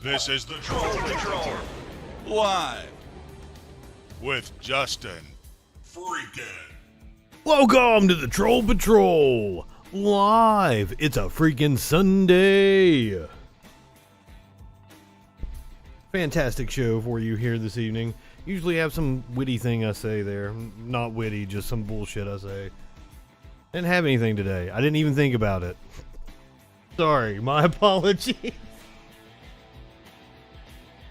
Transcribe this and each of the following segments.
This is the Troll Patrol, live with Justin FREAKIN. Welcome to the Troll Patrol, live. It's a freaking Sunday. Fantastic show for you here this evening. Usually have some witty thing I say there. Not witty, just some bullshit I say. Didn't have anything today. I didn't even think about it. Sorry, my apologies.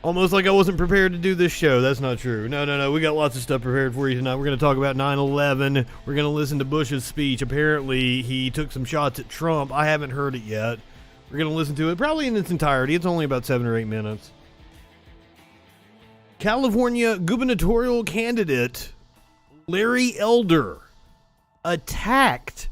Almost like I wasn't prepared to do this show. That's not true. No. We got lots of stuff prepared for you tonight. We're going to talk about 9/11. We're going to listen to Bush's speech. Apparently, he took some shots at Trump. I haven't heard it yet. We're going to listen to it probably in its entirety. It's only about 7 or 8 minutes. California gubernatorial candidate Larry Elder attacked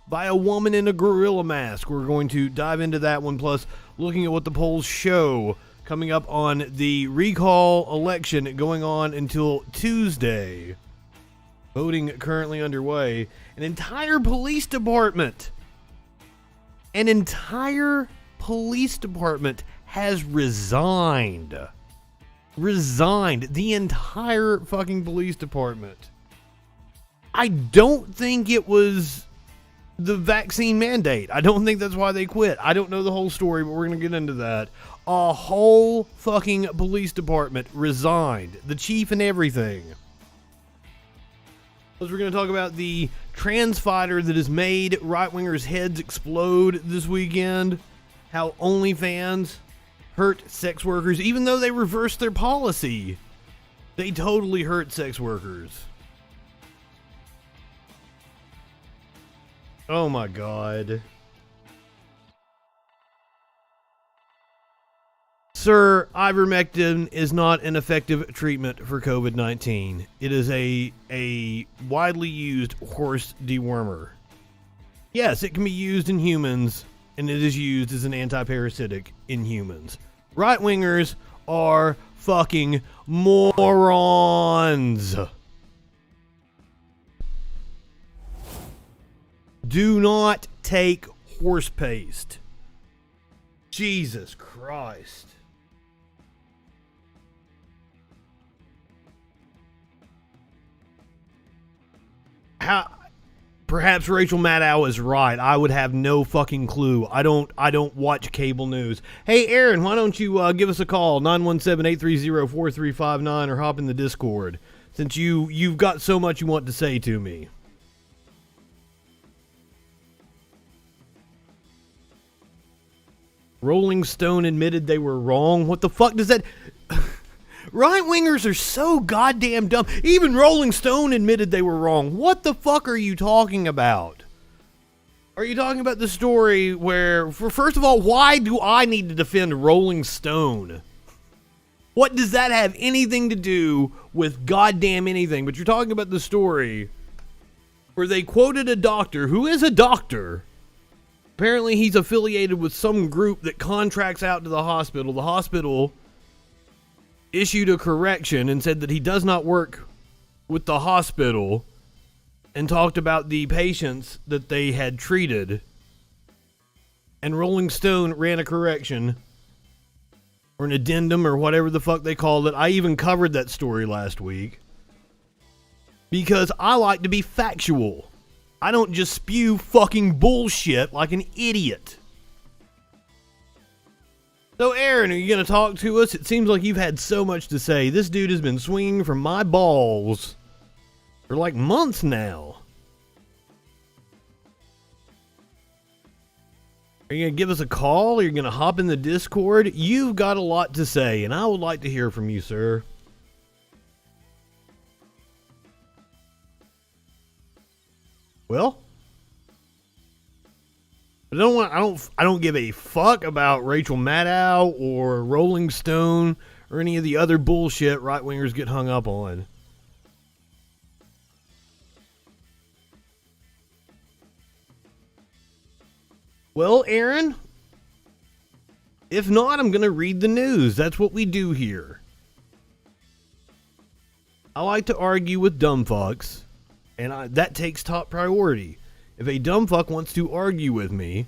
by a woman in a gorilla mask. We're going to dive into that one, plus looking at what the polls show coming up on the recall election going on until Tuesday. Voting currently underway. An entire police department has resigned. The entire fucking police department. I don't think it was the vaccine mandate. I don't think that's why they quit. I don't know the whole story, but we're going to get into that. A whole fucking police department resigned. The chief and everything. Plus, we're going to talk about the trans fighter that has made right-wingers' heads explode this weekend. How OnlyFans hurt sex workers, even though they reversed their policy. They totally hurt sex workers. Oh my God. Sir, ivermectin is not an effective treatment for COVID-19. It is a widely used horse dewormer. Yes, it can be used in humans, and it is used as an anti-parasitic in humans. Right-wingers are fucking morons. Do not take horse paste. Jesus Christ. Perhaps Rachel Maddow is right. I would have no fucking clue. I don't watch cable news. Hey, Aaron, why don't you give us a call, 917-830-4359, or hop in the Discord, since you've got so much you want to say to me. Rolling Stone admitted they were wrong. What the fuck does that... Right-wingers are so goddamn dumb. Even Rolling Stone admitted they were wrong. What the fuck are you talking about? Are you talking about the story where... First of all, why do I need to defend Rolling Stone? What does that have anything to do with goddamn anything? But you're talking about the story where they quoted a doctor who is a doctor. Apparently he's affiliated with some group that contracts out to the hospital. The hospital issued a correction and said that he does not work with the hospital, and talked about the patients that they had treated. And Rolling Stone ran a correction, or an addendum, or whatever the fuck they called it. I even covered that story last week, because I like to be factual. I don't just spew fucking bullshit like an idiot. So, Aaron, are you going to talk to us? It seems like you've had so much to say. This dude has been swinging from my balls for like months now. Are you going to give us a call? Are you going to hop in the Discord? You've got a lot to say, and I would like to hear from you, sir. Well, I don't give a fuck about Rachel Maddow or Rolling Stone or any of the other bullshit right-wingers get hung up on. Well, Aaron, if not, I'm going to read the news. That's what we do here. I like to argue with dumb fucks, and that takes top priority. If a dumb fuck wants to argue with me,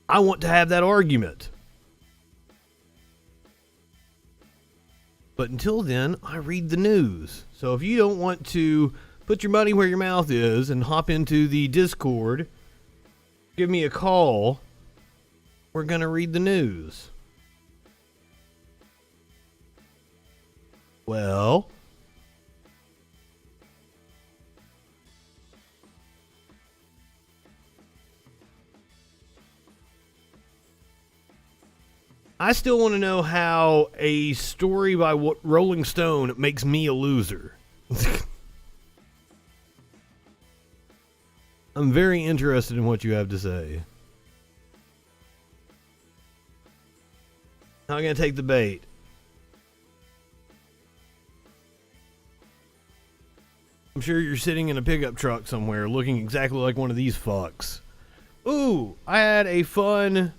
I want to have that argument. But until then, I read the news. So if you don't want to put your money where your mouth is and hop into the Discord, give me a call. We're going to read the news. Well, I still want to know how a story by Rolling Stone makes me a loser. I'm very interested in what you have to say. How am I going to take the bait? I'm sure you're sitting in a pickup truck somewhere looking exactly like one of these fucks. Ooh, I had a fun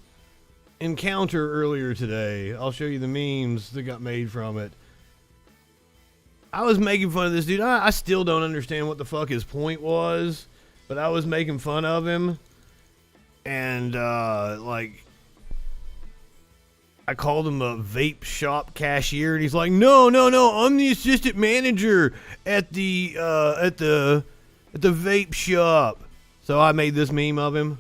encounter earlier today. I'll show you the memes that got made from it. I was making fun of this dude. I still don't understand what the fuck his point was, but I was making fun of him. And, I called him a vape shop cashier, and he's like, no, I'm the assistant manager at the vape shop. So I made this meme of him.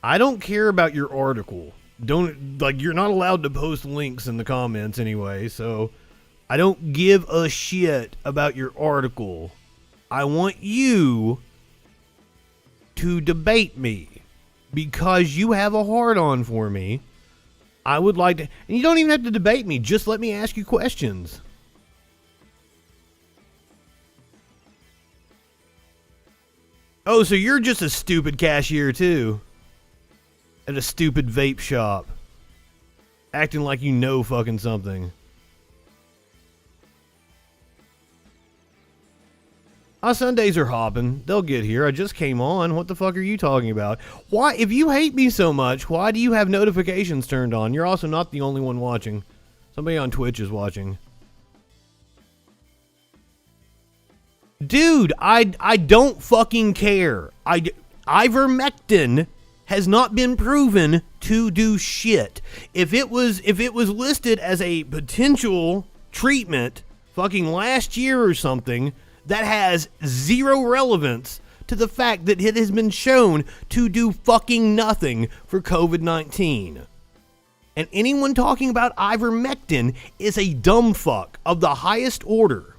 I don't care about your article. You're not allowed to post links in the comments anyway, so I don't give a shit about your article. I want you to debate me. Because you have a hard-on for me, I would like to... And you don't even have to debate me. Just let me ask you questions. Oh, so you're just a stupid cashier, too. At a stupid vape shop. Acting like you know fucking something. Our Sundays are hopping. They'll get here. I just came on. What the fuck are you talking about? Why, if you hate me so much, why do you have notifications turned on? You're also not the only one watching. Somebody on Twitch is watching. Dude, I don't fucking care. Ivermectin has not been proven to do shit. If it was listed as a potential treatment fucking last year or something, that has zero relevance to the fact that it has been shown to do fucking nothing for COVID-19. And anyone talking about ivermectin is a dumb fuck of the highest order.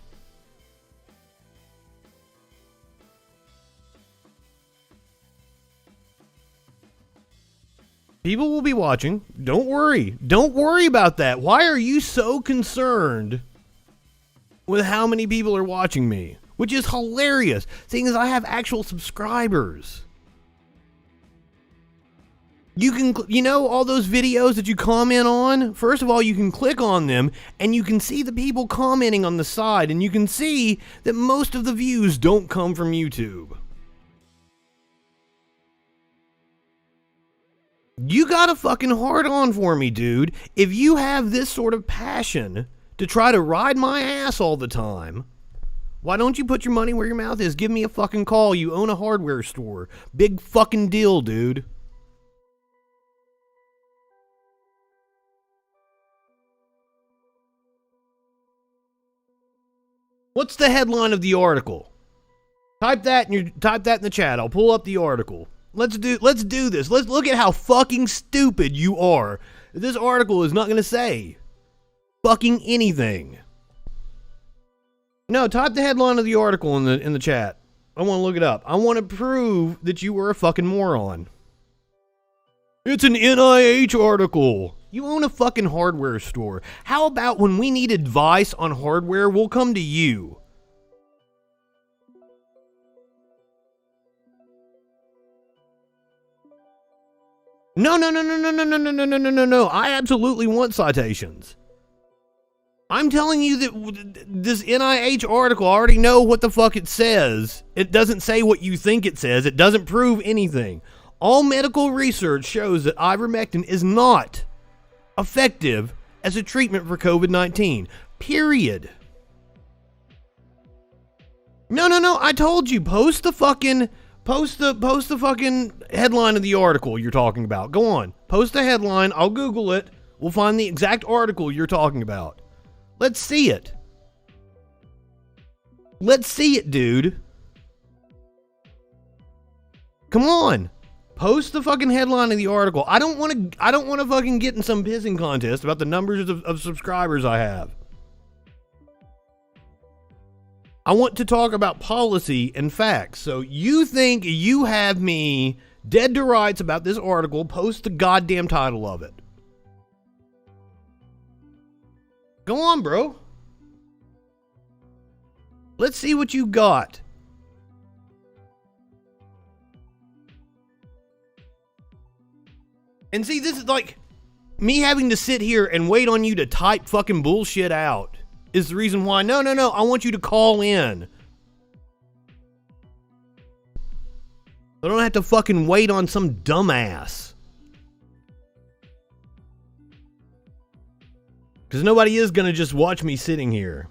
People will be watching. Don't worry. Don't worry about that. Why are you so concerned with how many people are watching me? Which is hilarious, seeing as I have actual subscribers. You can, all those videos that you comment on? First of all, you can click on them, and you can see the people commenting on the side, and you can see that most of the views don't come from YouTube. You got a fucking hard on for me, dude. If you have this sort of passion to try to ride my ass all the time, why don't you put your money where your mouth is? Give me a fucking call. You own a hardware store. Big fucking deal, dude. What's the headline of the article? Type that in the chat. I'll pull up the article. Let's do this. Let's look at how fucking stupid you are. This article is not going to say fucking anything. No, type the headline of the article in the chat. I want to look it up. I want to prove that you were a fucking moron. It's an NIH article. You own a fucking hardware store. How about when we need advice on hardware, we'll come to you? No. I absolutely want citations. I'm telling you that this NIH article, I already know what the fuck it says. It doesn't say what you think it says. It doesn't prove anything. All medical research shows that ivermectin is not effective as a treatment for COVID-19. Period. No. I told you, post the fucking headline of the article you're talking about. Go on. Post the headline. I'll Google it. We'll find the exact article you're talking about. Let's see it. Let's see it, dude. Come on. Post the fucking headline of the article. I don't want to fucking get in some pissing contest about the numbers of subscribers I have. I want to talk about policy and facts. So you think you have me dead to rights about this article? Post the goddamn title of it. Go on, bro. Let's see what you got. And see, this is like me having to sit here and wait on you to type fucking bullshit out is the reason why. No, I want you to call in. I don't have to fucking wait on some dumbass. Because nobody is going to just watch me sitting here.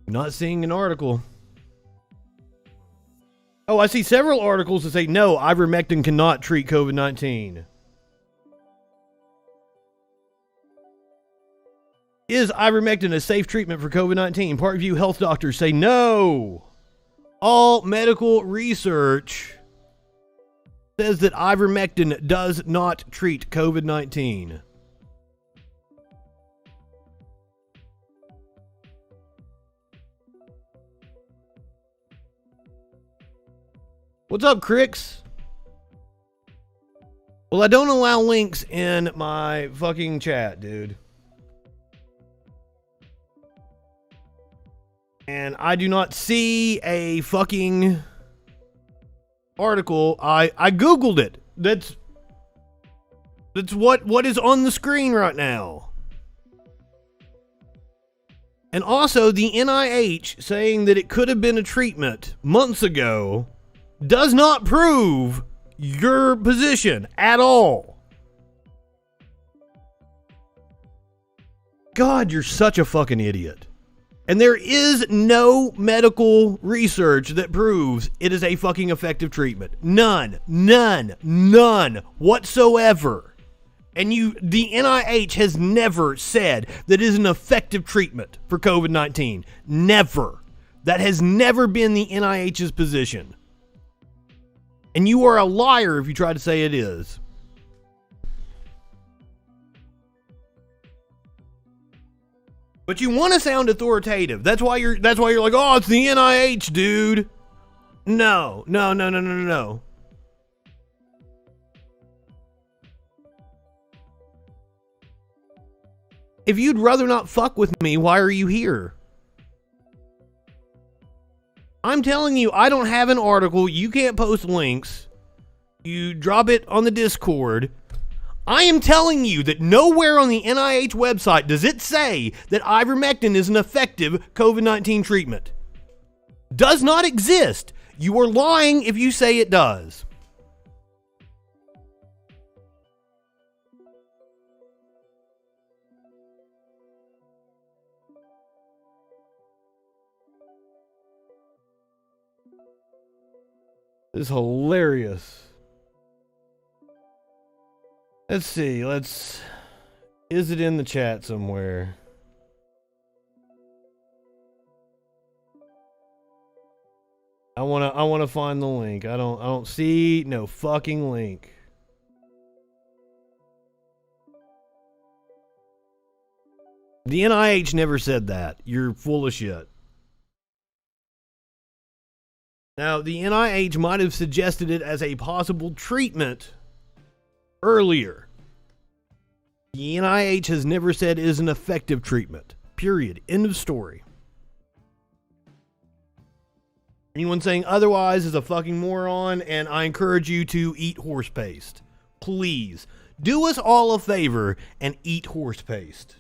Not seeing an article. Oh, I see several articles that say, no, ivermectin cannot treat COVID-19. Is ivermectin a safe treatment for COVID-19? Parkview health doctors say no. All medical research says that ivermectin does not treat COVID-19. What's up, Cricks? Well, I don't allow links in my fucking chat, dude. And I do not see a fucking article. I Googled it. That's what is on the screen right now. And also, the NIH saying that it could have been a treatment months ago does not prove your position at all. God, you're such a fucking idiot. And there is no medical research that proves it is a fucking effective treatment. None whatsoever. And the NIH has never said that it is an effective treatment for COVID-19. Never. That has never been the NIH's position. And you are a liar if you try to say it is. But you want to sound authoritative. That's why you're like, oh, it's the NIH, dude. No. If you'd rather not fuck with me, why are you here? I'm telling you, I don't have an article. You can't post links. You drop it on the Discord. I am telling you that nowhere on the NIH website does it say that ivermectin is an effective COVID-19 treatment. Does not exist. You are lying if you say it does. This is hilarious. Let's see. Is it in the chat somewhere? I wanna find the link. I don't see no fucking link. The NIH never said that. You're full of shit. Now, the NIH might have suggested it as a possible treatment earlier. The NIH has never said it is an effective treatment. Period. End of story. Anyone saying otherwise is a fucking moron, and I encourage you to eat horse paste. Please, do us all a favor and eat horse paste.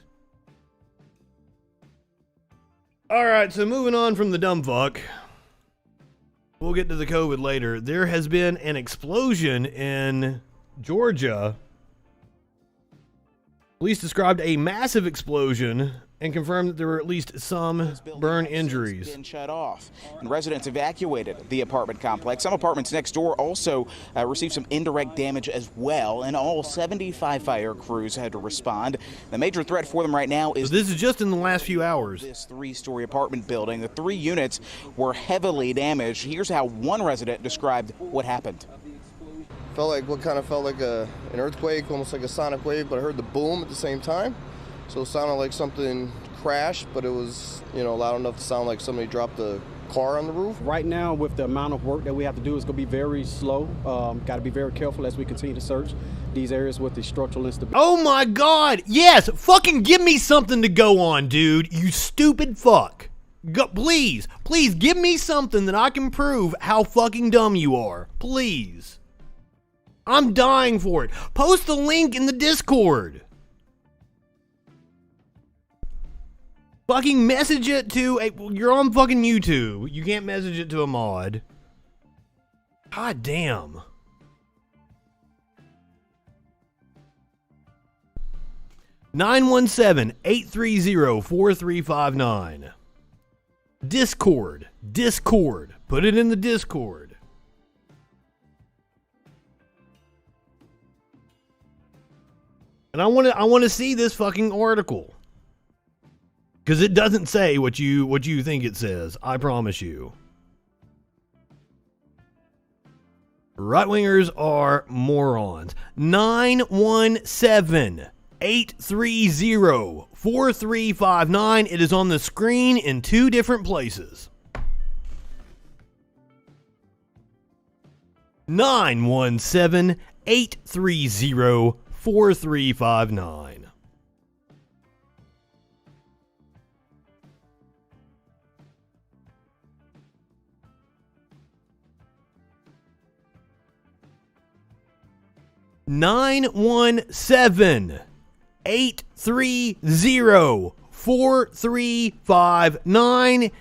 All right, so moving on from the dumb fuck. We'll get to the COVID later. There has been an explosion in Georgia. Police described a massive explosion and confirmed that there were at least some burn injuries. Been shut off, and residents evacuated the apartment complex. Some apartments next door also received some indirect damage as well, and all 75 fire crews had to respond. The major threat for them right now is... So this is just in the last few hours. This three-story apartment building. The 3 units were heavily damaged. Here's how one resident described what happened. Felt like an earthquake, almost like a sonic wave, but I heard the boom at the same time. So it sounded like something crashed, but it was, loud enough to sound like somebody dropped a car on the roof. Right now, with the amount of work that we have to do, it's going to be very slow. Got to be very careful as we continue to search these areas with the structural instability. Oh my God! Yes! Fucking give me something to go on, dude. You stupid fuck. Please give me something that I can prove how fucking dumb you are. Please. I'm dying for it. Post the link in the Discord. Fucking message it to you're on fucking YouTube. You can't message it to a mod. God damn. (917-830-4359). Discord. Put it in the Discord. And I want to see this fucking article. Because it doesn't say what you think it says. I promise you. Right-wingers are morons. 917-830-4359. It is on the screen in 2 different places. 917-830-4359. (917-830-4359).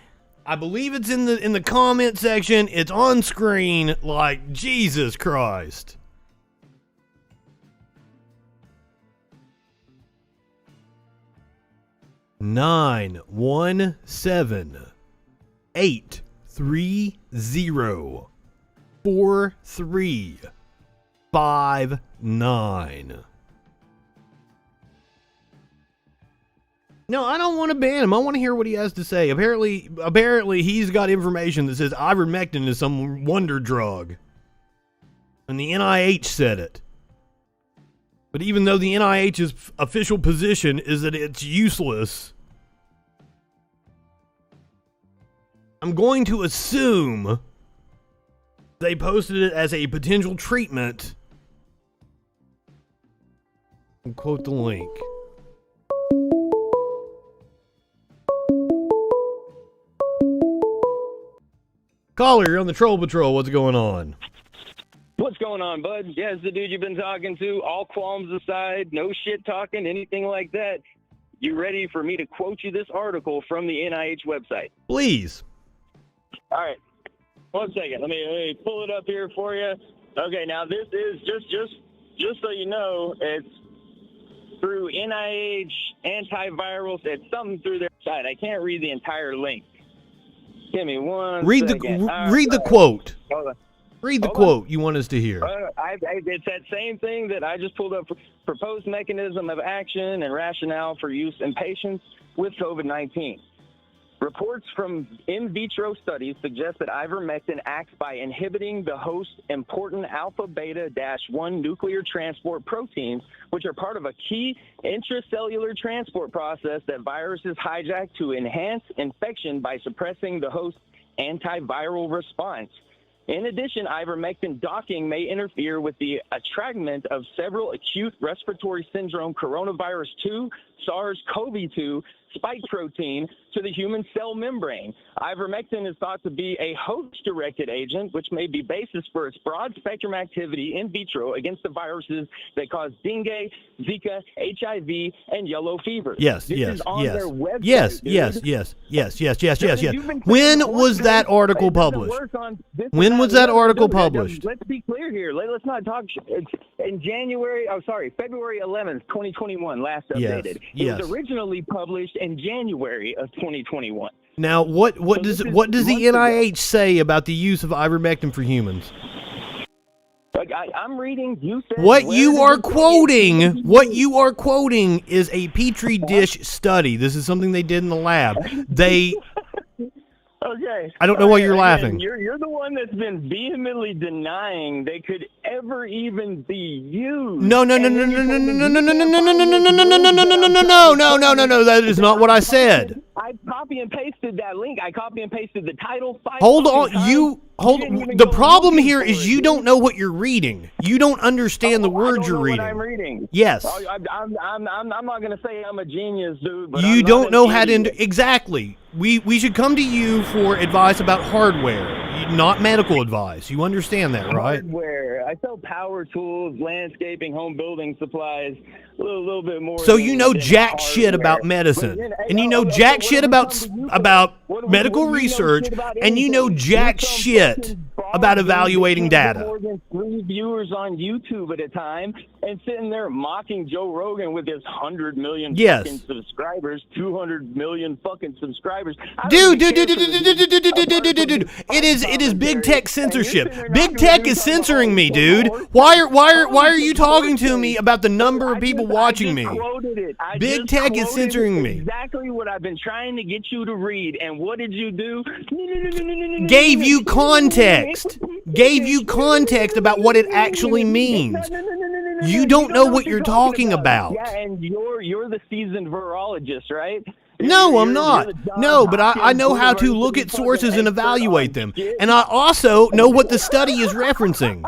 I believe it's in the comment section. It's on screen. Like, Jesus Christ. (917-830-4359). No, I don't want to ban him. I want to hear what he has to say. Apparently he's got information that says ivermectin is some wonder drug. And the NIH said it. But even though the NIH's official position is that it's useless, I'm going to assume they posted it as a potential treatment. And quote the link. Caller, you're on the Troll Patrol. What's going on? What's going on, bud? Yeah, it's the dude you've been talking to. All qualms aside, no shit talking, anything like that. You ready for me to quote you this article from the NIH website? Please. All right. 1 second. Let me pull it up here for you. Okay, now this is just so you know, it's through NIH antivirals. It's something through their site. I can't read the entire link. Give me 1 read second. Read the quote. Hold on. Read the quote you want us to hear. It's that same thing that I just pulled up. Proposed mechanism of action and rationale for use in patients with COVID-19. Reports from in vitro studies suggest that ivermectin acts by inhibiting the host's important alpha-beta-1 nuclear transport proteins, which are part of a key intracellular transport process that viruses hijack to enhance infection by suppressing the host's antiviral response. In addition, ivermectin docking may interfere with the attragment of several acute respiratory syndrome, coronavirus 2, SARS-CoV-2, spike protein to the human cell membrane. Ivermectin is thought to be a host-directed agent, which may be basis for its broad-spectrum activity in vitro against the viruses that cause dengue, Zika, HIV, and yellow fever. Yes, this yes, is on yes, their website, yes, dude. yes. You've been When saying was that article it doesn't published? work on- this is When not- was that no, article no, published? Let's be clear here. Let's not talk. It's in February 11th, 2021, last Yes, updated. yes. It was originally published in January of 2021. Now, what does this is the months ago. NIH say about the use of ivermectin for humans? Like I'm reading. You said What where you did are it say it? quoting is a petri dish study. This is something they did in the lab. They Okay. I don't know why you're Again, laughing. You're the one that's been vehemently denying they could ever even be used. No. That is not what I said. I copy and pasted that link. I copy and pasted the title. Hold on, the problem here is you don't know what you're reading. You don't understand the words you're reading. What I'm reading. Yes. I'm not going to say I'm a genius, dude. But You I'm don't not know an how to idiot. exactly. We should come to you for advice about hardware, not medical advice. You understand that, right? Hardware. I sell power tools, landscaping, home building supplies, a little bit more. So you know than jack shit hardware. about medicine, But then, and you know okay, jack what shit do we about come to you for? about What medical do you know research, shit about and you know anything? jack You're some shit fucking about bald evaluating dude with data. More than 3 viewers on YouTube at a time, and sitting there mocking Joe Rogan with his 100 million Yes. fucking subscribers, 200 million fucking subscribers. I don't Dude, even dude, care dude, for dude, the- dude, dude, dude, dude, dude, dude, dude. It is big tech censorship. Big tech is censoring me, dude. Why are you talking to me about the number of people watching me? Big tech is censoring me. Exactly what I've been trying to get you to read, and what did you do? Gave you context. Gave you context about what it actually means. You don't know what you're talking about. Yeah, and you're the seasoned virologist, right? No, I'm You're not. the Johns No, but I Hopkins know how to look at University sources and fucking evaluate expert them. on shit. And I also know what the study is referencing.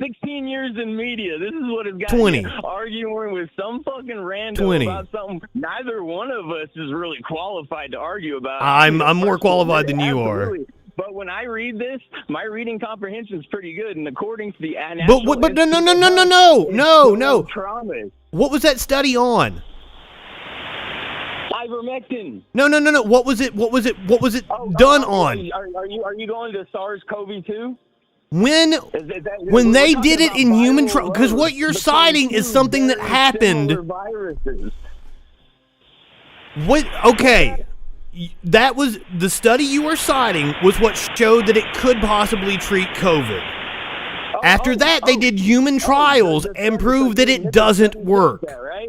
16 years in media. This is what has got 20. you arguing with some fucking rando 20. about something neither one of us is really qualified to argue about. I'm more qualified than you are. Absolutely. But when I read this, my reading comprehension is pretty good, and according to the National But no. Institute of Traumas, What was that study on? ivermectin. No. What was it done on? Are you going to SARS-CoV-2? When they did it in human trials, because what you're citing is something that happened. Viruses. What? Okay, that was the study you were citing was what showed that it could possibly treat COVID. After that, they did human trials and proved that it doesn't work. Right?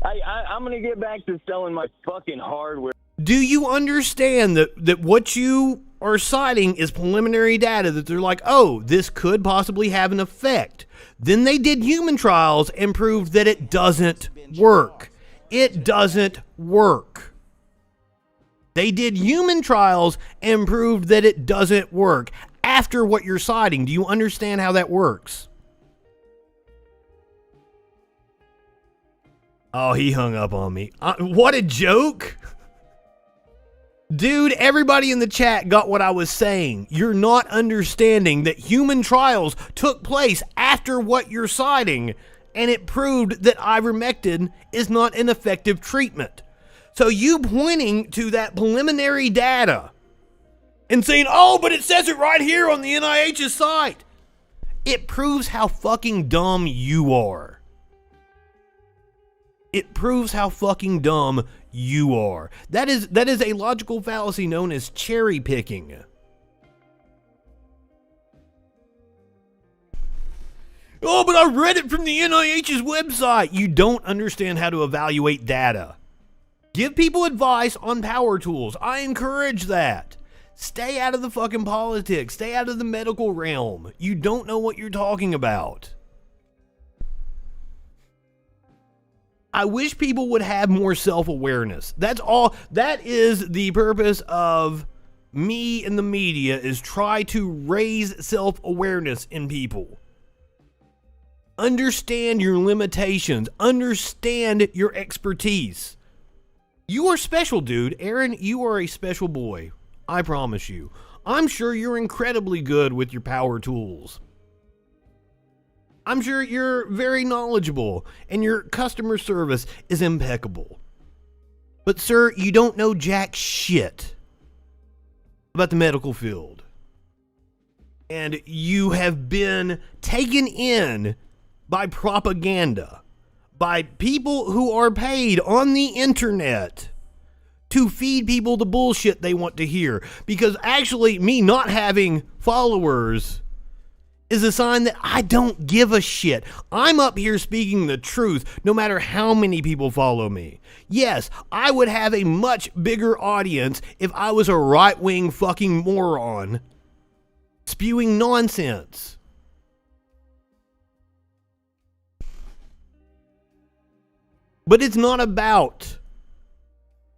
I'm gonna get back to selling my fucking hardware. Do you understand that what you are citing is preliminary data that they're like, oh, this could possibly have an effect? Then they did human trials and proved that it doesn't work. It doesn't work. They did human trials and proved that it doesn't work. After what you're citing, do you understand how that works? Oh, he hung up on me. What a joke. Dude, everybody in the chat got what I was saying. You're not understanding that human trials took place after what you're citing, and it proved that ivermectin is not an effective treatment. So you pointing to that preliminary data and saying, oh, but it says it right here on the NIH's site. It proves how fucking dumb you are. It proves how fucking dumb you are. That is a logical fallacy known as cherry picking. Oh, but I read it from the NIH's website. You don't understand how to evaluate data. Give people advice on power tools. I encourage that. Stay out of the fucking politics. Stay out of the medical realm. You don't know what you're talking about. I wish people would have more self-awareness. That's all. That is the purpose of me and the media, is try to raise self-awareness in people. Understand your limitations. Understand your expertise. You are special, dude. Aaron, you are a special boy. I promise you. I'm sure you're incredibly good with your power tools. I'm sure you're very knowledgeable and your customer service is impeccable. But sir, you don't know jack shit about the medical field. And you have been taken in by propaganda, by people who are paid on the internet to feed people the bullshit they want to hear. Because actually, me not having followers is a sign that I don't give a shit. I'm up here speaking the truth no matter how many people follow me. Yes, I would have a much bigger audience if I was a right-wing fucking moron spewing nonsense. But it's not about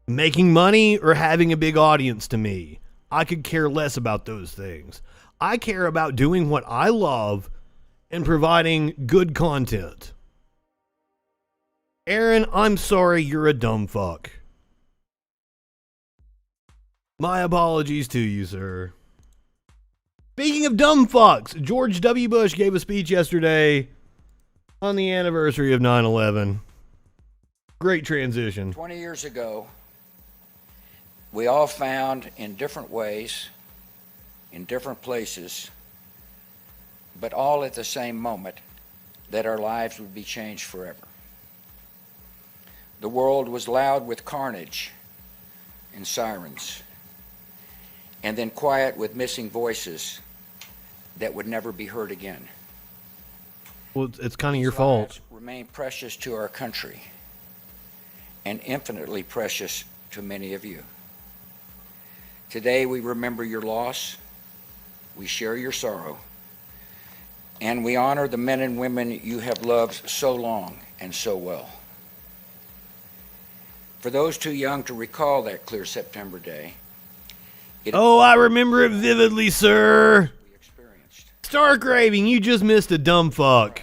making money or having a big audience to me. I could care less about those things. I care about doing what I love and providing good content. Aaron, I'm sorry you're a dumb fuck. My apologies to you, sir. Speaking of dumb fucks, George W. Bush gave a speech yesterday on the anniversary of 9/11. Great transition. 20 years ago, we all found in different ways, in different places, but all at the same moment, that our lives would be changed forever. The world was loud with carnage and sirens, and then quiet with missing voices that would never be heard again. Well, it's kind of your fault. Remain precious to our country and infinitely precious to many of you. Today we remember your loss, we share your sorrow, and we honor the men and women you have loved so long and so well. For those too young to recall that clear September day, I remember it vividly, sir. Stark raving, you just missed a dumb fuck.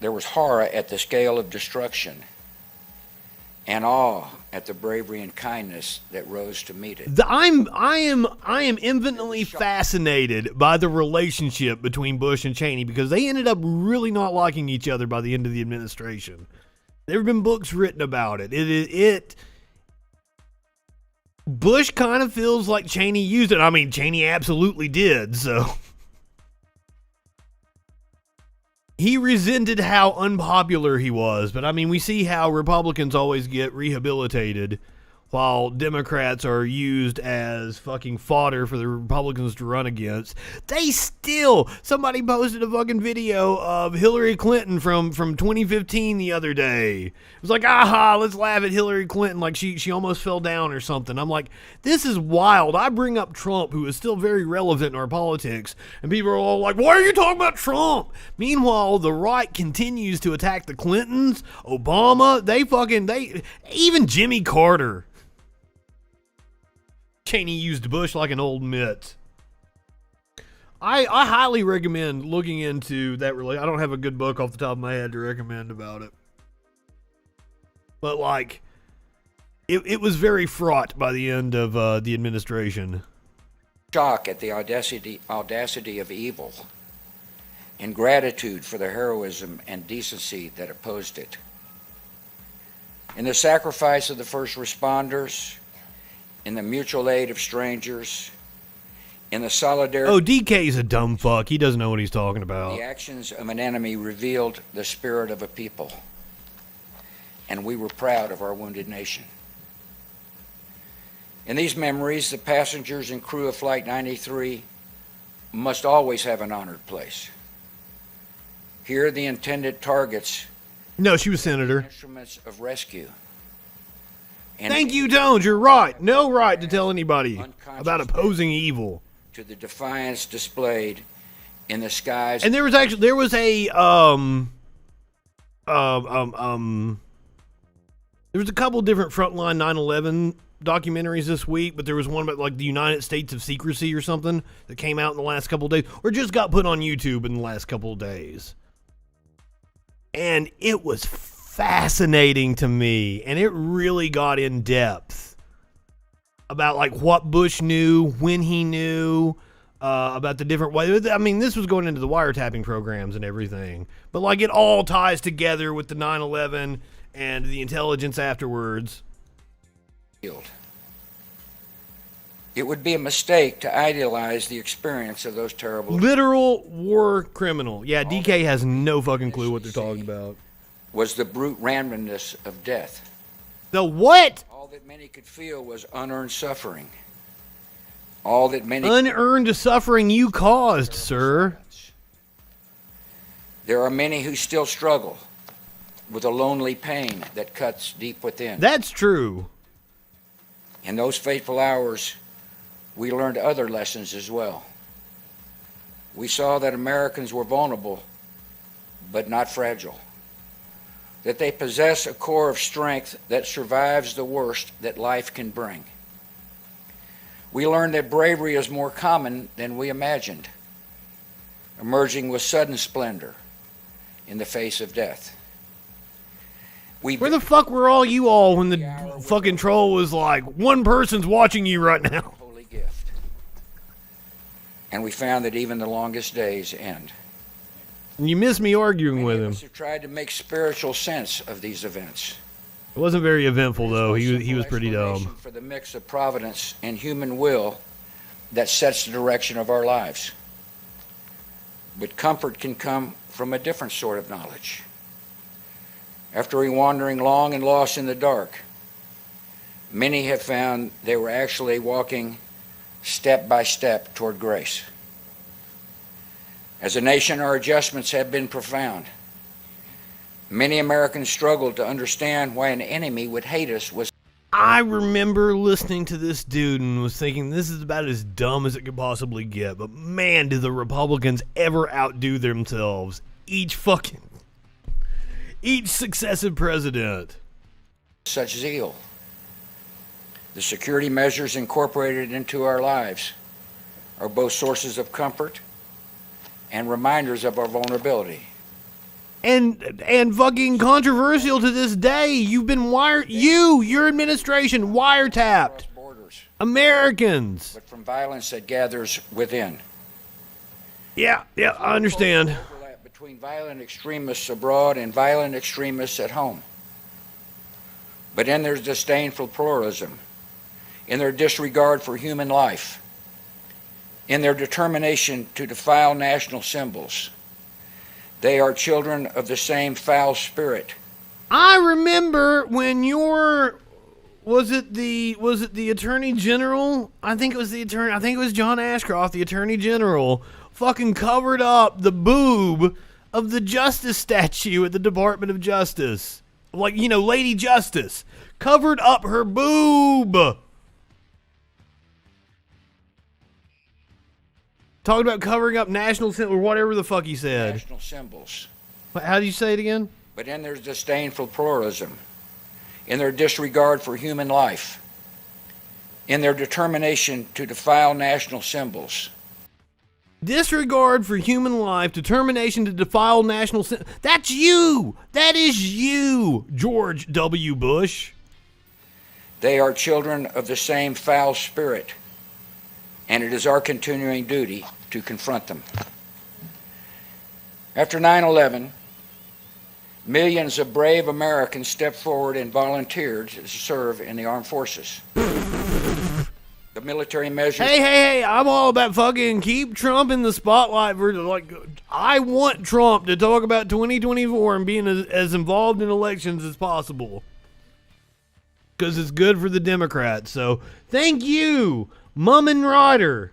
There was horror at the scale of destruction and awe at the bravery and kindness that rose to meet it. I am infinitely fascinated by the relationship between Bush and Cheney because they ended up really not liking each other by the end of the administration. There have been books written about it. Bush kind of feels like Cheney used it. I mean, Cheney absolutely did, so. He resented how unpopular he was, but I mean, we see how Republicans always get rehabilitated while Democrats are used as fucking fodder for the Republicans to run against. Somebody posted a fucking video of Hillary Clinton from 2015 the other day. It was like, aha, let's laugh at Hillary Clinton like she almost fell down or something. I'm like, this is wild. I bring up Trump, who is still very relevant in our politics, and people are all like, why are you talking about Trump? Meanwhile, the right continues to attack the Clintons, Obama, even Jimmy Carter. Cheney used Bush like an old mitt. I highly recommend looking into that. Really, I don't have a good book off the top of my head to recommend about it. But like, it was very fraught by the end of the administration. Shock at the audacity of evil and gratitude for the heroism and decency that opposed it. In the sacrifice of the first responders, in the mutual aid of strangers, in the solidarity... Oh, DK's a dumb fuck. He doesn't know what he's talking about. The actions of an enemy revealed the spirit of a people, and we were proud of our wounded nation. In these memories, the passengers and crew of Flight 93 must always have an honored place. Here, the intended targets... No, she was senator. ...instruments of rescue. Thank you, Jones. You're right. No right to tell anybody about opposing evil. To the defiance displayed in the skies. And there was a couple different frontline 9/11 documentaries this week, but there was one about like the United States of Secrecy or something that came out in the last couple of days, or just got put on YouTube in the last couple of days. And it was fascinating to me, and it really got in depth about like what Bush knew, when he knew, about the different ways. I mean, this was going into the wiretapping programs and everything, but like it all ties together with the 9/11 and the intelligence afterwards. It would be a mistake to idealize the experience of those terrible... Literal war criminal. Yeah, DK has no fucking clue what they're talking about. ...was the brute randomness of death. The what? All that many could feel was unearned suffering. All that many... Unearned suffering you caused, sir. There are many who still struggle with a lonely pain that cuts deep within. That's true. In those fateful hours, we learned other lessons as well. We saw that Americans were vulnerable, but not fragile. That they possess a core of strength that survives the worst that life can bring. We learned that bravery is more common than we imagined, emerging with sudden splendor in the face of death. Where the fuck were all you all when the fucking troll was like, one person's watching you right now? Holy gift. And we found that even the longest days end. You miss me arguing with him. Many of us have tried to make spiritual sense of these events. It wasn't very eventful though. He was pretty dumb. For the mix of providence and human will that sets the direction of our lives. But comfort can come from a different sort of knowledge. After wandering long and lost in the dark, many have found they were actually walking step by step toward grace. As a nation, our adjustments have been profound. Many Americans struggled to understand why an enemy would hate us. I remember listening to this dude and was thinking, this is about as dumb as it could possibly get. But man, do the Republicans ever outdo themselves. Each successive president. Such zeal. The security measures incorporated into our lives are both sources of comfort and reminders of our vulnerability. And fucking controversial to this day. You've been your administration wiretapped Americans. But from violence that gathers within. Yeah, I understand. Overlap between violent extremists abroad and violent extremists at home. But in their disdainful pluralism, in their disregard for human life, in their determination to defile national symbols, they are children of the same foul spirit. I remember when was it the Attorney General? I think it was John Ashcroft, the Attorney General, fucking covered up the boob of the Justice statue at the Department of Justice. Like, Lady Justice. Covered up her boob. Talking about covering up national symbols, or whatever the fuck he said. National symbols. How do you say it again? But in their disdainful pluralism, in their disregard for human life, in their determination to defile national symbols. Disregard for human life, determination to defile national symbols. That's you! That is you, George W. Bush. They are children of the same foul spirit, and it is our continuing duty to confront them. After 9/11, millions of brave Americans stepped forward and volunteered to serve in the armed forces. The military measures... Hey, I'm all about fucking keep Trump in the spotlight. I want Trump to talk about 2024 and being as involved in elections as possible. Because it's good for the Democrats. So, thank you, Mum and Ryder.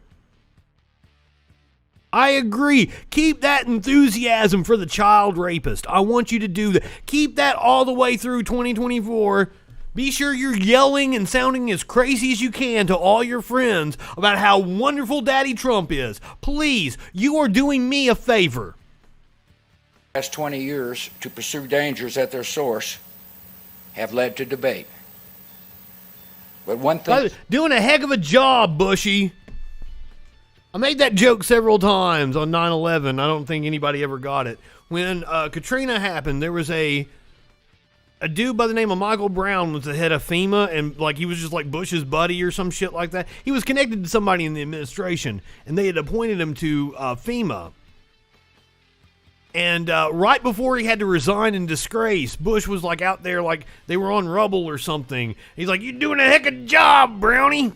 I agree. Keep that enthusiasm for the child rapist. I want you to do that. Keep that all the way through 2024. Be sure you're yelling and sounding as crazy as you can to all your friends about how wonderful Daddy Trump is. Please, you are doing me a favor. Last 20 years to pursue dangers at their source have led to debate. But one thing... Doing a heck of a job, Bushy. I made that joke several times on 9/11. I don't think anybody ever got it. When Katrina happened, there was a a dude by the name of Michael Brown was the head of FEMA, and like he was just like Bush's buddy or some shit like that. He was connected to somebody in the administration, and they had appointed him to FEMA. And right before he had to resign in disgrace, Bush was like out there like they were on rubble or something. He's like, "You're doing a heck of a job, Brownie."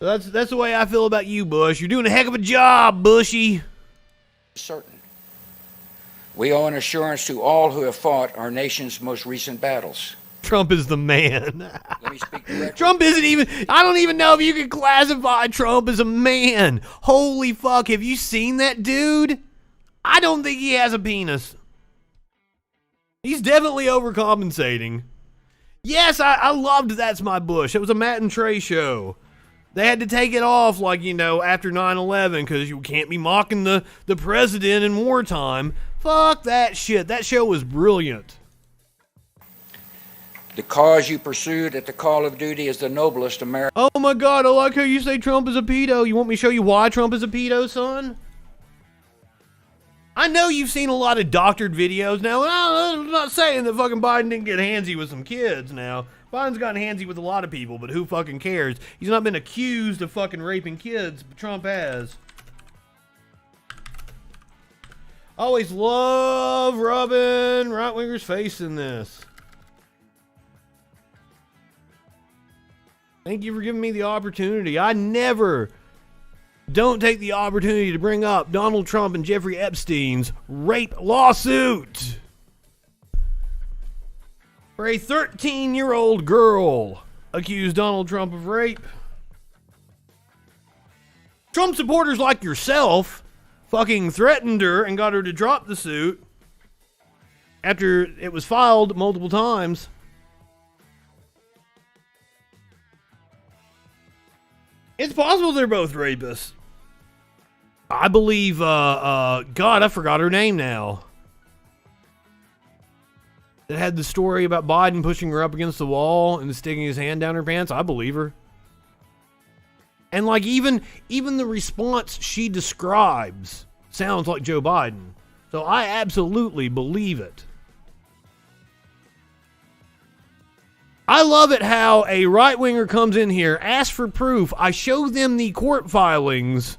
So that's the way I feel about you, Bush. You're doing a heck of a job, Bushy. Certain. We owe an assurance to all who have fought our nation's most recent battles. Trump is the man. Let me speak directly. Trump isn't even, I don't even know if you can classify Trump as a man. Holy fuck, have you seen that dude? I don't think he has a penis. He's definitely overcompensating. Yes, I loved That's My Bush. It was a Matt and Trey show. They had to take it off, like, you know, after 9/11, because you can't be mocking the president in wartime. Fuck that shit. That show was brilliant. The cause you pursued at the call of duty is the noblest American. Oh my God, I like how you say Trump is a pedo. You want me to show you why Trump is a pedo, son? I know you've seen a lot of doctored videos now, and I'm not saying that fucking Biden didn't get handsy with some kids now. Biden's gotten handsy with a lot of people, but who fucking cares? He's not been accused of fucking raping kids, but Trump has. Always love rubbing right-wingers' face in this. Thank you for giving me the opportunity. I never don't take the opportunity to bring up Donald Trump and Jeffrey Epstein's rape lawsuit. Where a 13-year-old girl accused Donald Trump of rape. Trump supporters like yourself fucking threatened her and got her to drop the suit after it was filed multiple times. It's possible they're both rapists. I believe, God, I forgot her name now. That had the story about Biden pushing her up against the wall and sticking his hand down her pants. I believe her. And like even the response she describes sounds like Joe Biden. So I absolutely believe it. I love it how a right-winger comes in here, asks for proof. I show them the court filings,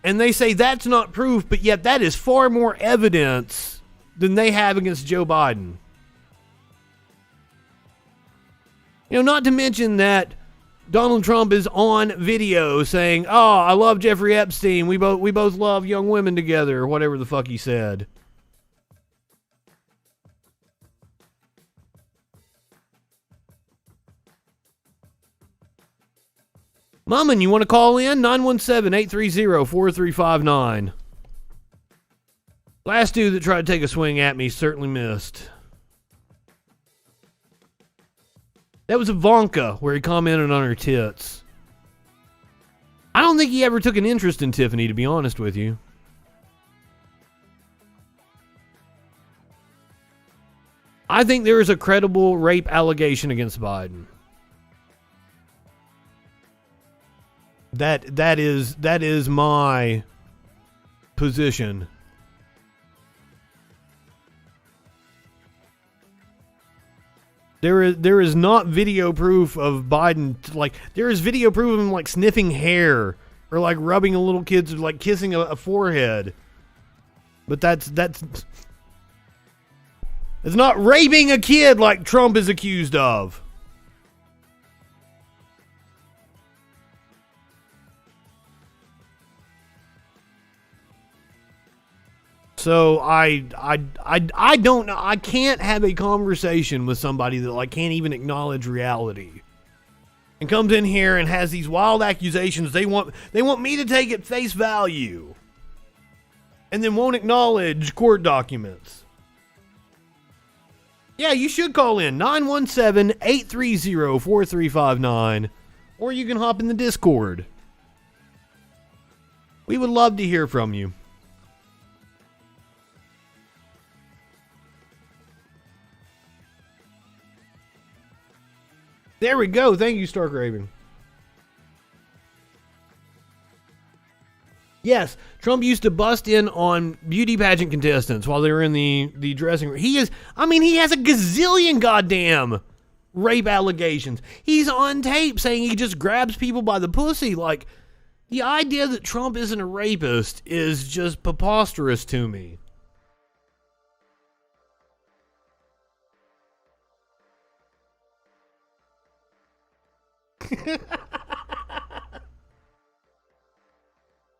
and they say that's not proof, but yet that is far more evidence than they have against Joe Biden. You know, not to mention that Donald Trump is on video saying, "Oh, I love Jeffrey Epstein. We both love young women together," or whatever the fuck he said. Maman, you want to call in? 917-830-4359. Last dude that tried to take a swing at me certainly missed. That was Ivanka, where he commented on her tits. I don't think he ever took an interest in Tiffany, to be honest with you. I think there is a credible rape allegation against Biden. That is my position. There is not video proof of Biden, like, there is video proof of him, like, sniffing hair or, like, rubbing a little kid's, like, kissing a forehead. But that's it's not raping a kid like Trump is accused of. So I don't know. I can't have a conversation with somebody that like can't even acknowledge reality, and comes in here and has these wild accusations. They want me to take at face value, and then won't acknowledge court documents. Yeah, you should call in 917-830-4359, or you can hop in the Discord. We would love to hear from you. There we go. Thank you, Stark Raven. Yes, Trump used to bust in on beauty pageant contestants while they were in the dressing room. He has a gazillion goddamn rape allegations. He's on tape saying he just grabs people by the pussy. Like, the idea that Trump isn't a rapist is just preposterous to me.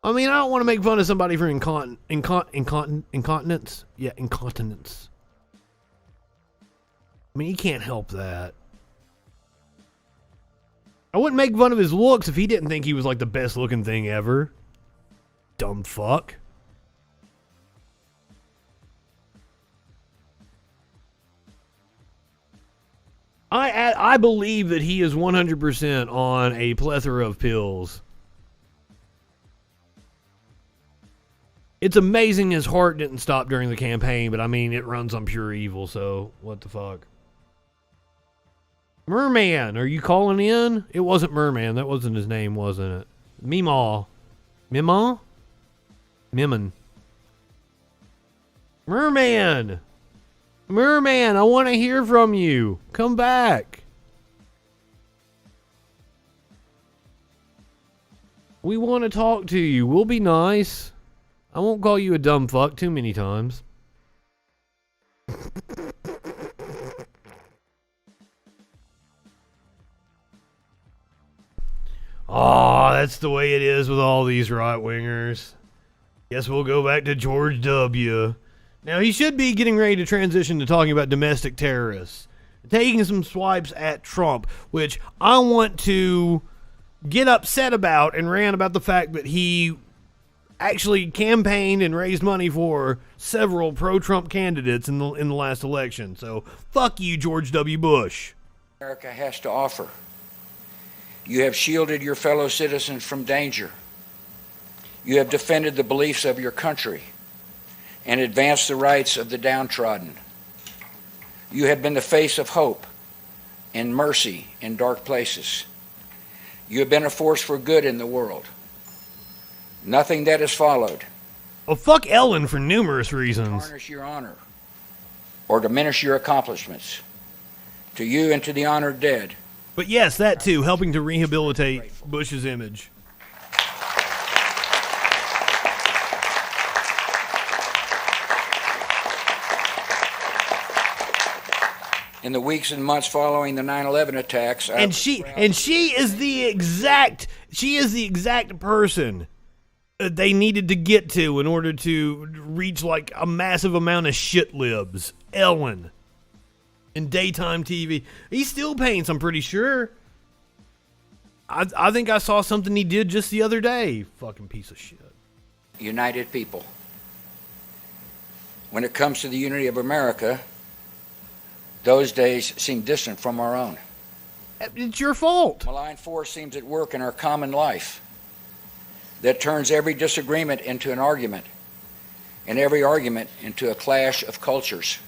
I mean, I don't want to make fun of somebody for incontinence. Yeah, incontinence. I mean, he can't help that. I wouldn't make fun of his looks if he didn't think he was like the best looking thing ever. Dumb fuck. I believe that he is 100% on a plethora of pills. It's amazing his heart didn't stop during the campaign, but I mean, it runs on pure evil, so what the fuck? Merman, are you calling in? It wasn't Merman. That wasn't his name, wasn't it? Meemaw. Meemaw? Memon. Merman! Merman, I want to hear from you. Come back. We want to talk to you. We'll be nice. I won't call you a dumb fuck too many times. Oh, that's the way it is with all these right-wingers. Guess we'll go back to George W. Now, he should be getting ready to transition to talking about domestic terrorists. Taking some swipes at Trump, which I want to get upset about and rant about the fact that he actually campaigned and raised money for several pro-Trump candidates in the last election. So, fuck you, George W. Bush. America has to offer. You have shielded your fellow citizens from danger. You have defended the beliefs of your country and advanced the rights of the downtrodden. You have been the face of hope and mercy in dark places. You have been a force for good in the world. Nothing that has followed. Well, fuck Ellen for numerous reasons. Tarnish your honor or diminish your accomplishments. To you and to the honored dead. But yes, that too, helping to rehabilitate Bush's image. In the weeks and months following the 9/11 attacks, she is the exact person they needed to get to in order to reach like a massive amount of shit libs. Ellen. In daytime TV. He still paints, I'm pretty sure. I think I saw something he did just the other day. Fucking piece of shit. United people. When it comes to the unity of America, those days seem distant from our own. It's your fault. Malign force seems at work in our common life that turns every disagreement into an argument and every argument into a clash of cultures.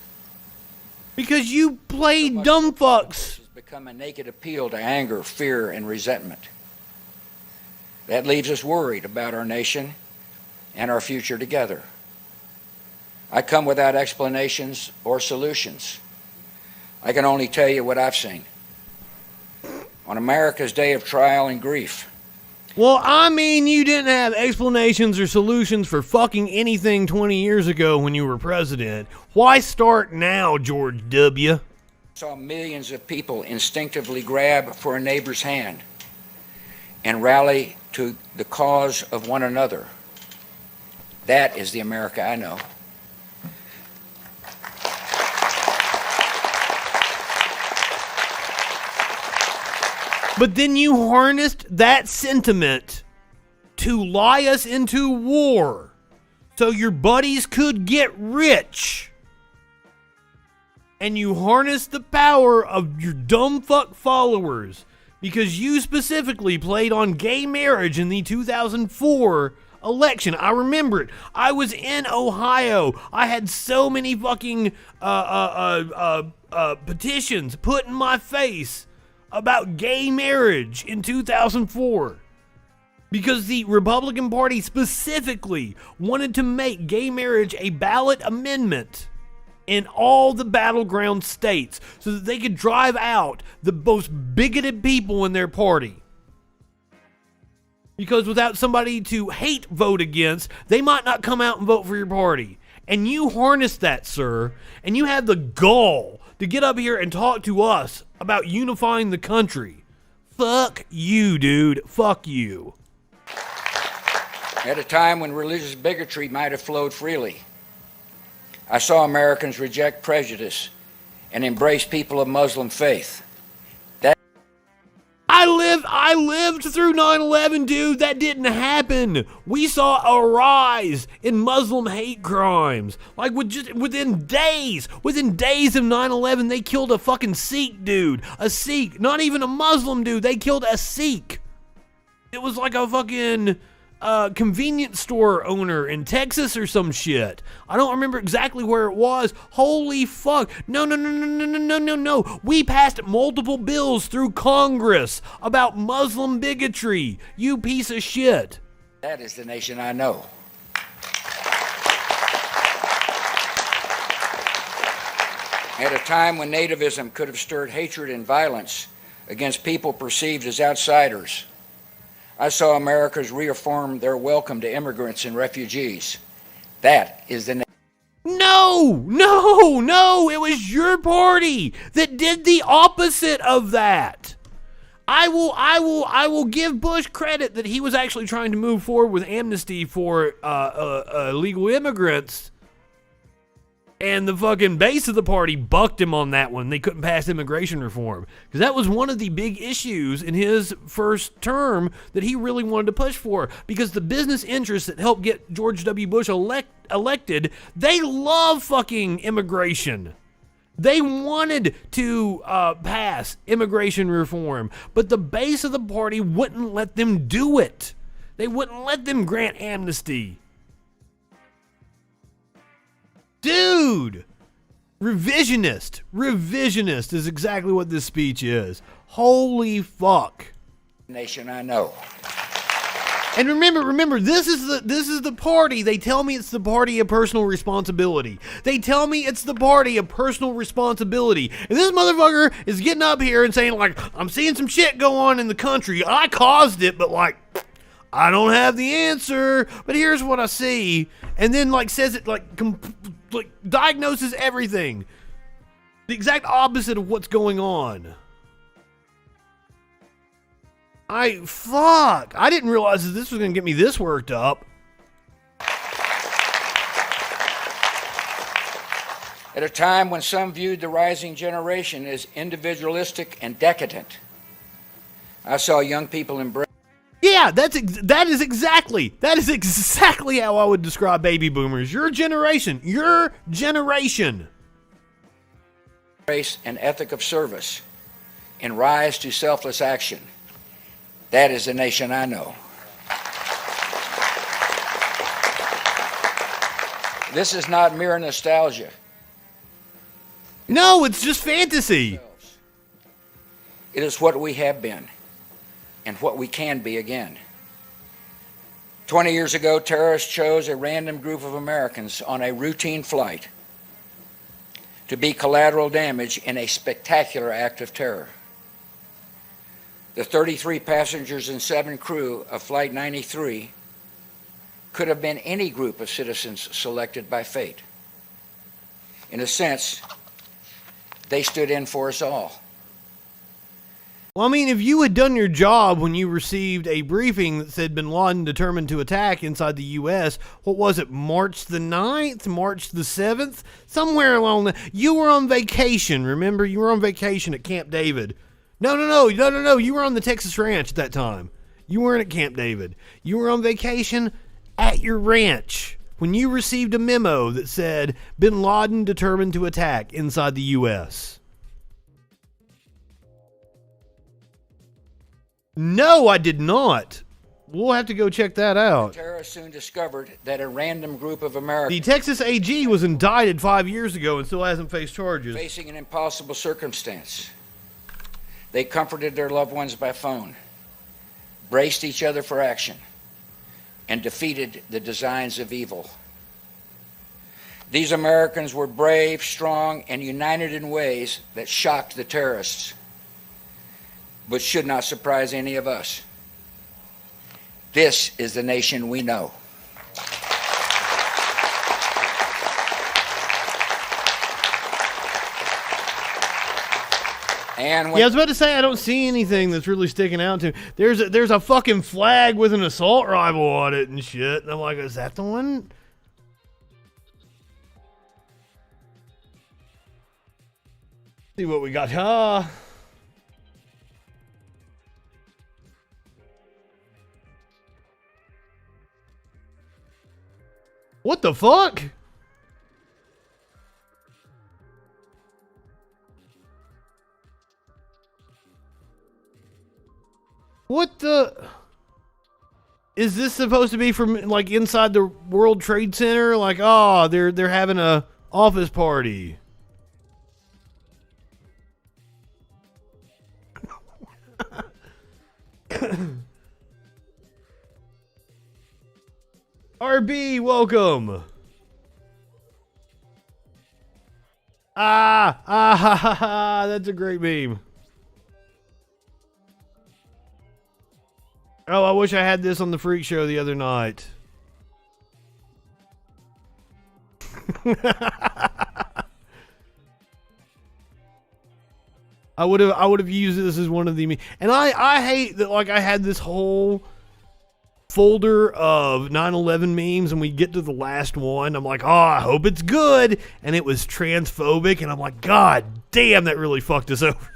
Because you play dumb fucks. Has become a naked appeal to anger, fear, and resentment. That leaves us worried about our nation and our future together. I come without explanations or solutions. I can only tell you what I've seen. On America's day of trial and grief. Well, I mean, you didn't have explanations or solutions for fucking anything 20 years ago when you were president. Why start now, George W? I saw millions of people instinctively grab for a neighbor's hand and rally to the cause of one another. That is the America I know. But then you harnessed that sentiment to lie us into war so your buddies could get rich. And you harnessed the power of your dumb fuck followers because you specifically played on gay marriage in the 2004 election. I remember it. I was in Ohio. I had so many fucking petitions put in my face about gay marriage in 2004 Because the Republican Party specifically wanted to make gay marriage a ballot amendment in all the battleground states so that they could drive out the most bigoted people in their party. Because without somebody to hate vote against, they might not come out and vote for your party. And you harness that, sir, and you have the gall to get up here and talk to us about unifying the country. Fuck you, dude. Fuck you. At a time when religious bigotry might have flowed freely, I saw Americans reject prejudice and embrace people of Muslim faith. I lived through 9/11, dude. That didn't happen. We saw a rise in Muslim hate crimes. Like within days of 9/11, they killed a fucking Sikh dude. A Sikh, not even a Muslim dude. They killed a Sikh. It was like a fucking convenience store owner in Texas or some shit. I don't remember exactly where it was. Holy fuck. No. We passed multiple bills through Congress about Muslim bigotry. You piece of shit. That is the nation I know. At a time when nativism could have stirred hatred and violence against people perceived as outsiders, I saw Americans reaffirm their welcome to immigrants and refugees. That is the No, it was your party that did the opposite of that. I will give Bush credit that he was actually trying to move forward with amnesty for illegal immigrants. And the fucking base of the party bucked him on that one. They couldn't pass immigration reform. Because that was one of the big issues in his first term that he really wanted to push for. Because the business interests that helped get George W. Bush elected, they love fucking immigration. They wanted to pass immigration reform. But the base of the party wouldn't let them do it. They wouldn't let them grant amnesty. Dude, revisionist is exactly what this speech is. Holy fuck. nation I know. And remember, this is the party. They tell me it's the party of personal responsibility. They tell me it's the party of personal responsibility. And this motherfucker is getting up here and saying, like, I'm seeing some shit go on in the country. I caused it, but, like, I don't have the answer. But here's what I see. And then, like, says it, like diagnoses everything. The exact opposite of what's going on. I didn't realize that this was going to get me this worked up. At a time when some viewed the rising generation as individualistic and decadent, I saw young people embrace. Yeah, that is exactly how I would describe baby boomers. Your generation. Embrace an ethic of service and rise to selfless action. That is the nation I know. This is not mere nostalgia. No, it's just fantasy. It is what we have been and what we can be again. 20 years ago, terrorists chose a random group of Americans on a routine flight to be collateral damage in a spectacular act of terror. The 33 passengers and 7 crew of Flight 93 could have been any group of citizens selected by fate. In a sense, they stood in for us all. Well, I mean, if you had done your job when you received a briefing that said Bin Laden determined to attack inside the U.S., what was it, March the 9th, March the 7th? Somewhere along the... You were on vacation, remember? You were on vacation at Camp David. No, you were on the Texas Ranch at that time. You weren't at Camp David. You were on vacation at your ranch when you received a memo that said Bin Laden determined to attack inside the U.S. No, I did not. We'll have to go check that out. Terrorists soon discovered that a random group of Americans... The Texas AG was indicted 5 years ago and still hasn't faced charges. Facing an impossible circumstance. They comforted their loved ones by phone, braced each other for action, and defeated the designs of evil. These Americans were brave, strong, and united in ways that shocked the terrorists, but should not surprise any of us. This is the nation we know. And I was about to say I don't see anything that's really sticking out to me. There's a fucking flag with an assault rifle on it and shit. And I'm like, is that the one? See what we got. What the fuck? What the? Is this supposed to be from like inside the World Trade Center? Like, oh, they're having a office party. RB, welcome. That's a great meme. Oh, I wish I had this on the Freak Show the other night. I would have used this as one of the and I hate that, like, I had this whole folder of 9/11 memes and we get to the last one, I'm like, oh, I hope it's good, and it was transphobic, and I'm like, god damn, that really fucked us over.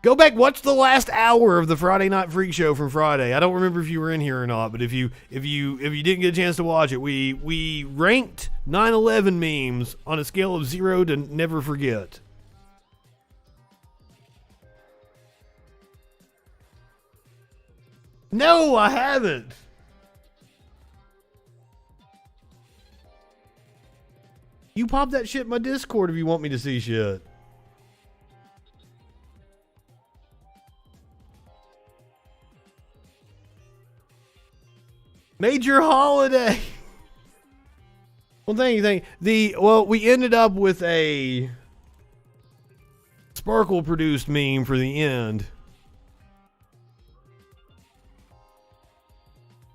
Go back, watch the last hour of the Friday Night Freak Show from Friday. I don't remember if you were in here or not, but if you didn't get a chance to watch it, we ranked 9/11 memes on a scale of 0 to never forget. No, I haven't. You pop that shit in my Discord if you want me to see shit. Major holiday. Well, thank you. We ended up with a Sparkle produced meme for the end.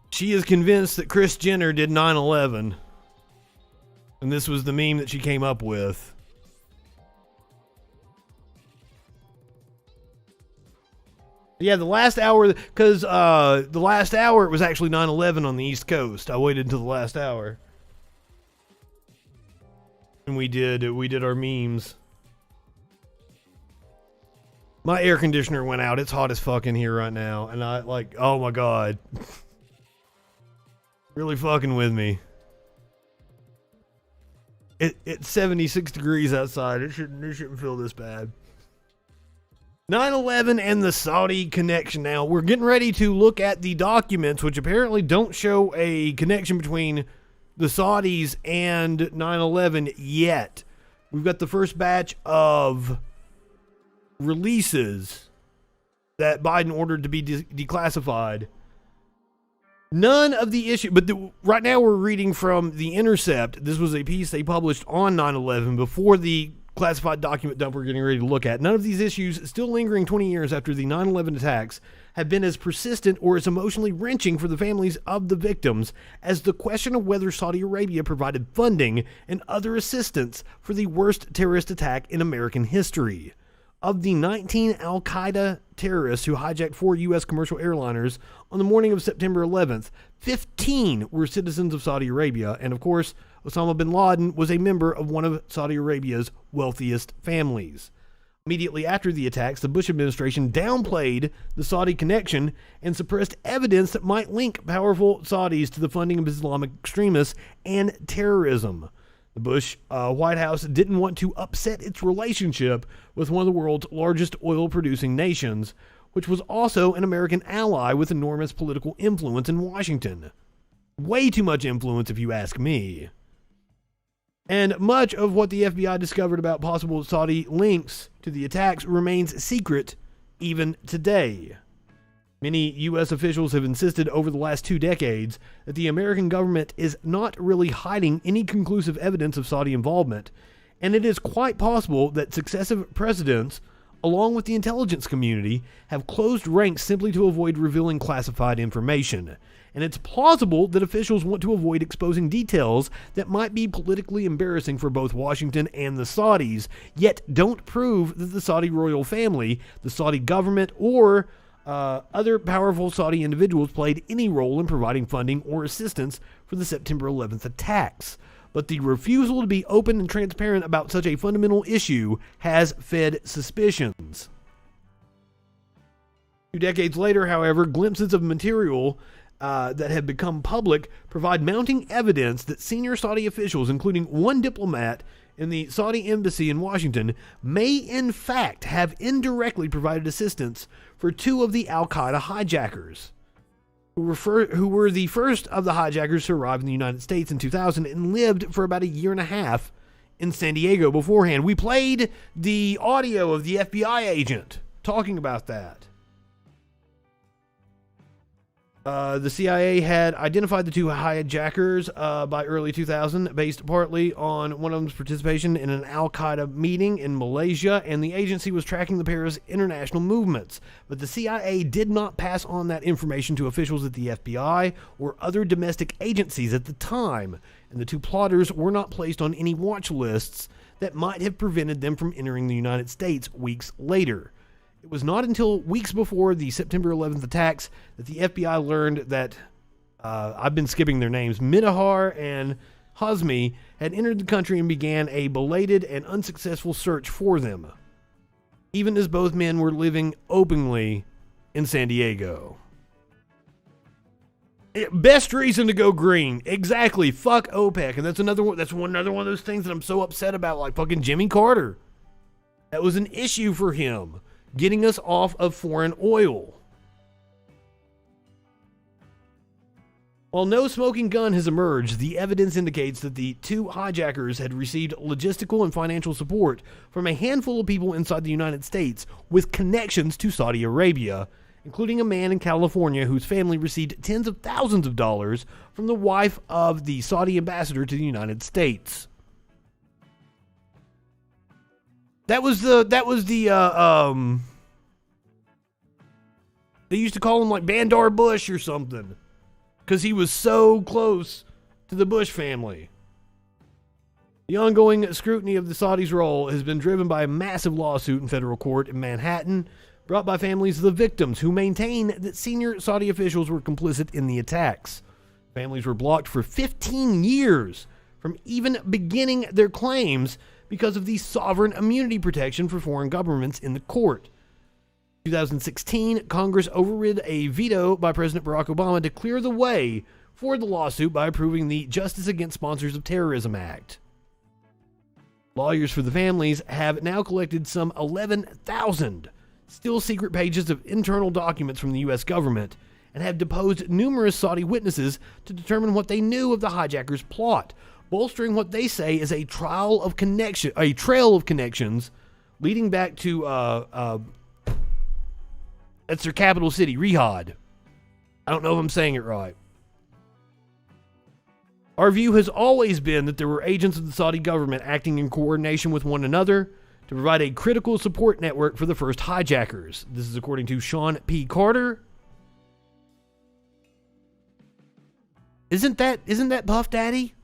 She is convinced that Kris Jenner did 9/11. And this was the meme that she came up with. Yeah, the last hour, because the last hour it was actually 9/11 on the East Coast. I waited until the last hour. And we did our memes. My air conditioner went out. It's hot as fuck in here right now. And I like, oh my god. Really fucking with me. It's 76 degrees outside. It shouldn't feel this bad. 9/11 and the Saudi connection. Now, we're getting ready to look at the documents, which apparently don't show a connection between the Saudis and 9/11 yet. We've got the first batch of releases that Biden ordered to be declassified. None of the issue, but right now we're reading from The Intercept. This was a piece they published on 9/11 before the classified document dump we're getting ready to look at. None of these issues, still lingering 20 years after the 9/11 attacks, have been as persistent or as emotionally wrenching for the families of the victims as the question of whether Saudi Arabia provided funding and other assistance for the worst terrorist attack in American history. Of the 19 al-Qaeda terrorists who hijacked 4 U.S. commercial airliners on the morning of September 11th, 15 were citizens of Saudi Arabia, and of course, Osama bin Laden was a member of one of Saudi Arabia's wealthiest families. Immediately after the attacks, the Bush administration downplayed the Saudi connection and suppressed evidence that might link powerful Saudis to the funding of Islamic extremists and terrorism. The Bush White House didn't want to upset its relationship with one of the world's largest oil-producing nations, which was also an American ally with enormous political influence in Washington. Way too much influence, if you ask me. And much of what the FBI discovered about possible Saudi links to the attacks remains secret even today. Many U.S. officials have insisted over the last 2 decades that the American government is not really hiding any conclusive evidence of Saudi involvement, and it is quite possible that successive presidents, along with the intelligence community, have closed ranks simply to avoid revealing classified information. And it's plausible that officials want to avoid exposing details that might be politically embarrassing for both Washington and the Saudis, yet don't prove that the Saudi royal family, the Saudi government, or other powerful Saudi individuals played any role in providing funding or assistance for the September 11th attacks. But the refusal to be open and transparent about such a fundamental issue has fed suspicions. 2 decades later, however, glimpses of material that have become public provide mounting evidence that senior Saudi officials, including one diplomat in the Saudi embassy in Washington, may in fact have indirectly provided assistance for 2 of the al-Qaeda hijackers, who were the first of the hijackers to arrive in the United States in 2000 and lived for about a year and a half in San Diego beforehand. We played the audio of the FBI agent talking about that. The CIA had identified the 2 hijackers by early 2000, based partly on one of them's participation in an al-Qaeda meeting in Malaysia, and the agency was tracking the pair's international movements. But the CIA did not pass on that information to officials at the FBI or other domestic agencies at the time, and the 2 plotters were not placed on any watch lists that might have prevented them from entering the United States weeks later. It was not until weeks before the September 11th attacks that the FBI learned that, I've been skipping their names, Midahar and Hazmi had entered the country and began a belated and unsuccessful search for them, even as both men were living openly in San Diego. Best reason to go green. Exactly. Fuck OPEC. And that's another one of those things that I'm so upset about, like fucking Jimmy Carter. That was an issue for him, getting us off of foreign oil. While no smoking gun has emerged, the evidence indicates that the 2 hijackers had received logistical and financial support from a handful of people inside the United States with connections to Saudi Arabia, including a man in California whose family received tens of thousands of dollars from the wife of the Saudi ambassador to the United States. They used to call him like Bandar Bush or something, because he was so close to the Bush family. The ongoing scrutiny of the Saudis' role has been driven by a massive lawsuit in federal court in Manhattan, brought by families of the victims who maintain that senior Saudi officials were complicit in the attacks. Families were blocked for 15 years from even beginning their claims because of the sovereign immunity protection for foreign governments in the court. In 2016, Congress overrid a veto by President Barack Obama to clear the way for the lawsuit by approving the Justice Against Sponsors of Terrorism Act. Lawyers for the families have now collected some 11,000 still secret pages of internal documents from the U.S. government and have deposed numerous Saudi witnesses to determine what they knew of the hijackers' plot, bolstering what they say is a trail of connections leading back to that's their capital city, Riyadh. I don't know if I'm saying it right. Our view has always been that there were agents of the Saudi government acting in coordination with one another to provide a critical support network for the first hijackers. This is according to Sean P. Carter. Isn't that Puff Daddy?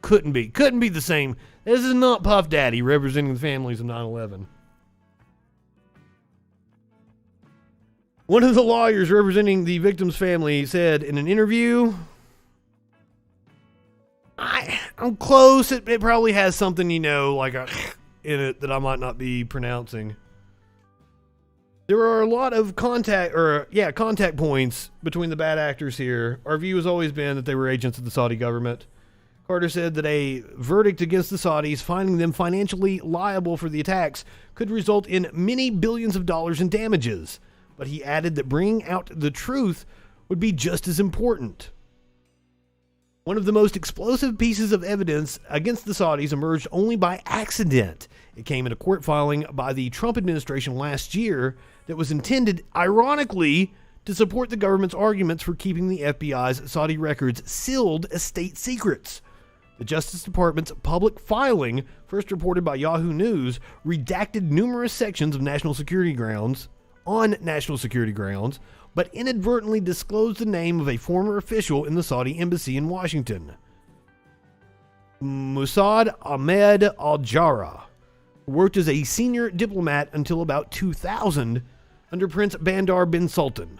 Couldn't be the same. This is not Puff Daddy representing the families of 9/11. One of the lawyers representing the victim's family said in an interview, I'm close. It probably has something, like in it that I might not be pronouncing. There are a lot of contact points between the bad actors here. Our view has always been that they were agents of the Saudi government. Carter said that a verdict against the Saudis, finding them financially liable for the attacks, could result in many billions of dollars in damages. But he added that bringing out the truth would be just as important. One of the most explosive pieces of evidence against the Saudis emerged only by accident. It came in a court filing by the Trump administration last year that was intended, ironically, to support the government's arguments for keeping the FBI's Saudi records sealed as state secrets. The Justice Department's public filing, first reported by Yahoo News, redacted numerous sections of national security grounds, but inadvertently disclosed the name of a former official in the Saudi embassy in Washington, Musad Ahmed Al-Jarrah, who worked as a senior diplomat until about 2000 under Prince Bandar bin Sultan,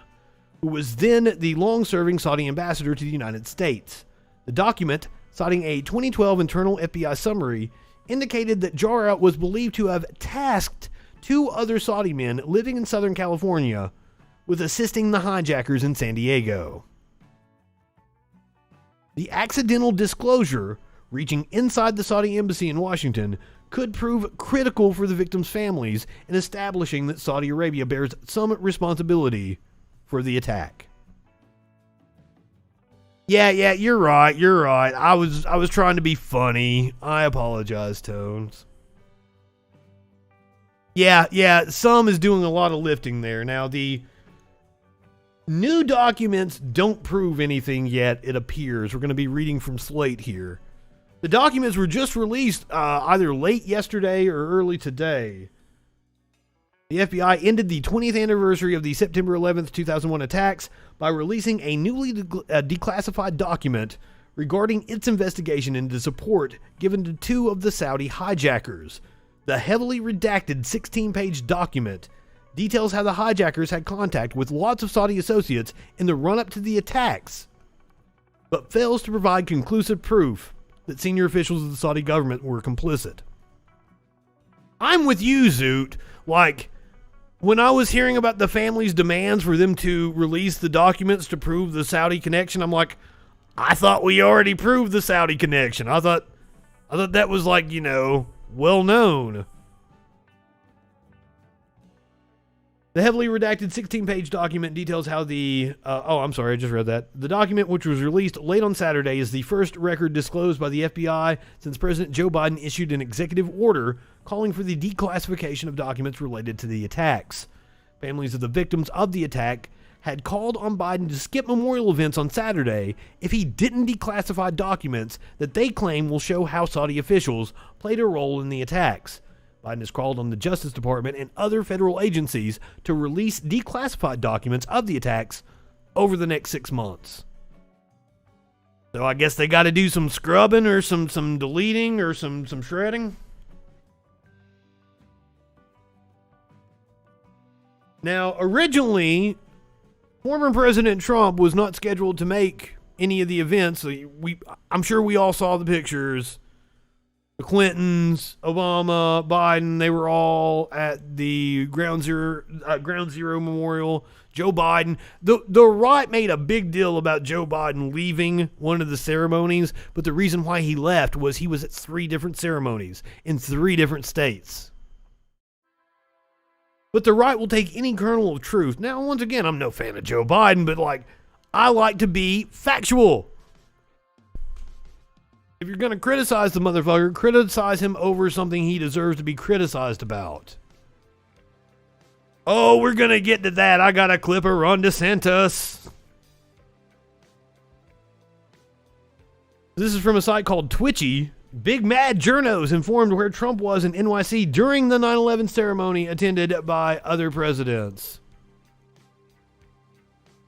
who was then the long-serving Saudi ambassador to the United States. The document, citing a 2012 internal FBI summary, indicated that Jarrah was believed to have tasked 2 other Saudi men living in Southern California with assisting the hijackers in San Diego. The accidental disclosure, reaching inside the Saudi embassy in Washington, could prove critical for the victims' families in establishing that Saudi Arabia bears some responsibility for the attack. Yeah, you're right. I was trying to be funny. I apologize, Tones. Yeah, some is doing a lot of lifting there. Now, the new documents don't prove anything yet, it appears. We're going to be reading from Slate here. The documents were just released either late yesterday or early today. The FBI ended the 20th anniversary of the September 11th, 2001 attacks by releasing a newly declassified document regarding its investigation into support given to 2 of the Saudi hijackers. The heavily redacted 16-page document details how the hijackers had contact with lots of Saudi associates in the run-up to the attacks, but fails to provide conclusive proof that senior officials of the Saudi government were complicit. I'm with you, Zoot. Like, when I was hearing about the family's demands for them to release the documents to prove the Saudi connection, I'm like, I thought we already proved the Saudi connection. I thought that was like, well known. The heavily redacted 16-page document details how the... I just read that. The document, which was released late on Saturday, is the first record disclosed by the FBI since President Joe Biden issued an executive order calling for the declassification of documents related to the attacks. Families of the victims of the attack had called on Biden to skip memorial events on Saturday if he didn't declassify documents that they claim will show how Saudi officials played a role in the attacks. Biden has called on the Justice Department and other federal agencies to release declassified documents of the attacks over the next 6 months. So I guess they got to do some scrubbing or some deleting or some shredding. Now, originally, former President Trump was not scheduled to make any of the events. I'm sure we all saw the pictures. The Clintons, Obama, Biden, they were all at the Ground Zero Memorial. Joe Biden. The right made a big deal about Joe Biden leaving one of the ceremonies, but the reason why he left was he was at 3 different ceremonies in 3 different states. But the right will take any kernel of truth. Now, once again, I'm no fan of Joe Biden, but I like to be factual. If you're going to criticize the motherfucker, criticize him over something he deserves to be criticized about. Oh, we're going to get to that. I got a clip of Ron DeSantis. This is from a site called Twitchy. Big Mad Journos informed where Trump was in NYC during the 9/11 ceremony attended by other presidents.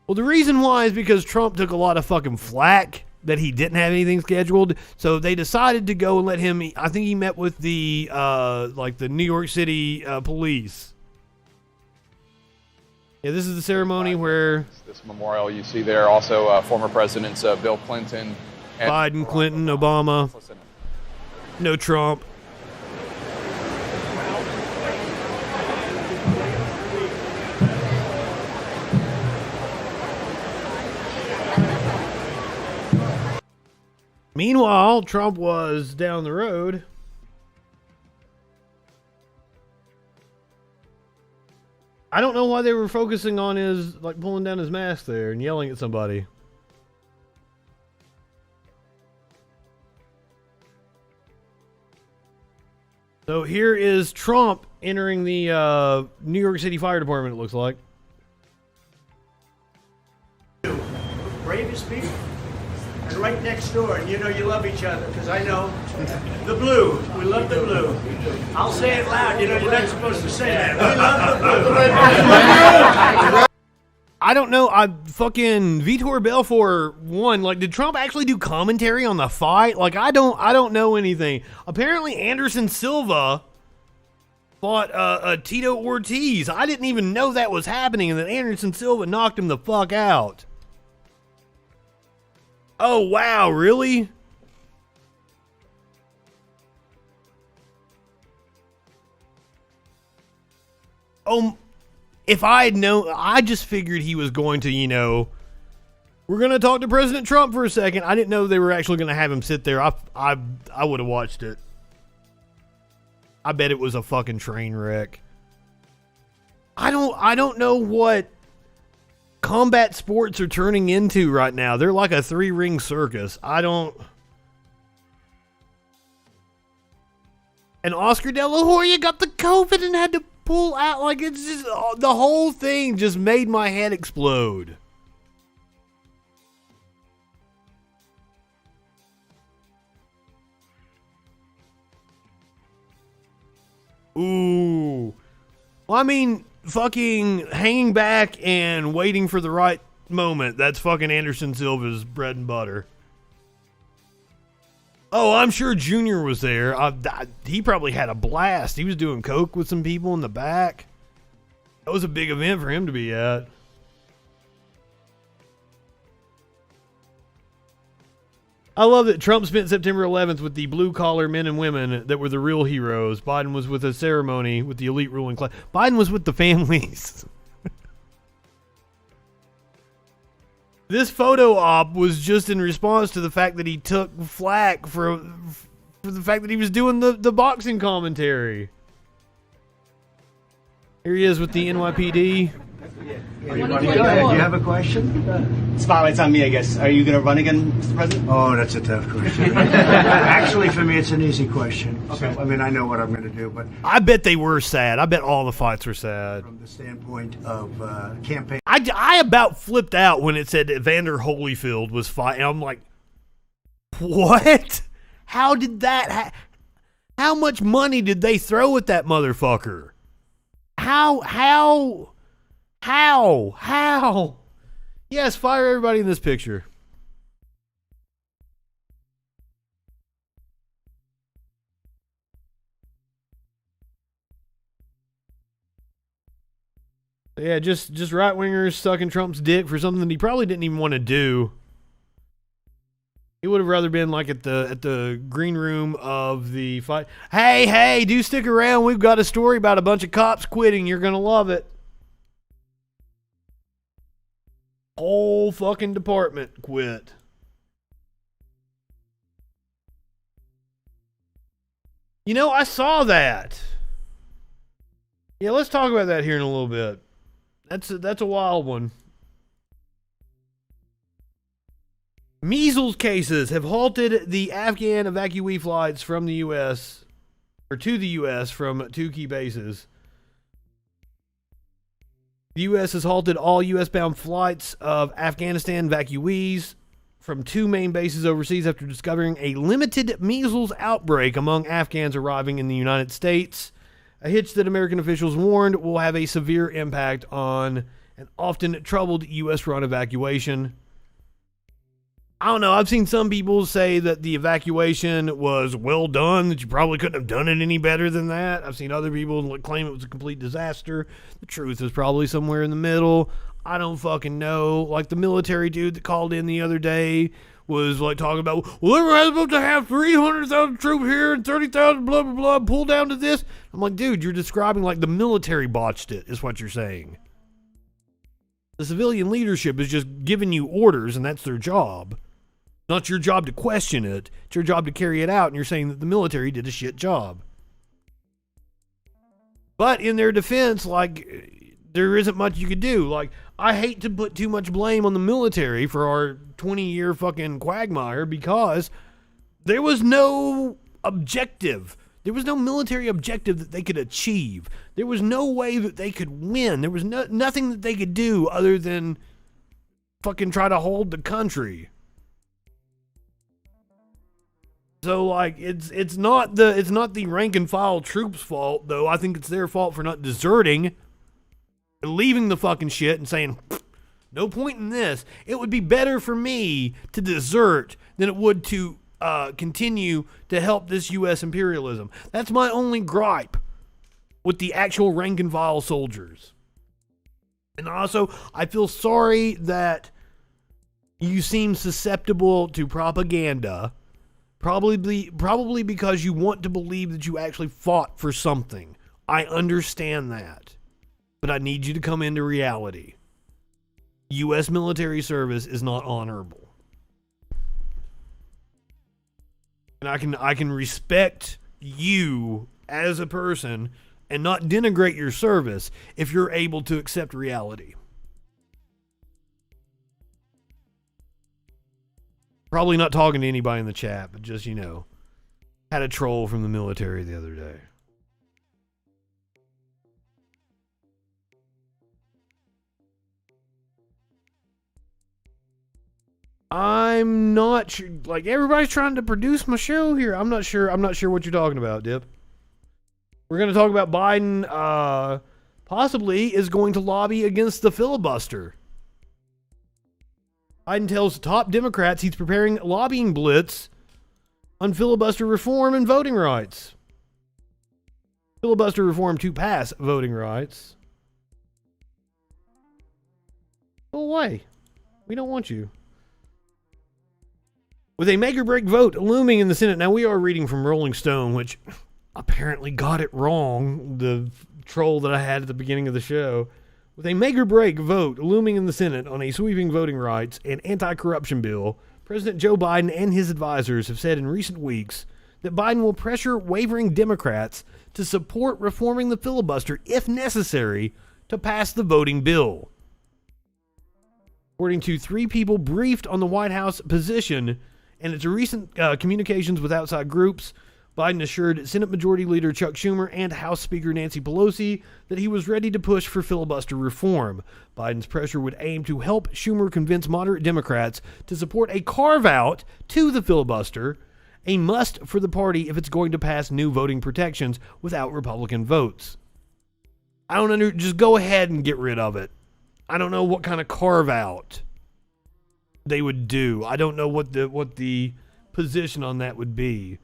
Well, the reason why is because Trump took a lot of fucking flack that he didn't have anything scheduled, so they decided to go and let him. I think he met with the the New York City police. Yeah, this is the ceremony where this memorial you see there. Also, former presidents Bill Clinton, and Biden, Clinton, Obama. No Trump. Meanwhile, Trump was down the road. I don't know why they were focusing on his, pulling down his mask there and yelling at somebody. So here is Trump entering the New York City Fire Department, it looks like. Bravest people. And right next door, and you know you love each other, because I know the blue. We love the blue. I'll say it loud. You know you're not supposed to say that. We love the blue. I don't know. I fucking Vitor Belfort won. Like, did Trump actually do commentary on the fight? Like, I don't know anything. Apparently, Anderson Silva fought Tito Ortiz. I didn't even know that was happening, and then Anderson Silva knocked him the fuck out. Oh, wow, really? If I had known, I just figured he was going to, we're going to talk to President Trump for a second. I didn't know they were actually going to have him sit there. I would have watched it. I bet it was a fucking train wreck. I don't know what combat sports are turning into right now. They're like a 3-ring circus. And Oscar De La Hoya got the COVID and had to pull out. Like, it's just, the whole thing just made my head explode. Ooh. Well, I mean, fucking hanging back and waiting for the right moment. That's fucking Anderson Silva's bread and butter. Oh, I'm sure Junior was there. He probably had a blast. He was doing coke with some people in the back. That was a big event for him to be at. I love that Trump spent September 11th with the blue-collar men and women that were the real heroes. Biden was with a ceremony with the elite ruling class. Biden was with the families. This photo op was just in response to the fact that he took flack for the fact that he was doing the boxing commentary. Here he is with the NYPD. Go ahead. Do you have a question? Spotlight's on me, I guess. Are you going to run again, Mr. President? Oh, that's a tough question. Actually, for me, it's an easy question. Okay. So, I mean, I know what I'm going to do, but I bet they were sad. I bet all the fights were sad. from the standpoint of campaign, I about flipped out when it said that Evander Holyfield was fighting. I'm like, what? How did that? How much money did they throw at that motherfucker? How? Yes, fire everybody in this picture. Yeah, just right wingers sucking Trump's dick for something that he probably didn't even want to do. He would have rather been like at the green room of the fight. Hey, do stick around. We've got a story about a bunch of cops quitting. You're gonna love it. Whole fucking department quit. I saw that. Yeah, let's talk about that here in a little bit. That's a wild one. Measles cases have halted the Afghan evacuee flights from the U.S. or to the U.S. from 2 key bases. The U.S. has halted all U.S.-bound flights of Afghanistan evacuees from 2 main bases overseas after discovering a limited measles outbreak among Afghans arriving in the United States. A hitch that American officials warned will have a severe impact on an often troubled U.S.-run evacuation. I don't know. I've seen some people say that the evacuation was well done, that you probably couldn't have done it any better than that. I've seen other people claim it was a complete disaster. The truth is probably somewhere in the middle. I don't fucking know. Like the military dude that called in the other day was like talking about, well, they were supposed to have 300,000 troops here and 30,000 blah, blah, blah, pull down to this. I'm like, dude, you're describing like the military botched it, is what you're saying. The civilian leadership is just giving you orders, and that's their job. Not your job to question it. It's your job to carry it out, and you're saying that the military did a shit job. But in their defense, like, there isn't much you could do. Like, I hate to put too much blame on the military for our 20-year fucking quagmire because there was no objective There was no military objective that they could achieve. There was no way that they could win. There was nothing that they could do other than fucking try to hold the country. So like it's not the rank and file troops' fault, though. I think it's their fault for not deserting, leaving the fucking shit and saying, no point in this. It would be better for me to desert than it would to continue to help this U.S. imperialism. That's my only gripe with the actual rank and file soldiers. And also, I feel sorry that you seem susceptible to propaganda, probably because you want to believe that you actually fought for something. I understand that. But I need you to come into reality. U.S. military service is not honorable. And I can respect you as a person and not denigrate your service if you're able to accept reality. Probably not talking to anybody in the chat, but just, had a troll from the military the other day. I'm not sure. Like, everybody's trying to produce my show here. I'm not sure what you're talking about, Dip. We're going to talk about Biden possibly is going to lobby against the filibuster. Biden tells top Democrats he's preparing a lobbying blitz on filibuster reform and voting rights. Filibuster reform to pass voting rights. Go away. We don't want you. With a make-or-break vote looming in the Senate. Now, we are reading from Rolling Stone, which apparently got it wrong, the troll that I had at the beginning of the show. With a make-or-break vote looming in the Senate on a sweeping voting rights and anti-corruption bill, President Joe Biden and his advisors have said in recent weeks that Biden will pressure wavering Democrats to support reforming the filibuster, if necessary, to pass the voting bill. According to 3 people briefed on the White House position, and its recent communications with outside groups, Biden assured Senate Majority Leader Chuck Schumer and House Speaker Nancy Pelosi that he was ready to push for filibuster reform. Biden's pressure would aim to help Schumer convince moderate Democrats to support a carve-out to the filibuster, a must for the party if it's going to pass new voting protections without Republican votes. Just go ahead and get rid of it. I don't know what kind of carve-out they would do. I don't know what the position on that would be.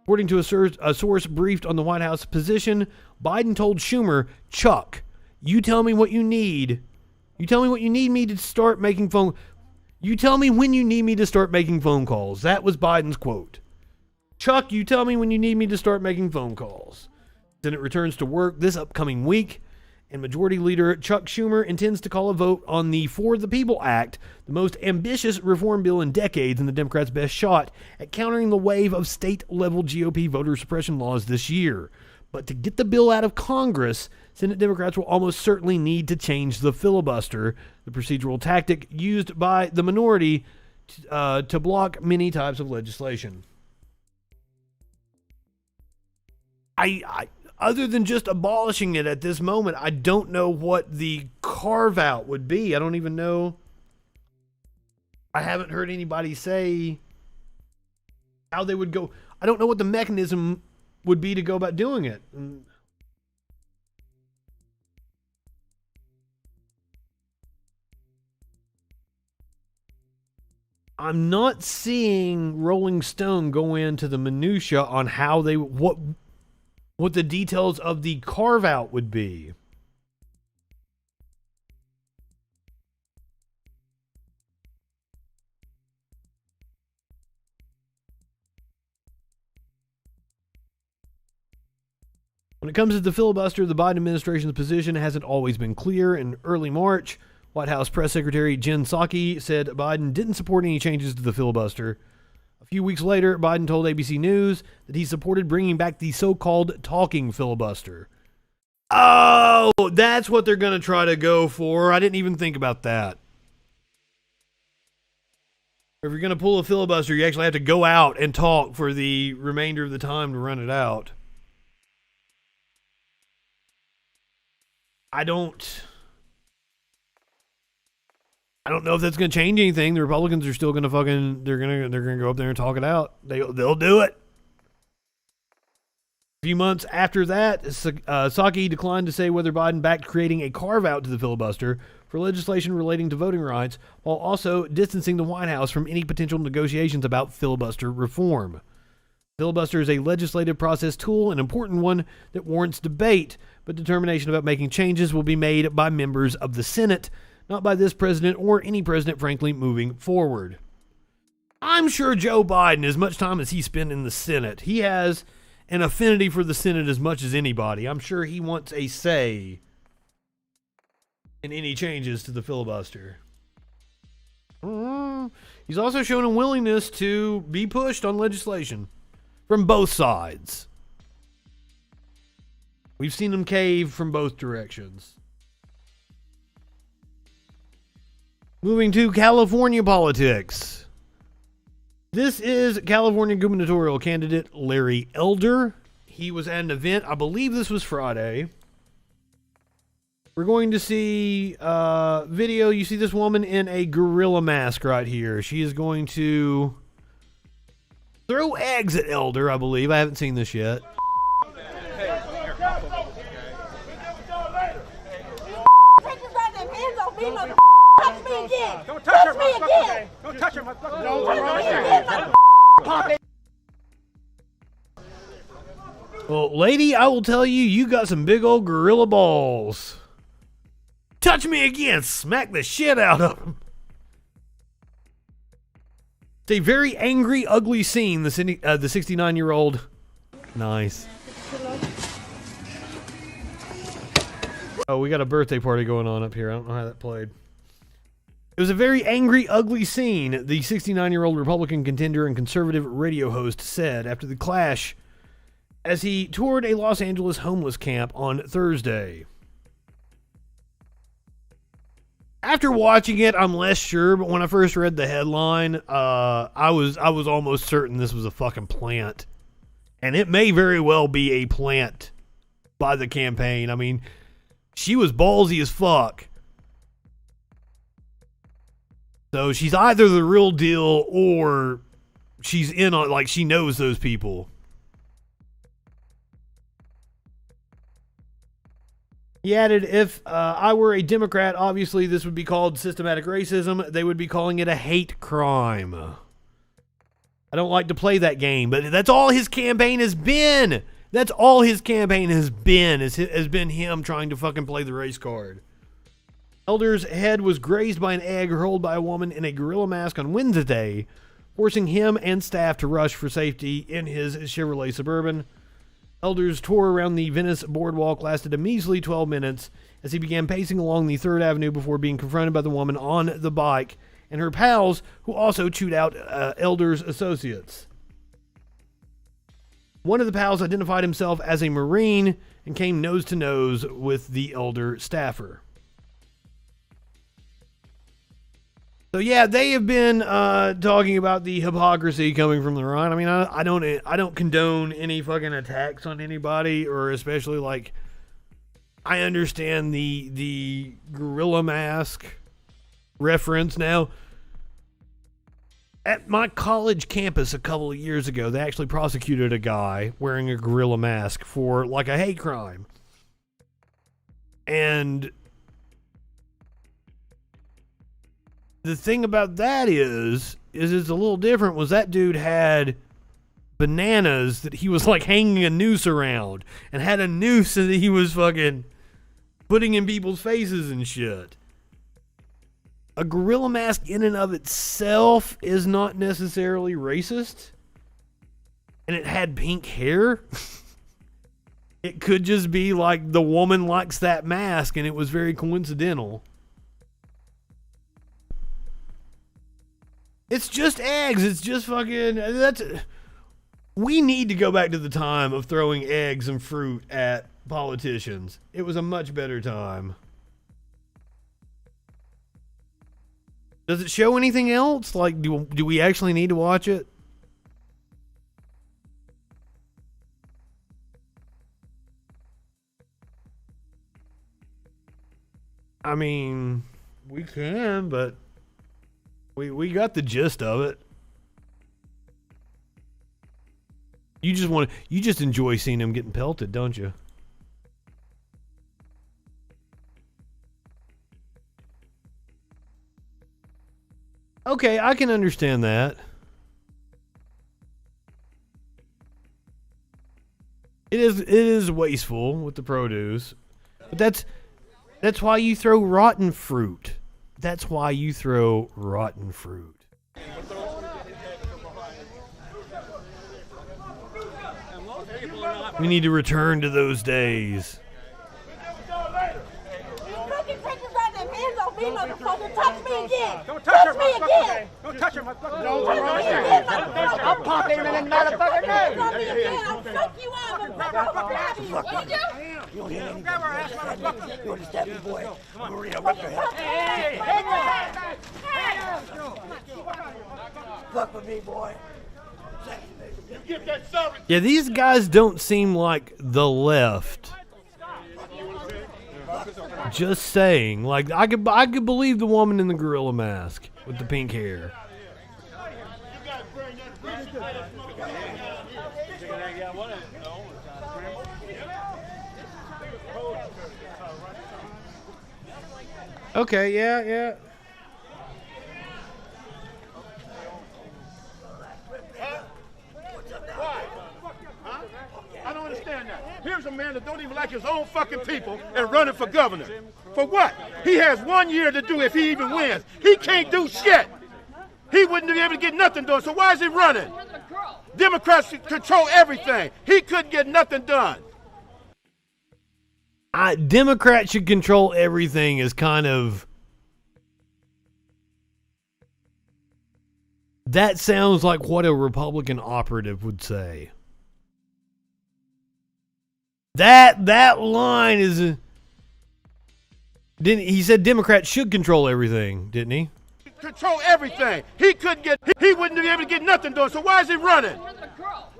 According to a source briefed on the White House position, Biden told Schumer, Chuck, you tell me what you need. You tell me what you need me to start making phone. You tell me when you need me to start making phone calls. That was Biden's quote. Chuck, you tell me when you need me to start making phone calls. Senate returns to work this upcoming week, and Majority Leader Chuck Schumer intends to call a vote on the For the People Act, the most ambitious reform bill in decades and the Democrats' best shot at countering the wave of state-level GOP voter suppression laws this year. But to get the bill out of Congress, Senate Democrats will almost certainly need to change the filibuster, the procedural tactic used by the minority to block many types of legislation. Other than just abolishing it at this moment, I don't know what the carve-out would be. I don't even know. I haven't heard anybody say how they would go. I don't know what the mechanism would be to go about doing it. I'm not seeing Rolling Stone go into the minutia on how they what the details of the carve-out would be. When it comes to the filibuster, the Biden administration's position hasn't always been clear. In early March, White House Press Secretary Jen Psaki said Biden didn't support any changes to the filibuster. A few weeks later, Biden told ABC News that he supported bringing back the so-called talking filibuster. Oh, that's what they're going to try to go for. I didn't even think about that. If you're going to pull a filibuster, you actually have to go out and talk for the remainder of the time to run it out. I don't know if that's going to change anything. The Republicans are still going to they're going to go up there and talk it out. They'll do it. A few months after that, Psaki declined to say whether Biden backed creating a carve-out to the filibuster for legislation relating to voting rights, while also distancing the White House from any potential negotiations about filibuster reform. Filibuster is a legislative process tool, an important one that warrants debate, but determination about making changes will be made by members of the Senate, not by this president or any president, frankly, moving forward. I'm sure Joe Biden, as much time as he spent in the Senate, he has an affinity for the Senate as much as anybody. I'm sure he wants a say in any changes to the filibuster. He's also shown a willingness to be pushed on legislation from both sides. We've seen him cave from both directions. Moving to California politics. This is California gubernatorial candidate Larry Elder. He was at an event, I believe this was Friday. We're going to see video. You see this woman in a gorilla mask right here. She is going to throw eggs at Elder, I believe. I haven't seen this yet. Touch me again! Don't touch me again! Don't touch her, Well, lady, I will tell you, you got some big old gorilla balls. Touch me again! Smack the shit out of him. It's a very angry, ugly scene. The 69-year-old. Nice. Oh, we got a birthday party going on up here. I don't know how that played. It was a very angry, ugly scene, the 69-year-old Republican contender and conservative radio host said after the clash as he toured a Los Angeles homeless camp on Thursday. After watching it, I'm less sure, but when I first read the headline, I was almost certain this was a fucking plant. And it may very well be a plant by the campaign. I mean, she was ballsy as fuck. So she's either the real deal or she's in on, like, she knows those people. He added, if I were a Democrat, obviously this would be called systematic racism. They would be calling it a hate crime. I don't like to play that game, but that's all his campaign has been. That's all his campaign has been, has been him trying to fucking play the race card. Elder's head was grazed by an egg hurled by a woman in a gorilla mask on Wednesday, forcing him and staff to rush for safety in his Chevrolet Suburban. Elder's tour around the Venice boardwalk lasted a measly 12 minutes as he began pacing along the 3rd Avenue before being confronted by the woman on the bike and her pals, who also chewed out Elder's associates. One of the pals identified himself as a Marine and came nose to nose with the Elder staffer. So yeah, they have been talking about the hypocrisy coming from the right. I mean, I don't condone any fucking attacks on anybody, or especially, like, I understand the gorilla mask reference. Now, at my college campus a couple of years ago, they actually prosecuted a guy wearing a gorilla mask for, like, a hate crime. And the thing about that is it's a little different, was that dude had bananas that he was, like, hanging a noose around, and had a noose that he was fucking putting in people's faces and shit. A gorilla mask in and of itself is not necessarily racist. And it had pink hair. It could just be like the woman likes that mask and it was very coincidental. It's just eggs. It's just fucking... We need to go back to the time of throwing eggs and fruit at politicians. It was a much better time. Does it show anything else? Like, do we actually need to watch it? I mean, we can, but we got the gist of it. You just enjoy seeing him getting pelted, don't you? Okay, I can understand that. It is wasteful with the produce. But that's why you throw rotten fruit. That's why you throw rotten fruit. We need to return to those days. Motherfucker, touch me again! Touch me again! Don't touch him, motherfucker! I'll pop him in the motherfucker nose! Touch me again! I'll fuck you up, motherfucker! You understand me, boy? Maria, rip your head. Hey! Fuck with me, boy. Yeah, these guys don't seem like the left. Just saying, like I could believe the woman in the gorilla mask with the pink hair. Okay, yeah. I don't understand that. Here's a man that don't even like his own fucking people and running for governor. For what? He has 1 year to do if he even wins. He can't do shit. He wouldn't be able to get nothing done, so why is he running? Democrats control everything. He couldn't get nothing done. Democrats should control everything is kind of... That sounds like what a Republican operative would say. That line is... He said Democrats should control everything, didn't he? Control everything. He wouldn't be able to get nothing done, so why is he running?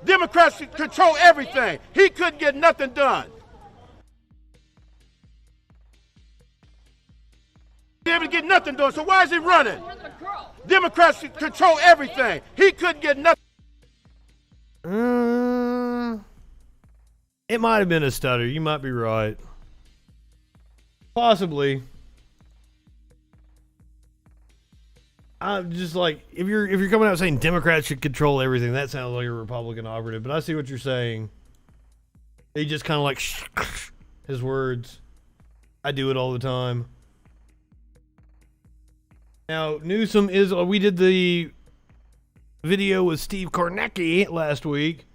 Democrats control everything. He couldn't get nothing done. Be able to get nothing done, so why is he running? Democrats control everything. He couldn't get nothing. It might have been a stutter. You might be right. Possibly. I'm just like, if you're coming out saying Democrats should control everything, that sounds like a Republican operative. But I see what you're saying. He just kind of like his words. I do it all the time. Now Newsom is. We did the video with Steve Kornacki last week,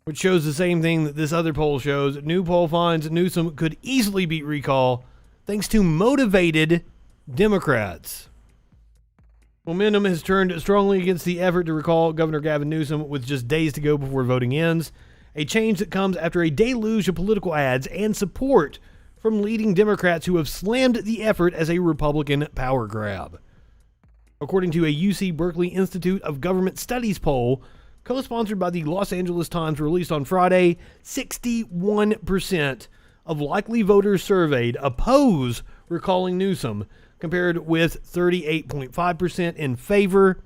which shows the same thing that this other poll shows. New poll finds Newsom could easily beat recall thanks to motivated Democrats. Momentum has turned strongly against the effort to recall Governor Gavin Newsom with just days to go before voting ends, a change that comes after a deluge of political ads and support from leading Democrats who have slammed the effort as a Republican power grab. According to a UC Berkeley Institute of Government Studies poll, co-sponsored by the Los Angeles Times, released on Friday, 61% of likely voters surveyed oppose recalling Newsom, compared with 38.5% in favor.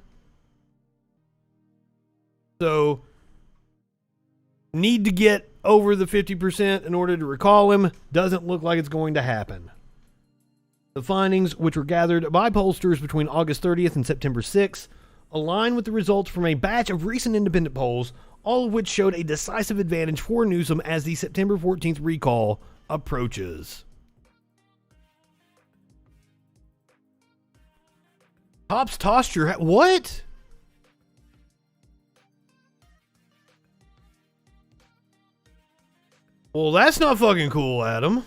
So, need to get over the 50% in order to recall him. Doesn't look like it's going to happen. The findings, which were gathered by pollsters between August 30th and September 6th, align with the results from a batch of recent independent polls, all of which showed a decisive advantage for Newsom as the September 14th recall approaches. Cops tossed your hat. What? Well, that's not fucking cool, Adam.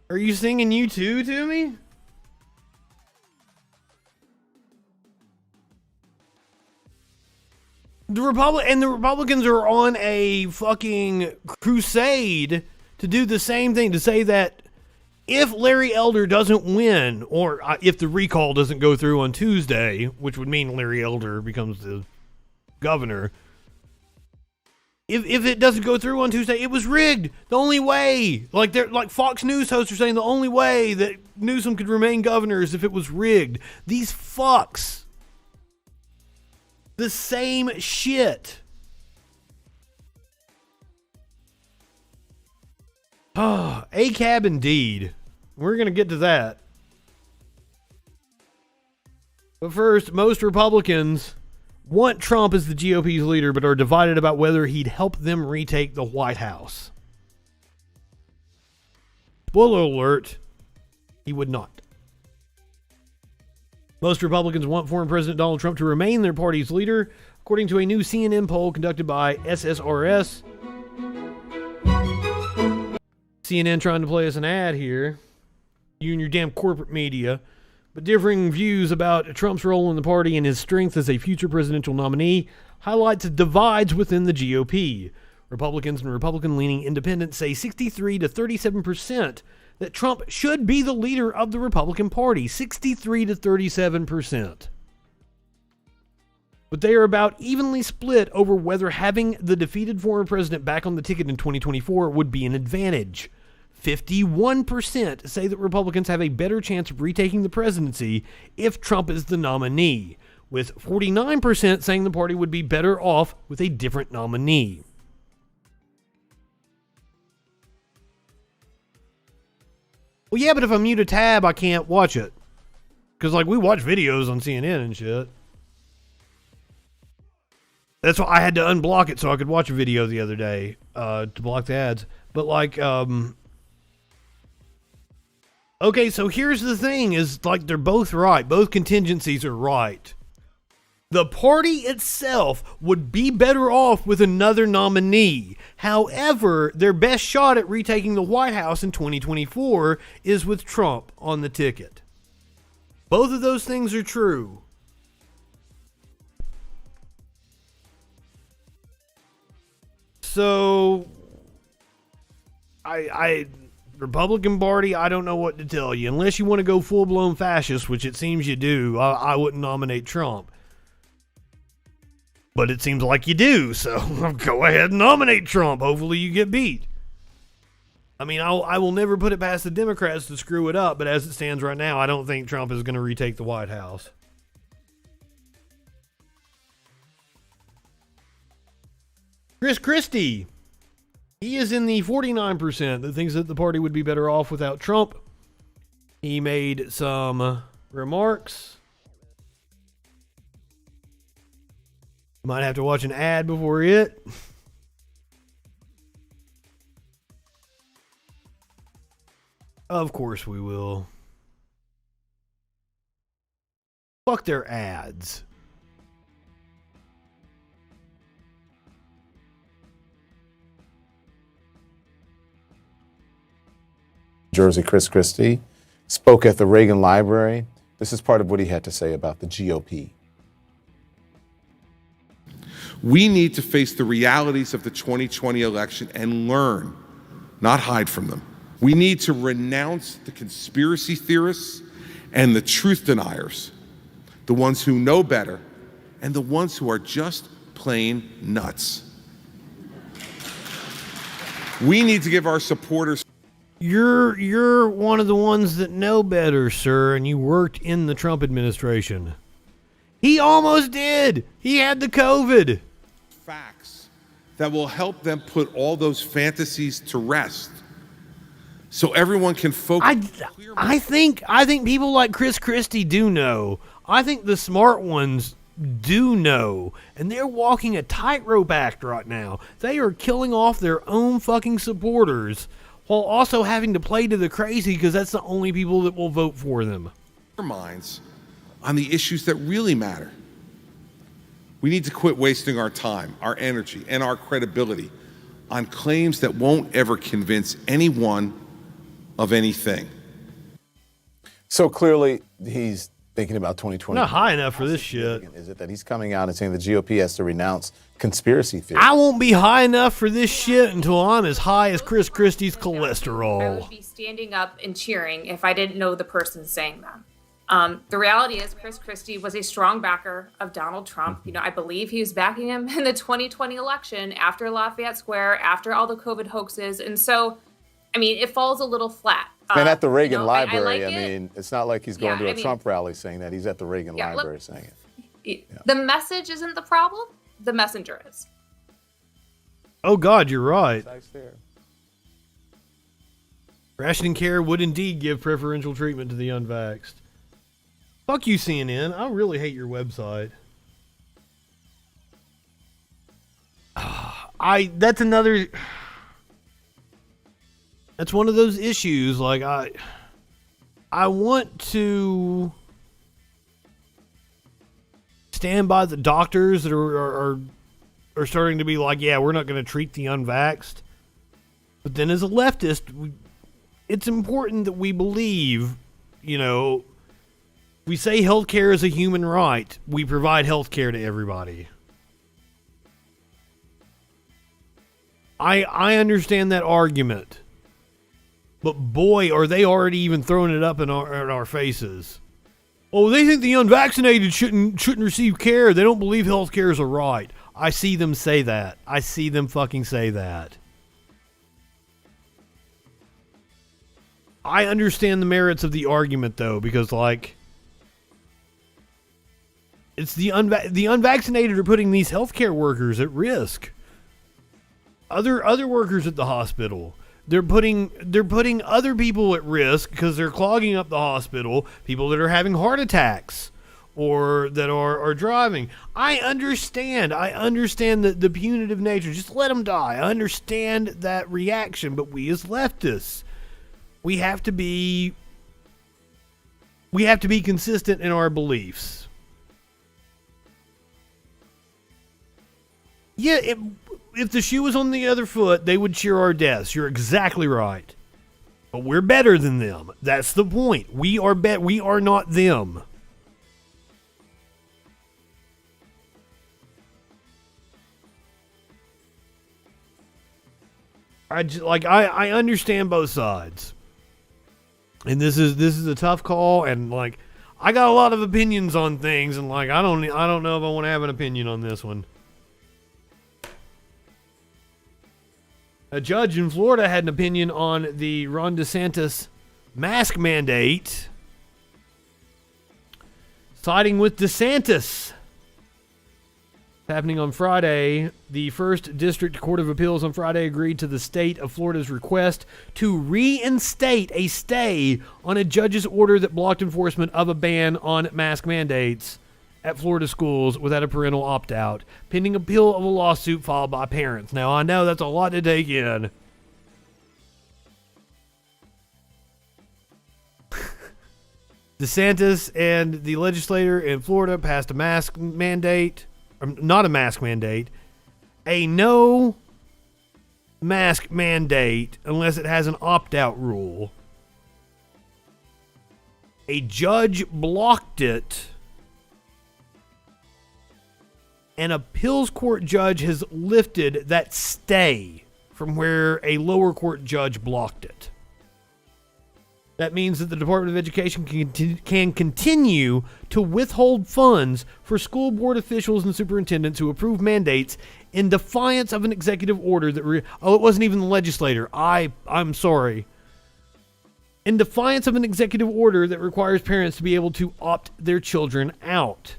Are you singing You Too to me? The Republicans are on a fucking crusade to do the same thing, to say that if Larry Elder doesn't win, or if the recall doesn't go through on Tuesday, which would mean Larry Elder becomes the governor. If it doesn't go through on Tuesday, it was rigged. The only way, like Fox News hosts are saying, the only way that Newsom could remain governor is if it was rigged. These fucks. The same shit. ACAB indeed. We're going to get to that. But first, most Republicans want Trump as the GOP's leader, but are divided about whether he'd help them retake the White House. Spoiler alert, he would not. Most Republicans want former President Donald Trump to remain their party's leader, according to a new CNN poll conducted by SSRS. CNN trying to play us an ad here. You and your damn corporate media. But differing views about Trump's role in the party and his strength as a future presidential nominee highlights divides within the GOP. Republicans and Republican-leaning independents say 63 to 37% that Trump should be the leader of the Republican Party. 63 to 37%. But they are about evenly split over whether having the defeated former president back on the ticket in 2024 would be an advantage. 51% say that Republicans have a better chance of retaking the presidency if Trump is the nominee, with 49% saying the party would be better off with a different nominee. Well, yeah, but if I mute a tab, I can't watch it. Because, we watch videos on CNN and shit. That's why I had to unblock it so I could watch a video the other day to block the ads. But, okay, so here's the thing, is they're both right. Both contingencies are right. The party itself would be better off with another nominee. However, their best shot at retaking the White House in 2024 is with Trump on the ticket. Both of those things are true. So, Republican Party, I don't know what to tell you. Unless you want to go full-blown fascist, which it seems you do, I wouldn't nominate Trump. But it seems like you do, so go ahead and nominate Trump. Hopefully you get beat. I mean, I will never put it past the Democrats to screw it up, but as it stands right now, I don't think Trump is going to retake the White House. Chris Christie. He is in the 49% that thinks that the party would be better off without Trump. He made some remarks. Might have to watch an ad before it. Of course we will. Fuck their ads. Jersey, Chris Christie, spoke at the Reagan Library. This is part of what he had to say about the GOP. We need to face the realities of the 2020 election and learn, not hide from them. We need to renounce the conspiracy theorists and the truth deniers, the ones who know better and the ones who are just plain nuts. We need to give our supporters. You're one of the ones that know better, sir, and you worked in the Trump administration. He almost did. He had the COVID. Facts that will help them put all those fantasies to rest, so everyone can focus. I think people like Chris Christie do know. I think the smart ones do know, and they're walking a tightrope act right now. They are killing off their own fucking supporters, while also having to play to the crazy because that's the only people that will vote for them. Our minds on the issues that really matter. We need to quit wasting our time, our energy, and our credibility on claims that won't ever convince anyone of anything. So clearly, he's thinking about 2020. Not high enough for this shit. Is it that he's coming out and saying the GOP has to renounce conspiracy theories? I won't be high enough for this shit until I'm as high as Chris Christie's cholesterol. I would be standing up and cheering if I didn't know the person saying that. The reality is Chris Christie was a strong backer of Donald Trump. You know, I believe he was backing him in the 2020 election after Lafayette Square, after all the COVID hoaxes. And so, I mean, it falls a little flat. And at the Reagan you know, Library, I like mean, it's not like he's going to a I mean, Trump rally saying that. He's at the Reagan Library saying it. The message isn't the problem. The messenger is. Oh, God, you're right. Rationing care would indeed give preferential treatment to the unvaxxed. Fuck you, CNN. I really hate your website. That's one of those issues. Like, I want to stand by the doctors that are starting to be like, yeah, we're not going to treat the unvaxxed. But then as a leftist, it's important that we believe, you know, we say healthcare is a human right. We provide healthcare to everybody. I understand that argument. But boy, are they already even throwing it up in our faces. Oh, they think the unvaccinated shouldn't receive care. They don't believe healthcare is a right. I see them say that. I see them fucking say that. I understand the merits of the argument, though, because, like, it's the unvaccinated are putting these healthcare workers at risk. Other workers at the hospital, they're putting other people at risk because they're clogging up the hospital. People that are having heart attacks or that are driving. I understand the punitive nature. Just let them die. I understand that reaction, but we as leftists, we have to be consistent in our beliefs. Yeah, if the shoe was on the other foot, they would cheer our deaths. You're exactly right. But we're better than them. That's the point. We are not them. I understand both sides. And this is a tough call, and like I got a lot of opinions on things, and like I don't know if I want to have an opinion on this one. A judge in Florida had an opinion on the Ron DeSantis mask mandate, siding with DeSantis. Happening on Friday, the First District Court of Appeals on Friday agreed to the state of Florida's request to reinstate a stay on a judge's order that blocked enforcement of a ban on mask mandates at Florida schools without a parental opt-out, pending appeal of a lawsuit filed by parents. Now, I know that's a lot to take in. DeSantis and the legislator in Florida passed a mask mandate, not a mask mandate, a no mask mandate unless it has an opt-out rule. A judge blocked it. An appeals court judge has lifted that stay from where a lower court judge blocked it. That means that the Department of Education can continue to withhold funds for school board officials and superintendents who approve mandates in defiance of an executive order that... it wasn't even the legislator. I'm sorry. In defiance of an executive order that requires parents to be able to opt their children out.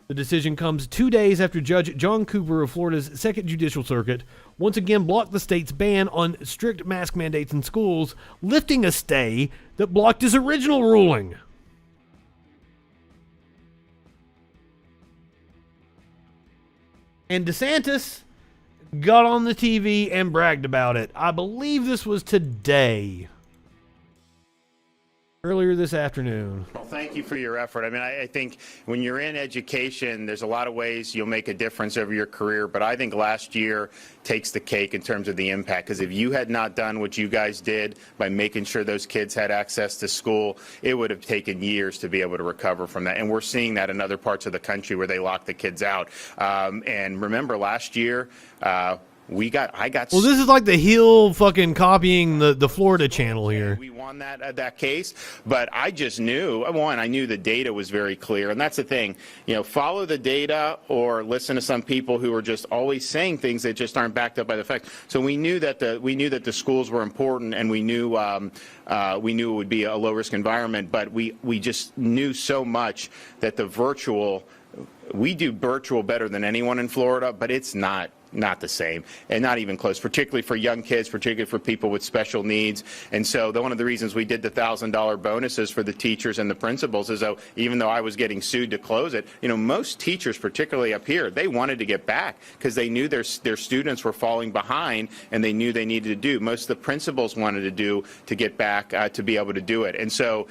The decision comes 2 days after Judge John Cooper of Florida's Second Judicial Circuit once again blocked the state's ban on strict mask mandates in schools, lifting a stay that blocked his original ruling. And DeSantis got on the TV and bragged about it. I believe this was today. Earlier this afternoon. Well, thank you for your effort. I mean, I think when you're in education, there's a lot of ways you'll make a difference over your career, but I think last year takes the cake in terms of the impact, because if you had not done what you guys did by making sure those kids had access to school, it would have taken years to be able to recover from that. And we're seeing that in other parts of the country where they lock the kids out. And remember last year, I got. Well, this is like the Hill fucking copying the Florida channel here. We won that case, but I just knew. One, I knew the data was very clear, and that's the thing. Follow the data or listen to some people who are just always saying things that just aren't backed up by the facts. So we knew that the schools were important, and we knew it would be a low risk environment. But we just knew so much that the virtual. We do virtual better than anyone in Florida, but it's not the same, and not even close, particularly for young kids, particularly for people with special needs. And so one of the reasons we did the $1,000 bonuses for the teachers and the principals is, even though I was getting sued to close it, most teachers, particularly up here, they wanted to get back because they knew their students were falling behind, and they knew they needed to do. Most of the principals wanted to get back to be able to do it. And so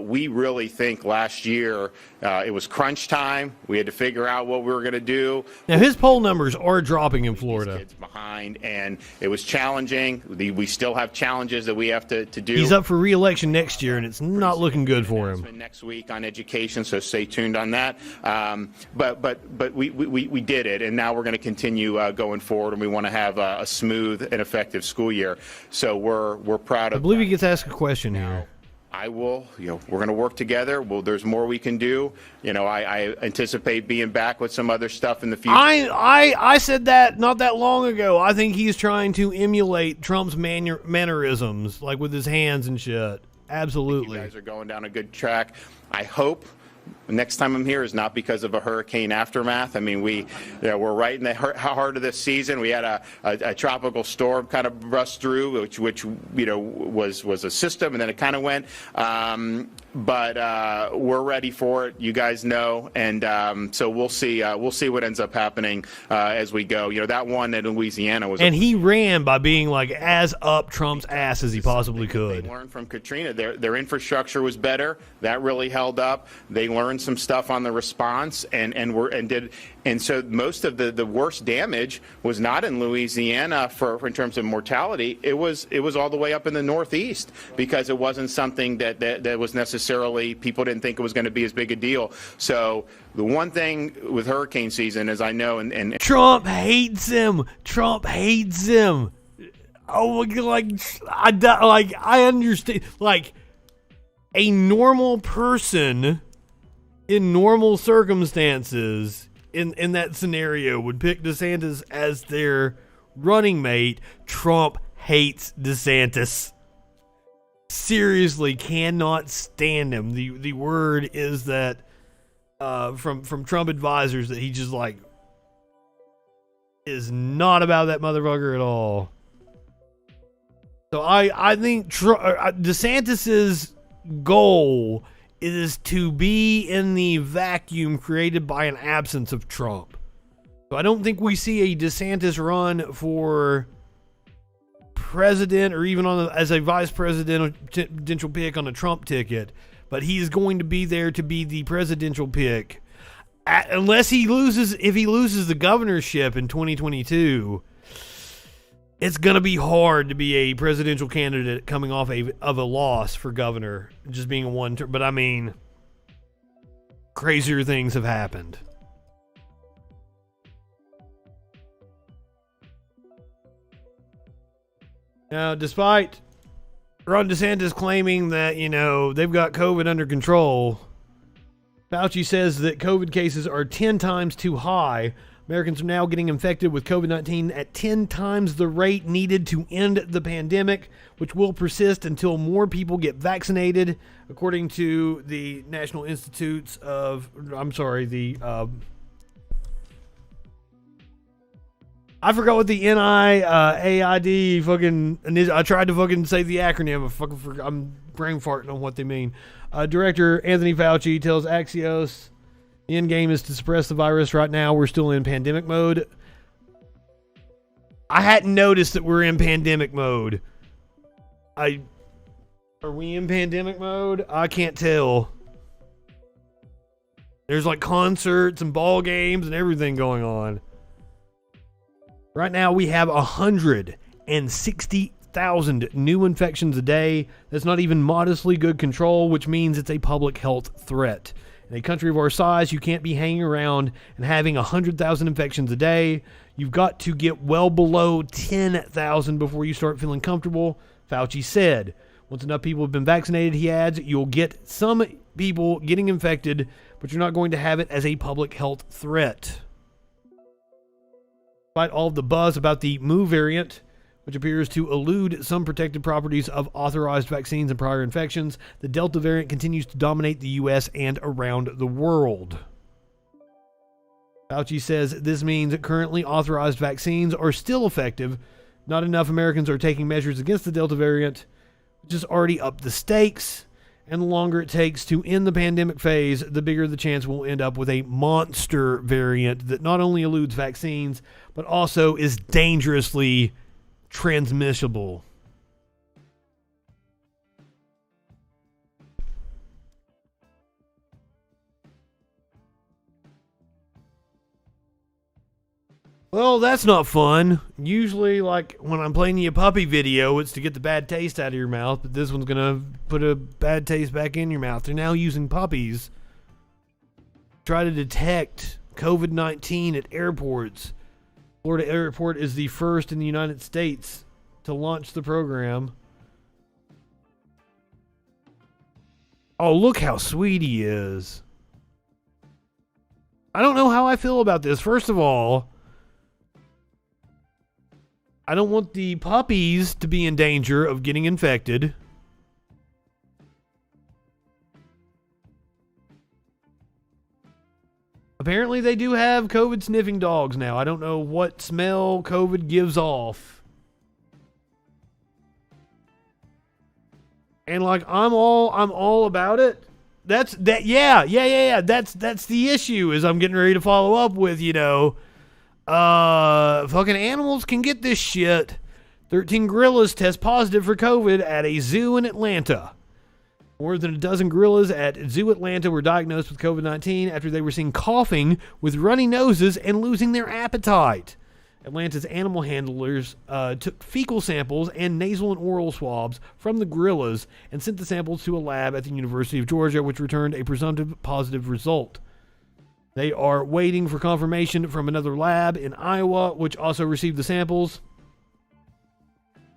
we really think last year it was crunch time. We had to figure out what we were going to do. Now, his poll numbers are dropping in Florida. Kids behind, and it was challenging. We still have challenges that we have to do. He's up for re-election next year, and it's not looking good for him. Next week on education, so stay tuned on that. But we did it, and now we're going to continue going forward, and we want to have a smooth and effective school year. So we're proud of. I believe he gets asked a question here. I will, we're going to work together. Well, there's more we can do. I anticipate being back with some other stuff in the future. I said that not that long ago. I think he's trying to emulate Trump's mannerisms, like with his hands and shit. Absolutely. You guys are going down a good track. I hope next time I'm here is not because of a hurricane aftermath. I mean, we're right in the heart of this season. We had a tropical storm kind of rust through, which was a system, and then it kind of went. But we're ready for it. You guys know, and so we'll see what ends up happening as we go. That one in Louisiana was. And he ran by being like as up Trump's ass as he possibly could. They learned from Katrina. Their infrastructure was better. That really held up. They learned some stuff on the response, and so most of the worst damage was not in Louisiana in terms of mortality. It was all the way up in the Northeast, because it wasn't something that was necessarily, people didn't think it was going to be as big a deal. So the one thing with hurricane season, as I know, and Trump hates him. Trump hates him. Oh, I understand. Like a normal person in normal circumstances in that scenario would pick DeSantis as their running mate. Trump hates DeSantis. Seriously, cannot stand him. The word is that from Trump advisors that he just is not about that motherfucker at all. So I think DeSantis's goal is to be in the vacuum created by an absence of Trump. So I don't think we see a DeSantis run for president or even as a vice presidential pick on a Trump ticket, but he is going to be there to be the presidential pick. Unless he loses, if he loses the governorship in 2022, it's going to be hard to be a presidential candidate coming off of a loss for governor, just being a one term. But I mean, crazier things have happened. Now, despite Ron DeSantis claiming that, they've got COVID under control, Fauci says that COVID cases are 10 times too high. Americans are now getting infected with COVID-19 at 10 times the rate needed to end the pandemic, which will persist until more people get vaccinated, according to the National Institutes of... I forgot what the NIAID fucking... I tried to fucking say the acronym. I'm brain farting on what they mean. Director Anthony Fauci tells Axios the end game is to suppress the virus. Right now, we're still in pandemic mode. I hadn't noticed that we're in pandemic mode. Are we in pandemic mode? I can't tell. There's concerts and ball games and everything going on. Right now, we have 160,000 new infections a day. That's not even modestly good control, which means it's a public health threat. In a country of our size, you can't be hanging around and having 100,000 infections a day. You've got to get well below 10,000 before you start feeling comfortable, Fauci said. Once enough people have been vaccinated, he adds, you'll get some people getting infected, but you're not going to have it as a public health threat. Despite all of the buzz about the Mu variant, which appears to elude some protected properties of authorized vaccines and prior infections, the Delta variant continues to dominate the U.S. and around the world. Fauci says this means that currently authorized vaccines are still effective. Not enough Americans are taking measures against the Delta variant, which has already upped the stakes. And the longer it takes to end the pandemic phase, the bigger the chance we'll end up with a monster variant that not only eludes vaccines, but also is dangerously transmissible. Well, that's not fun. Usually, like, when I'm playing you a puppy video, it's to get the bad taste out of your mouth, but this one's going to put a bad taste back in your mouth. They're now using puppies to try to detect COVID-19 at airports. Florida Airport is the first in the United States to launch the program. Oh, look how sweet he is. I don't know how I feel about this. First of all, I don't want the puppies to be in danger of getting infected. Apparently they do have COVID sniffing dogs now. I don't know what smell COVID gives off. And like I'm all about it. That's the issue is I'm getting ready to follow up with, fucking animals can get this shit. 13 gorillas test positive for COVID at a zoo in Atlanta. More than a dozen gorillas at Zoo Atlanta were diagnosed with COVID-19 after they were seen coughing with runny noses and losing their appetite. Atlanta's animal handlers took fecal samples and nasal and oral swabs from the gorillas and sent the samples to a lab at the University of Georgia, which returned a presumptive positive result. They are waiting for confirmation from another lab in Iowa, which also received the samples.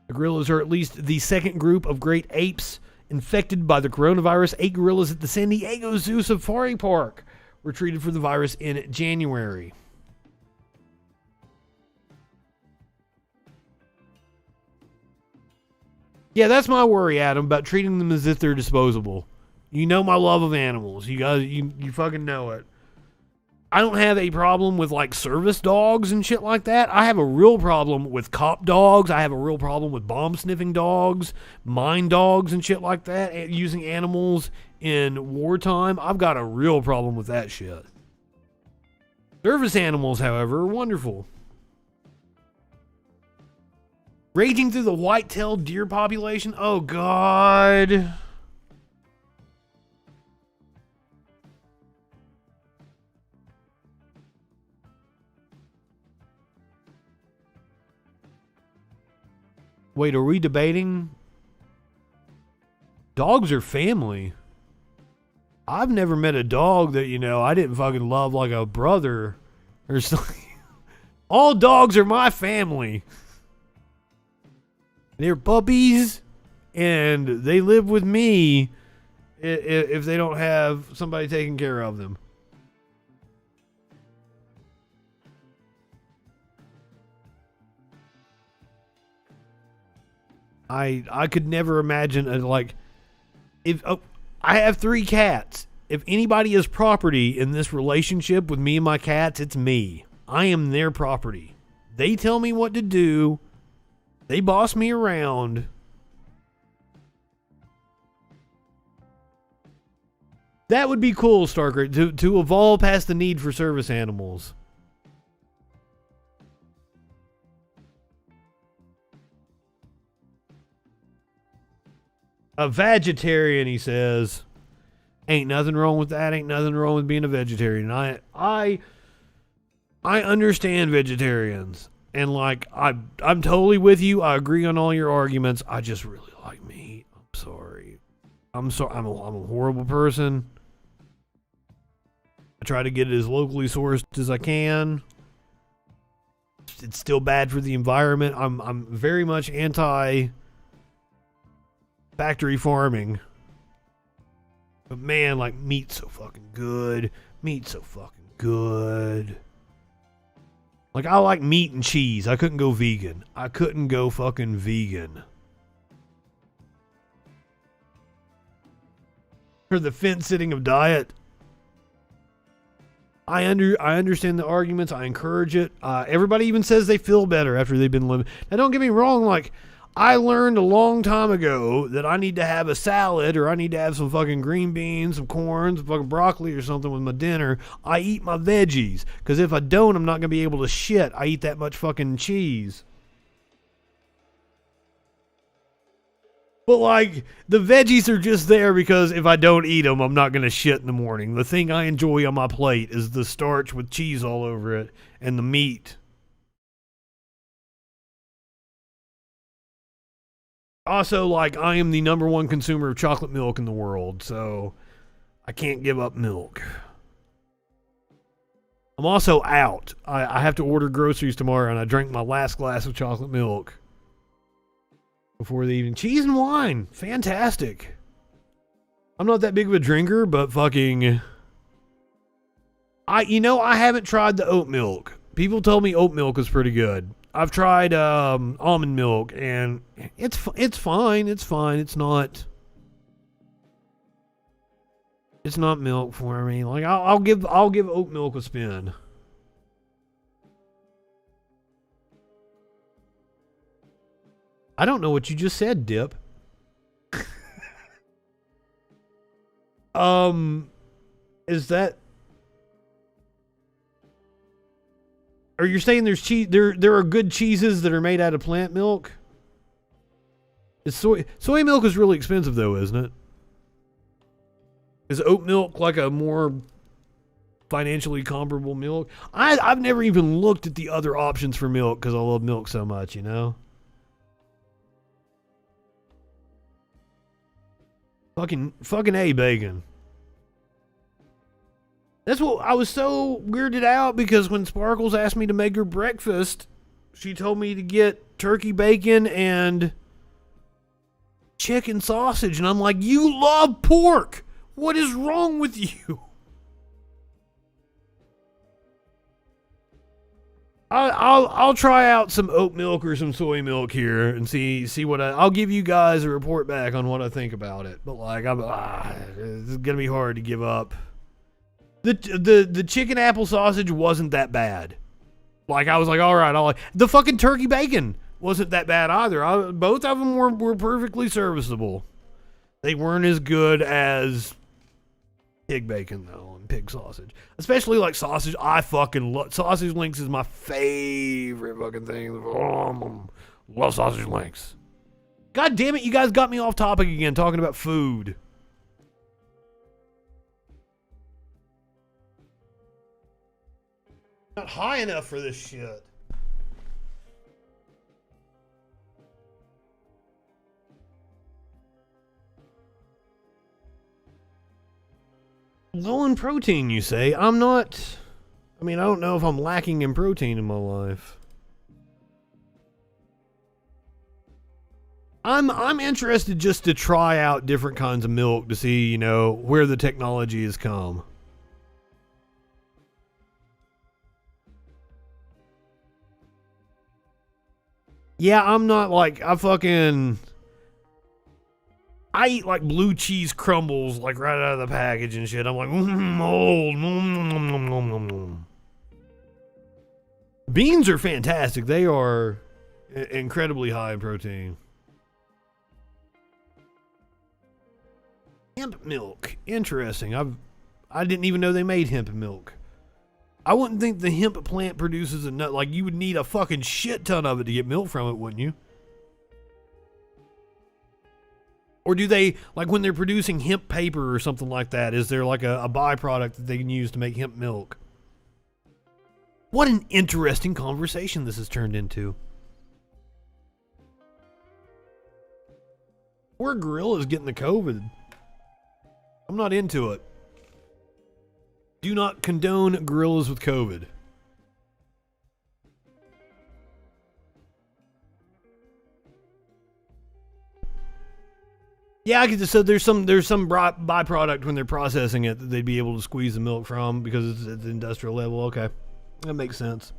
The gorillas are at least the second group of great apes infected by the coronavirus. 8 gorillas at the San Diego Zoo Safari Park were treated for the virus in January. Yeah, that's my worry, Adam, about treating them as if they're disposable. You know my love of animals. You guys, you fucking know it. I don't have a problem with like service dogs and shit like that. I have a real problem with cop dogs. I have a real problem with bomb sniffing dogs, mine dogs and shit like that, using animals in wartime. I've got a real problem with that shit. Service animals, however, are wonderful. Raging through the white-tailed deer population? Oh, God. Wait, are we debating? Dogs are family. I've never met a dog that, I didn't fucking love like a brother or something. All dogs are my family. They're puppies, and they live with me if they don't have somebody taking care of them. I could never imagine if I have 3 cats. If anybody has property in this relationship with me and my cats, it's me. I am their property. They tell me what to do. They boss me around. That would be cool, Starker, to evolve past the need for service animals. A vegetarian, he says. Ain't nothing wrong with that. Ain't nothing wrong with being a vegetarian. I understand vegetarians. And I'm totally with you. I agree on all your arguments. I just really like meat. I'm sorry. I'm a horrible person. I try to get it as locally sourced as I can. It's still bad for the environment. I'm very much anti factory farming. But man, like, meat's so fucking good. Meat's so fucking good. Like, I like meat and cheese. I couldn't go vegan. I couldn't go fucking vegan. For the fence-sitting of diet, I understand the arguments. I encourage it. Everybody even says they feel better after they've been living. Now, don't get me wrong. Like, I learned a long time ago that I need to have a salad, or I need to have some fucking green beans, some corn, some fucking broccoli or something with my dinner. I eat my veggies. Because if I don't, I'm not going to be able to shit. I eat that much fucking cheese. But, like, the veggies are just there because if I don't eat them, I'm not going to shit in the morning. The thing I enjoy on my plate is the starch with cheese all over it and the meat. Also, like, I am the #1 consumer of chocolate milk in the world, so I can't give up milk. I'm also out. I have to order groceries tomorrow, and I drank my last glass of chocolate milk before the evening. Cheese and wine. Fantastic. I'm not that big of a drinker, but fucking... I haven't tried the oat milk. People told me oat milk is pretty good. I've tried almond milk, and it's fine. It's fine. It's not milk for me. Like, I'll give oat milk a spin. I don't know what you just said, Dip. Is that... Are you saying there's cheese? There are good cheeses that are made out of plant milk? Is soy milk is really expensive though, isn't it? Is oat milk like a more financially comparable milk? I've never even looked at the other options for milk because I love milk so much, you know? Fucking A, bacon. That's what I was so weirded out, because when Sparkles asked me to make her breakfast, she told me to get turkey bacon and chicken sausage, and I'm like, you love pork. What is wrong with you? I'll try out some oat milk or some soy milk here and see what I'll give you guys a report back on what I think about it. But like, it's gonna be hard to give up. The chicken apple sausage wasn't that bad. Like, I was like, all right, the fucking turkey bacon wasn't that bad either. Both of them were perfectly serviceable. They weren't as good as pig bacon though, and pig sausage. Especially like sausage. I fucking love sausage links. Is my favorite fucking thing. Love sausage links. God damn it, you guys got me off topic again talking about food. Not high enough for this shit. Low in protein, you say? I'm not... I mean, I don't know if I'm lacking in protein in my life. I'm interested just to try out different kinds of milk to see, you know, where the technology has come. Yeah, I'm not like, I eat like blue cheese crumbles like right out of the package and shit. I'm like, old. Beans are fantastic. They are incredibly high in protein. Hemp milk. Interesting. I didn't even know they made hemp milk. I wouldn't think the hemp plant produces enough. Like, you would need a fucking shit ton of it to get milk from it, wouldn't you? Or do they, like when they're producing hemp paper or something like that, is there like a byproduct that they can use to make hemp milk? What an interesting conversation this has turned into. Poor gorilla's getting the COVID. I'm not into it. Do not condone gorillas with COVID. Yeah, I could. So there's some byproduct when they're processing it that they'd be able to squeeze the milk from because it's at the industrial level. Okay, that makes sense.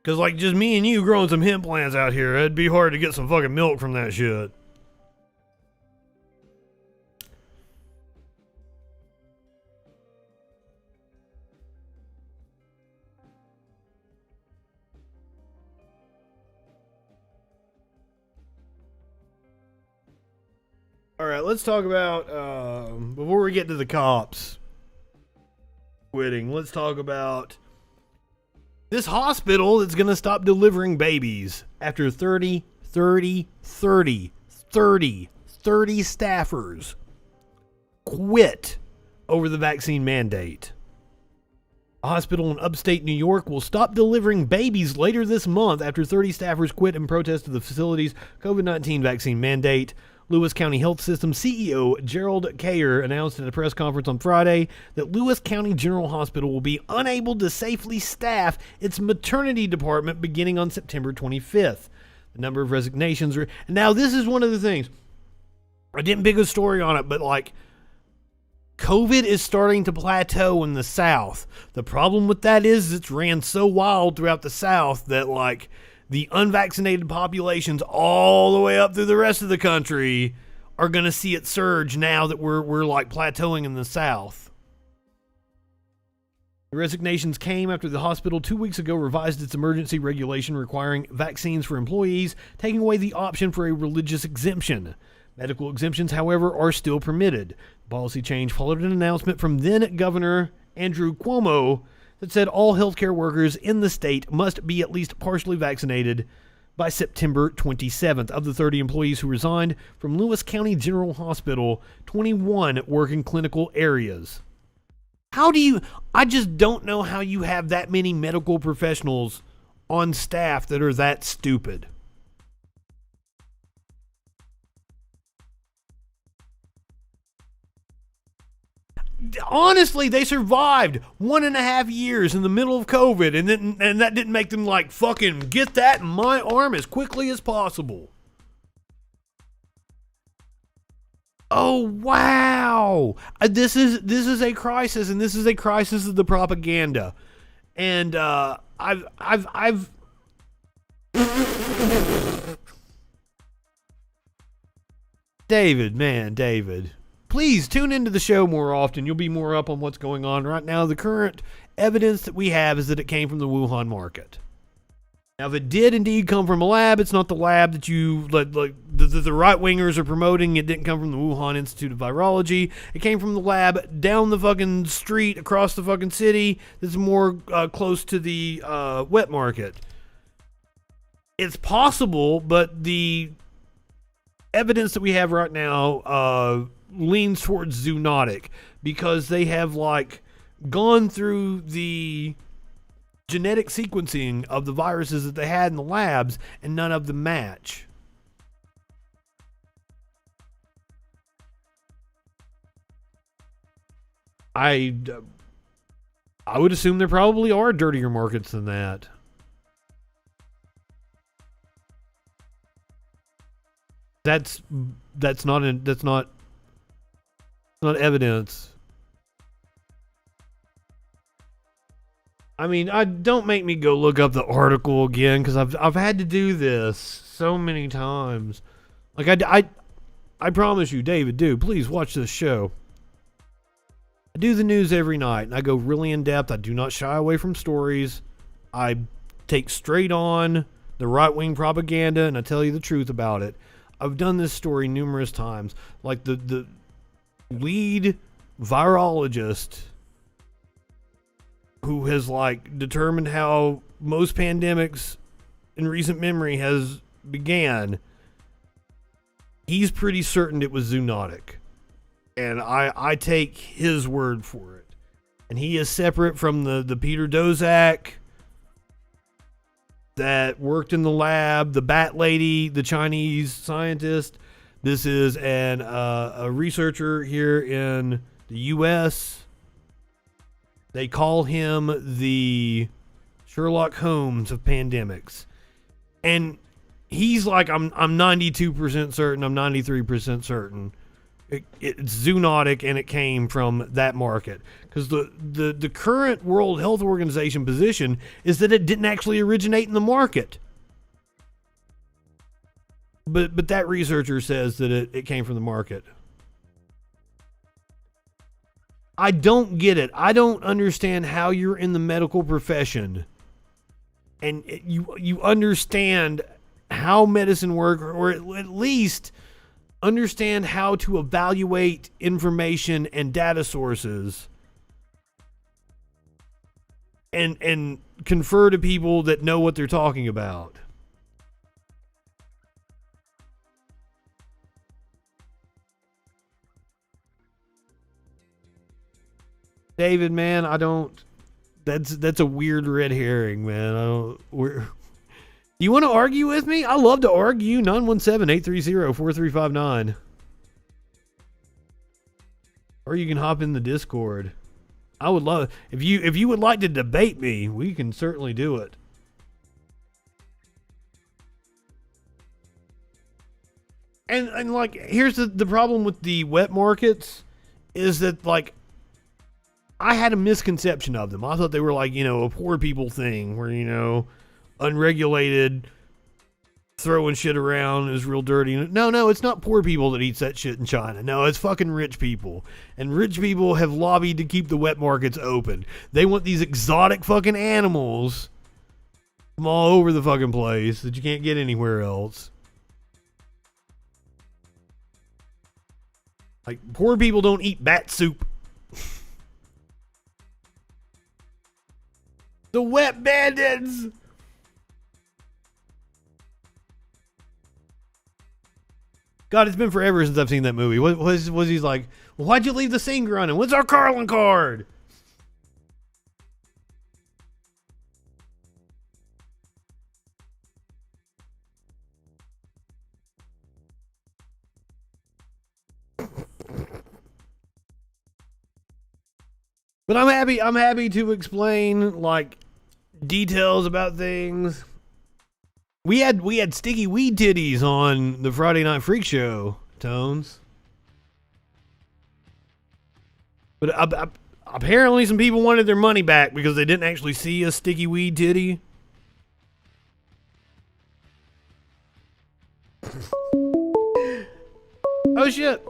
Because like just me and you growing some hemp plants out here, it'd be hard to get some fucking milk from that shit. All right, let's talk about, before we get to the cops quitting, let's talk about this hospital that's going to stop delivering babies after 30 staffers quit over the vaccine mandate. A hospital in upstate New York will stop delivering babies later this month after 30 staffers quit in protest of the facility's COVID-19 vaccine mandate. Lewis County Health System CEO Gerald Kayer announced at a press conference on Friday that Lewis County General Hospital will be unable to safely staff its maternity department beginning on September 25th. The number of resignations are... Now, this is one of the things. I didn't big a story on it, but like, COVID is starting to plateau in the South. The problem with that is it's ran so wild throughout the South that like... the unvaccinated populations all the way up through the rest of the country are going to see it surge now that we're like plateauing in the South. The resignations came after the hospital 2 weeks ago revised its emergency regulation requiring vaccines for employees, taking away the option for a religious exemption. Medical exemptions, however, are still permitted. The policy change followed an announcement from then Governor Andrew Cuomo that said all healthcare workers in the state must be at least partially vaccinated by September 27th. Of the 30 employees who resigned from Lewis County General Hospital, 21 work in clinical areas. I just don't know how you have that many medical professionals on staff that are that stupid. Honestly, they survived 1.5 years in the middle of COVID, and that didn't make them like fucking get that in my arm as quickly as possible. Oh wow! This is a crisis, and this is a crisis of the propaganda. And I've David. Please tune into the show more often. You'll be more up on what's going on. Right now, the current evidence that we have is that it came from the Wuhan market. Now, if it did indeed come from a lab, it's not the lab that you, like the right-wingers are promoting. It didn't come from the Wuhan Institute of Virology. It came from the lab down the fucking street, across the fucking city, that's more close to the wet market. It's possible, but the evidence that we have right now leans towards zoonotic because they have like gone through the genetic sequencing of the viruses that they had in the labs and none of them match. I would assume there probably are dirtier markets than that. That's not evidence. I mean, don't make me go look up the article again because I've had to do this so many times. Like I promise you, David, please watch this show. I do the news every night and I go really in depth. I do not shy away from stories. I take straight on the right-wing propaganda and I tell you the truth about it. I've done this story numerous times. Like the lead virologist who has like determined how most pandemics in recent memory has began, he's pretty certain it was zoonotic. And I take his word for it. And he is separate from the Peter Daszak that worked in the lab, the bat lady, the Chinese scientist. This is a researcher here in the U.S. They call him the Sherlock Holmes of pandemics. And he's like, I'm 92% certain, I'm 93% certain. It's zoonotic and it came from that market. Because the current World Health Organization position is that it didn't actually originate in the market. But that researcher says that it came from the market. I don't get it. I don't understand how you're in the medical profession and you understand how medicine works, or at least understand how to evaluate information and data sources and confer to people that know what they're talking about. David, man, that's a weird red herring, man. You want to argue with me? I love to argue. 917-830-4359. Or you can hop in the Discord. I would love if you would like to debate me, we can certainly do it. And like, here's the problem with the wet markets is that, like, I had a misconception of them. I thought they were like, a poor people thing where, unregulated, throwing shit around is real dirty. No, it's not poor people that eats that shit in China. No, it's fucking rich people. And rich people have lobbied to keep the wet markets open. They want these exotic fucking animals from all over the fucking place that you can't get anywhere else. Like, poor people don't eat bat soup. The wet bandits! God, it's been forever since I've seen that movie. What was he's like, well, why'd you leave the sink running? What's our Carlin card? But I'm happy to explain, like, details about things. We had sticky weed titties on the Friday Night Freak Show, Tones. But apparently some people wanted their money back because they didn't actually see a sticky weed titty. Oh shit.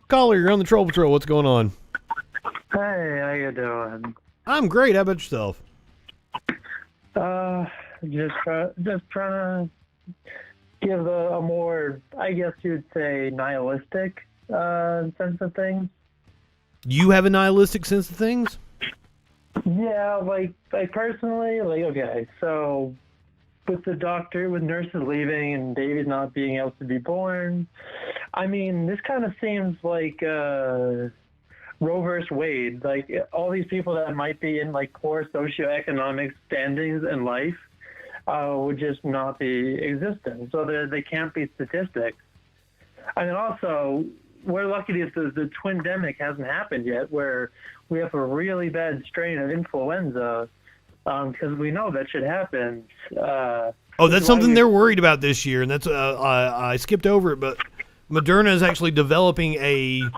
Caller, you're on the Troll Patrol. What's going on? Hey, how you doing? I'm great. How about yourself? Just trying to give a more, I guess you'd say, nihilistic sense of things. You have a nihilistic sense of things? Yeah, like personally, okay, so with nurses leaving and babies not being able to be born, I mean, this kind of seems like Roe versus Wade. Like, all these people that might be in, like, poor socioeconomic standings in life would just not be existent. So they can't be statistics. I mean, also, we're lucky if the twindemic hasn't happened yet, where we have a really bad strain of influenza, because we know that should happen. That's something they're worried about this year, and that's I skipped over it, but Moderna is actually developing a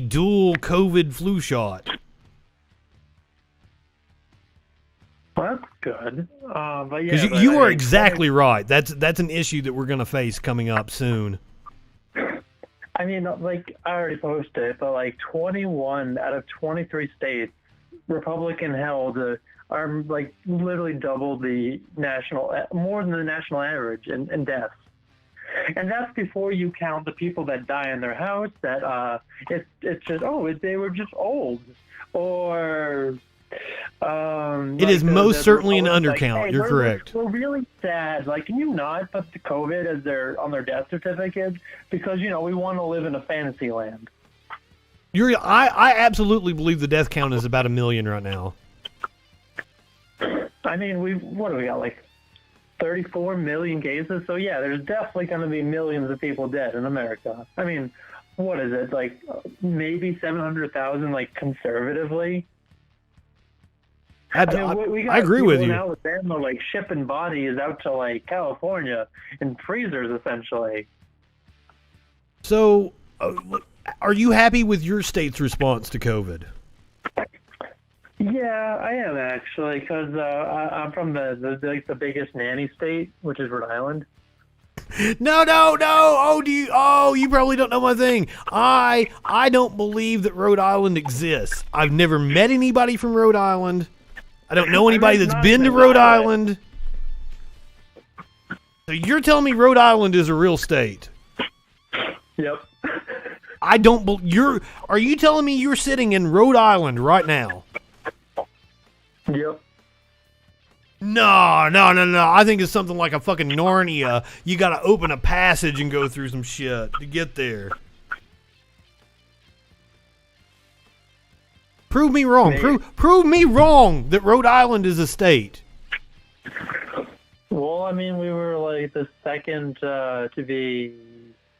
dual COVID flu shot. Well, that's good. But yeah, you are exactly right. That's an issue that we're going to face coming up soon. I mean, like, I already posted it, but like 21 out of 23 states, Republican held, are like literally double the more than the national average in deaths. And that's before you count the people that die in their house, that it's just, they were just old. Or it is most certainly an undercount. Like, You're correct. We're really sad. Like, can you not put the COVID as on their death certificate? Because, we want to live in a fantasy land. I absolutely believe the death count is about 1 million right now. I mean, what do we got, like 34 million cases? So yeah, there's definitely going to be millions of people dead in America. I mean, what is it, like maybe 700,000, like conservatively? I agree with you. In Alabama, like shipping bodies out to like California in freezers, essentially. So, are you happy with your state's response to COVID? Yeah, I am actually, because I'm from the biggest nanny state, which is Rhode Island. No. Oh, you probably don't know my thing. I don't believe that Rhode Island exists. I've never met anybody from Rhode Island. I don't know anybody that's been to Rhode Island. So you're telling me Rhode Island is a real state? Yep. I don't. Are you telling me you're sitting in Rhode Island right now? Yep. No. I think it's something like a fucking Narnia. You gotta open a passage and go through some shit to get there. Prove me wrong. Prove me wrong that Rhode Island is a state. Well, I mean, we were like the second to be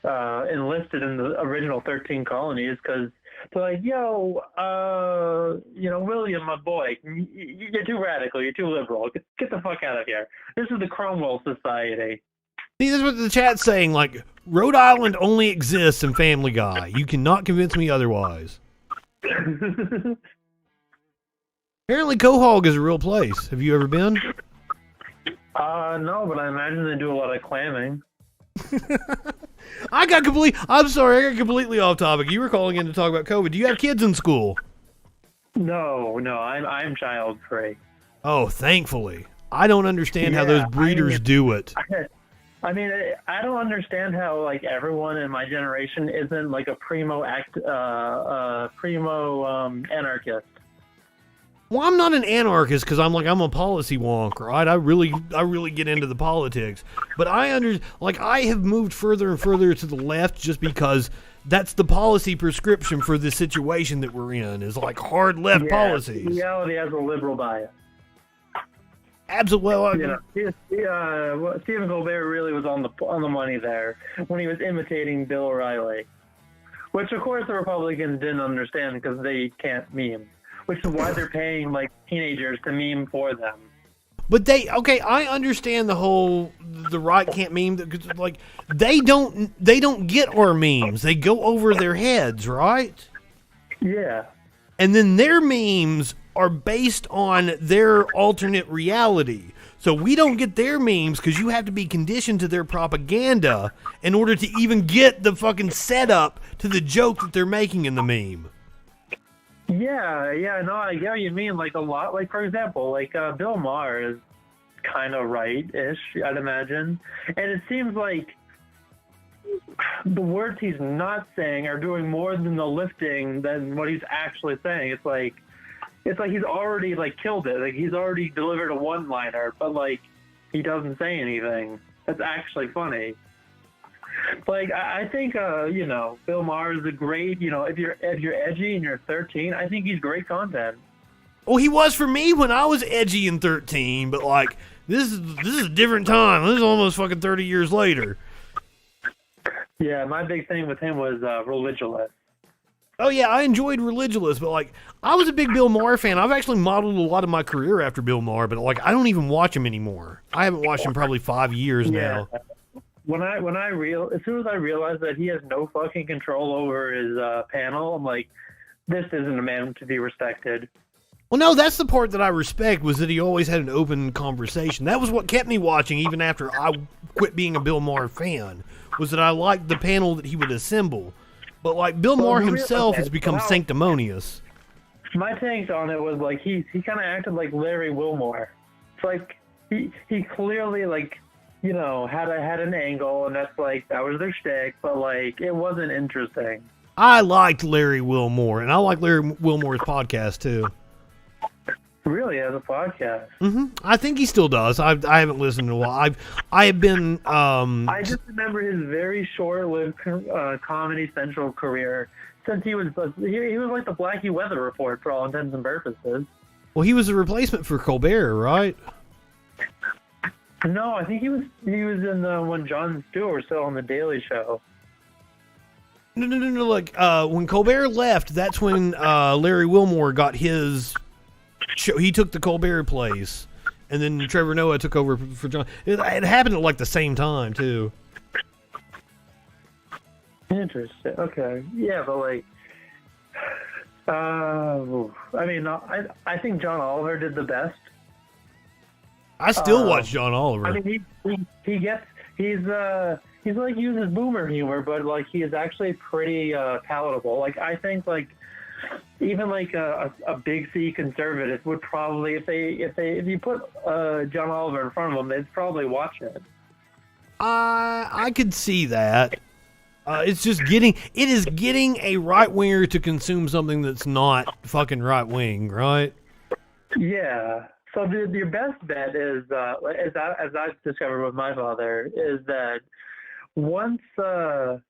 enlisted in the original 13 colonies because they're like, yo, William, my boy, you're too radical, you're too liberal. Get the fuck out of here. This is the Cromwell Society. See, this is what the chat's saying. Like, Rhode Island only exists in Family Guy. You cannot convince me otherwise. Apparently, Quahog is a real place. Have you ever been? No, but I imagine they do a lot of clamming. I'm sorry, I got completely off topic. You were calling in to talk about COVID. Do you have kids in school? No, I'm child free. Oh, thankfully. I don't understand how those breeders do it. I mean, I don't understand how like everyone in my generation isn't like a primo anarchist. Well, I'm not an anarchist because I'm a policy wonk, right? I really get into the politics, but I have moved further and further to the left just because that's the policy prescription for the situation that we're in is like hard left policies. Reality has a liberal bias. Absolutely. Stephen Colbert really was on the money there when he was imitating Bill O'Reilly, which of course the Republicans didn't understand because they can't meme, which is why they're paying like teenagers to meme for them. But I understand the right can't meme because like they don't get our memes. They go over their heads, right? Yeah. And then their memes are based on their alternate reality. So we don't get their memes because you have to be conditioned to their propaganda in order to even get the fucking setup to the joke that they're making in the meme. Yeah, no, I get what you mean. Like a lot, like for example, like Bill Maher is kind of right-ish, I'd imagine. And it seems like the words he's not saying are doing more than the lifting than what he's actually saying. It's like he's already like killed it. Like he's already delivered a one-liner, but like he doesn't say anything. That's actually funny. Like I think Bill Maher is a great, if you're edgy and you're 13, I think he's great content. Well, he was for me when I was edgy and 13, but like this is a different time. This is almost fucking 30 years later. Yeah, my big thing with him was Religulous. Oh yeah, I enjoyed Religulous, but like I was a big Bill Maher fan. I've actually modeled a lot of my career after Bill Maher, but like I don't even watch him anymore. I haven't watched him probably 5 years now. As soon as I realized that he has no fucking control over his panel, I'm like, this isn't a man to be respected. Well, no, that's the part that I respect was that he always had an open conversation. That was what kept me watching even after I quit being a Bill Maher fan, was that I liked the panel that he would assemble. But like Bill Maher himself has become sanctimonious. My take on it was like he kind of acted like Larry Wilmore. It's like he clearly like had an angle, and that's like that was their shtick, but like it wasn't interesting. I liked Larry Wilmore, and I like Larry Wilmore's podcast too. Really, as a podcast? Mm-hmm. I think he still does. I haven't listened in a while. I have been. I just remember his very short-lived Comedy Central career since he was like the Blackie Weather Report for all intents and purposes. Well, he was a replacement for Colbert, right? No, I think he was in when Jon Stewart was still on the Daily Show. No. Look, when Colbert left, that's when Larry Wilmore got his show. He took the Colbert place, and then Trevor Noah took over for John. It happened at like the same time too. Interesting. Okay. Yeah, but like, I mean, I think John Oliver did the best. I still watch John Oliver. I mean, he's like uses boomer humor, but like he is actually pretty palatable. Like I think like even like a big C conservative would probably if you put John Oliver in front of them, they'd probably watch it. I could see that. It is getting a right winger to consume something that's not fucking right wing, right? Yeah. So your best bet is, as I've discovered with my father, is that once you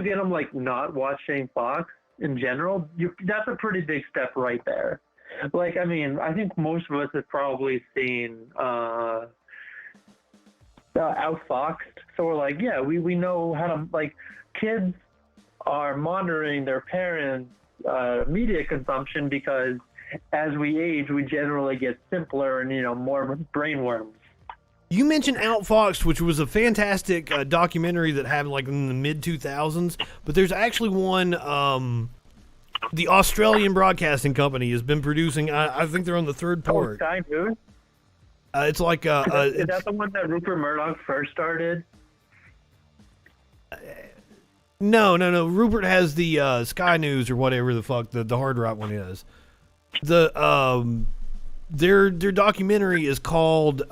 get them like not watching Fox in general, that's a pretty big step right there. Like, I mean, I think most of us have probably seen Outfoxed, so we're like, yeah, we know how to, like, kids are monitoring their parents' media consumption because as we age, we generally get simpler and, more brainworms. You mentioned Outfoxed, which was a fantastic documentary that happened like in the mid-2000s, but there's actually one the Australian Broadcasting Company has been producing. I think they're on the third part. Sky News? It's like... is that the one that Rupert Murdoch first started? No. Rupert has the Sky News or whatever the fuck the hard right one is. Their documentary is called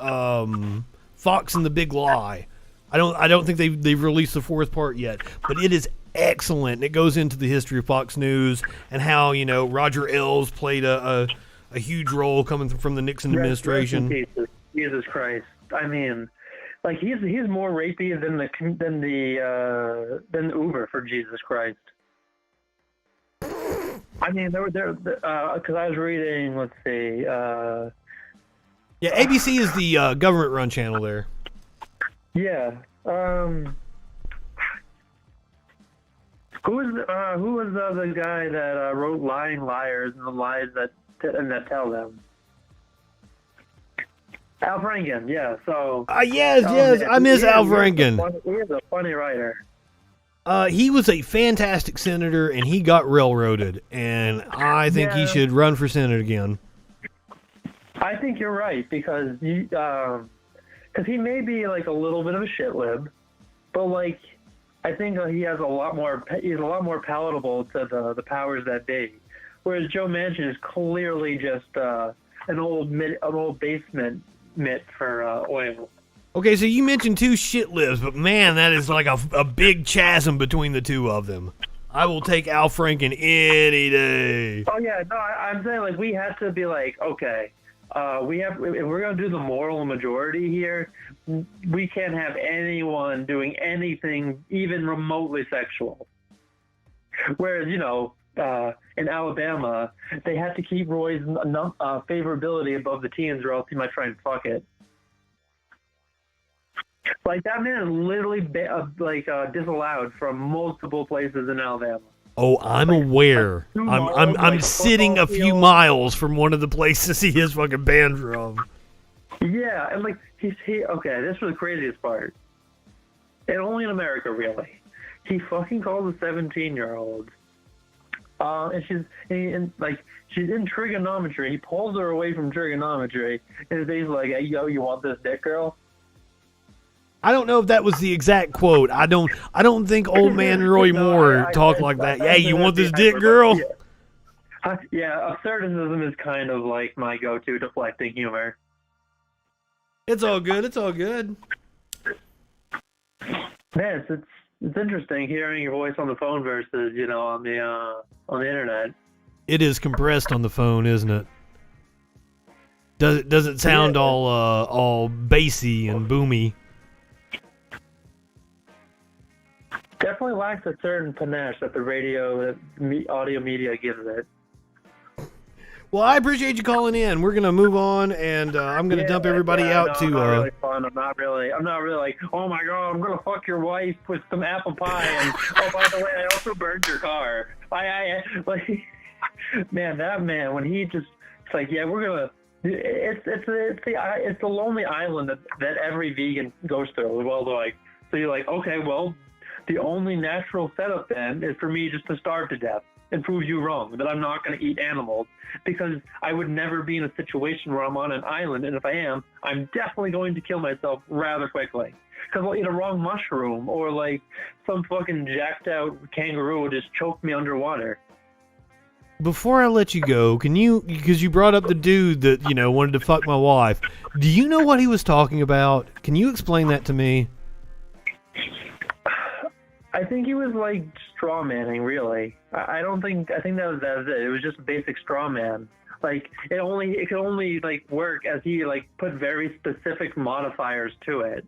Fox and the Big Lie. I don't think they've released the fourth part yet, but it is excellent. It goes into the history of Fox News and how Roger Ailes played a huge role coming from the Nixon administration. Jesus Christ! I mean, like he's more rapey than Uber, for Jesus Christ. I mean, because I was reading. Let's see. Yeah, ABC is the government-run channel there. Yeah. Who was the guy that wrote "Lying Liars" and the lies that tell them? Al Franken. Yeah. So. Yes. I miss Al Franken. He is a funny writer. He was a fantastic senator, and he got railroaded, and I think he should run for Senate again. I think you're right, because he may be like a little bit of a shit lib, but like I think he's a lot more palatable to the powers that be, whereas Joe Manchin is clearly just an old basement mitt for oil. Okay, so you mentioned two shit libs, but man, that is like a big chasm between the two of them. I will take Al Franken any day. Oh yeah, no, I'm saying like we have to be like, okay, if we're gonna do the moral majority here, we can't have anyone doing anything even remotely sexual. Whereas in Alabama, they have to keep Roy's favorability above the teens, or else he might try and fuck it. Like, that man is literally disallowed from multiple places in Alabama. Oh, I'm aware. I'm sitting a few miles from one of the places he is fucking banned from. Yeah, and like okay, this was the craziest part. And only in America, really. He fucking calls a 17-year-old. And she's in trigonometry. He pulls her away from trigonometry, and he's like, "Hey, yo, you want this dick, girl?" I don't know if that was the exact quote. I don't think old man Roy Moore talked like that. Hey, you want this dick, girl? Yeah, absurdism is kind of like my go-to deflecting humor. It's all good. It's all good. Man, it's interesting hearing your voice on the phone versus on the internet. It is compressed on the phone, isn't it? Does it sound all bassy and boomy? Definitely lacks a certain panache that the audio media gives it. Well, I appreciate you calling in. We're gonna move on, and I'm gonna dump everybody out no, to. Not really fun. I'm not really like, oh my god, I'm gonna fuck your wife with some apple pie, and oh by the way, I also burned your car. I like, man, that man when he just, it's like, yeah, we're gonna. It's the lonely island that every vegan goes through. Well, they're like, so you're like, okay, well, the only natural setup then is for me just to starve to death and prove you wrong, that I'm not going to eat animals, because I would never be in a situation where I'm on an island, and if I am, I'm definitely going to kill myself rather quickly. Because I'll eat a wrong mushroom, or like some fucking jacked out kangaroo will just choke me underwater. Before I let you go, can you, because you brought up the dude that, wanted to fuck my wife, do you know what he was talking about? Can you explain that to me? I think he was like straw manning, really. I think that was it. It was just basic straw man. Like it could only like work as he like put very specific modifiers to it.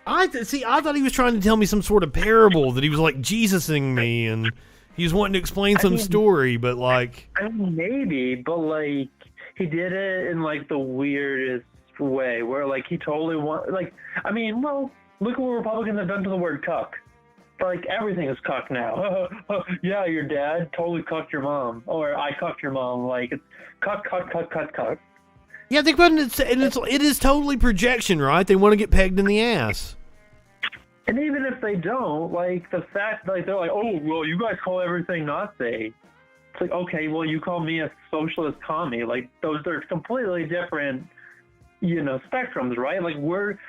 I thought he was trying to tell me some sort of parable, that he was like Jesusing me, and he was wanting to explain some story, but like. I mean, maybe, but like he did it in like the weirdest way, where like he totally look at what Republicans have done to the word cuck. Like, everything is cuck now. Yeah, your dad totally cucked your mom. Or I cucked your mom. Like, it's cuck. Yeah, think about it. It is totally projection, right? They want to get pegged in the ass. And even if they don't, like, the fact, like, they're like, oh, well, you guys call everything Nazi. It's like, okay, well, you call me a socialist commie. Like, those are completely different, spectrums, right? Like, words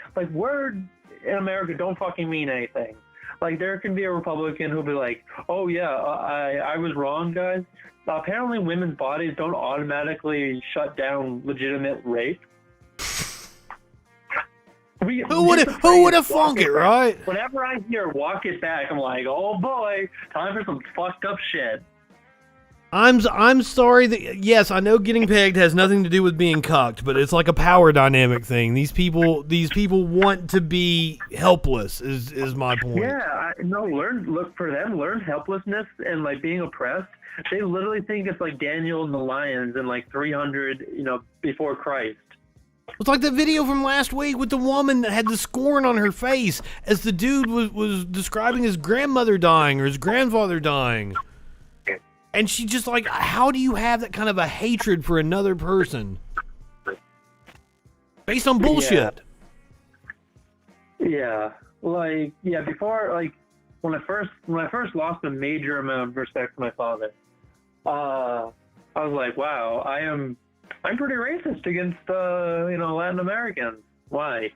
in America don't fucking mean anything. Like, there can be a Republican who'll be like, oh yeah, I was wrong, guys. Apparently women's bodies don't automatically shut down legitimate rape. Who would have thunk it, right? Whenever I hear walk it back, I'm like, oh boy, time for some fucked up shit. I'm sorry that, yes, I know getting pegged has nothing to do with being cucked, but it's like a power dynamic thing. These people want to be helpless is my point. Yeah, learn helplessness and like being oppressed. They literally think it's like Daniel and the lions in like 300, before Christ. It's like the video from last week with the woman that had the scorn on her face as the dude was describing his grandmother dying or his grandfather dying. And she just like, how do you have that kind of a hatred for another person? Based on bullshit. Yeah. Before, like, when I first lost a major amount of respect for my father, I was like, wow, I'm pretty racist against, Latin Americans. Why?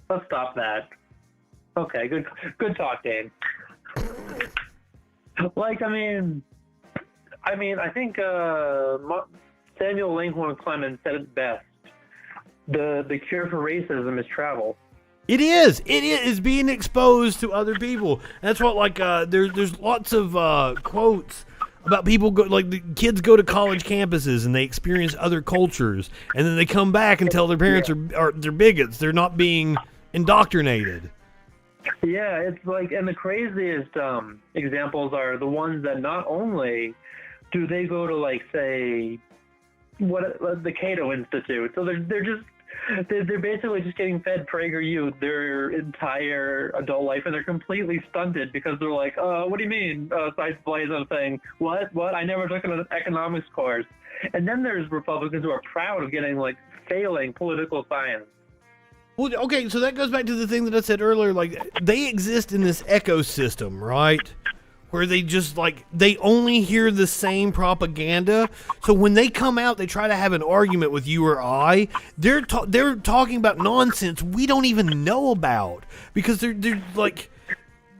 Let's stop that. Okay, good talk, Dane. Like, I think Samuel Langhorne Clemens said it best. The cure for racism is travel. It is being exposed to other people. That's what, like, there's lots of quotes about people the kids go to college campuses and they experience other cultures, and then they come back and tell their parents they're bigots. They're not being indoctrinated. Yeah, it's like, and the craziest examples are the ones that not only do they go to, like, say, the Cato Institute, so they're basically just getting fed PragerU their entire adult life, and they're completely stunted because they're like, what do you mean, size blazing thing? What? I never took an economics course. And then there's Republicans who are proud of getting, like, failing political science. Well, okay, so that goes back to the thing that I said earlier, like, they exist in this ecosystem, right? Where they just, like, they only hear the same propaganda. So when they come out, they try to have an argument with you or I. They're talking about nonsense we don't even know about, because they're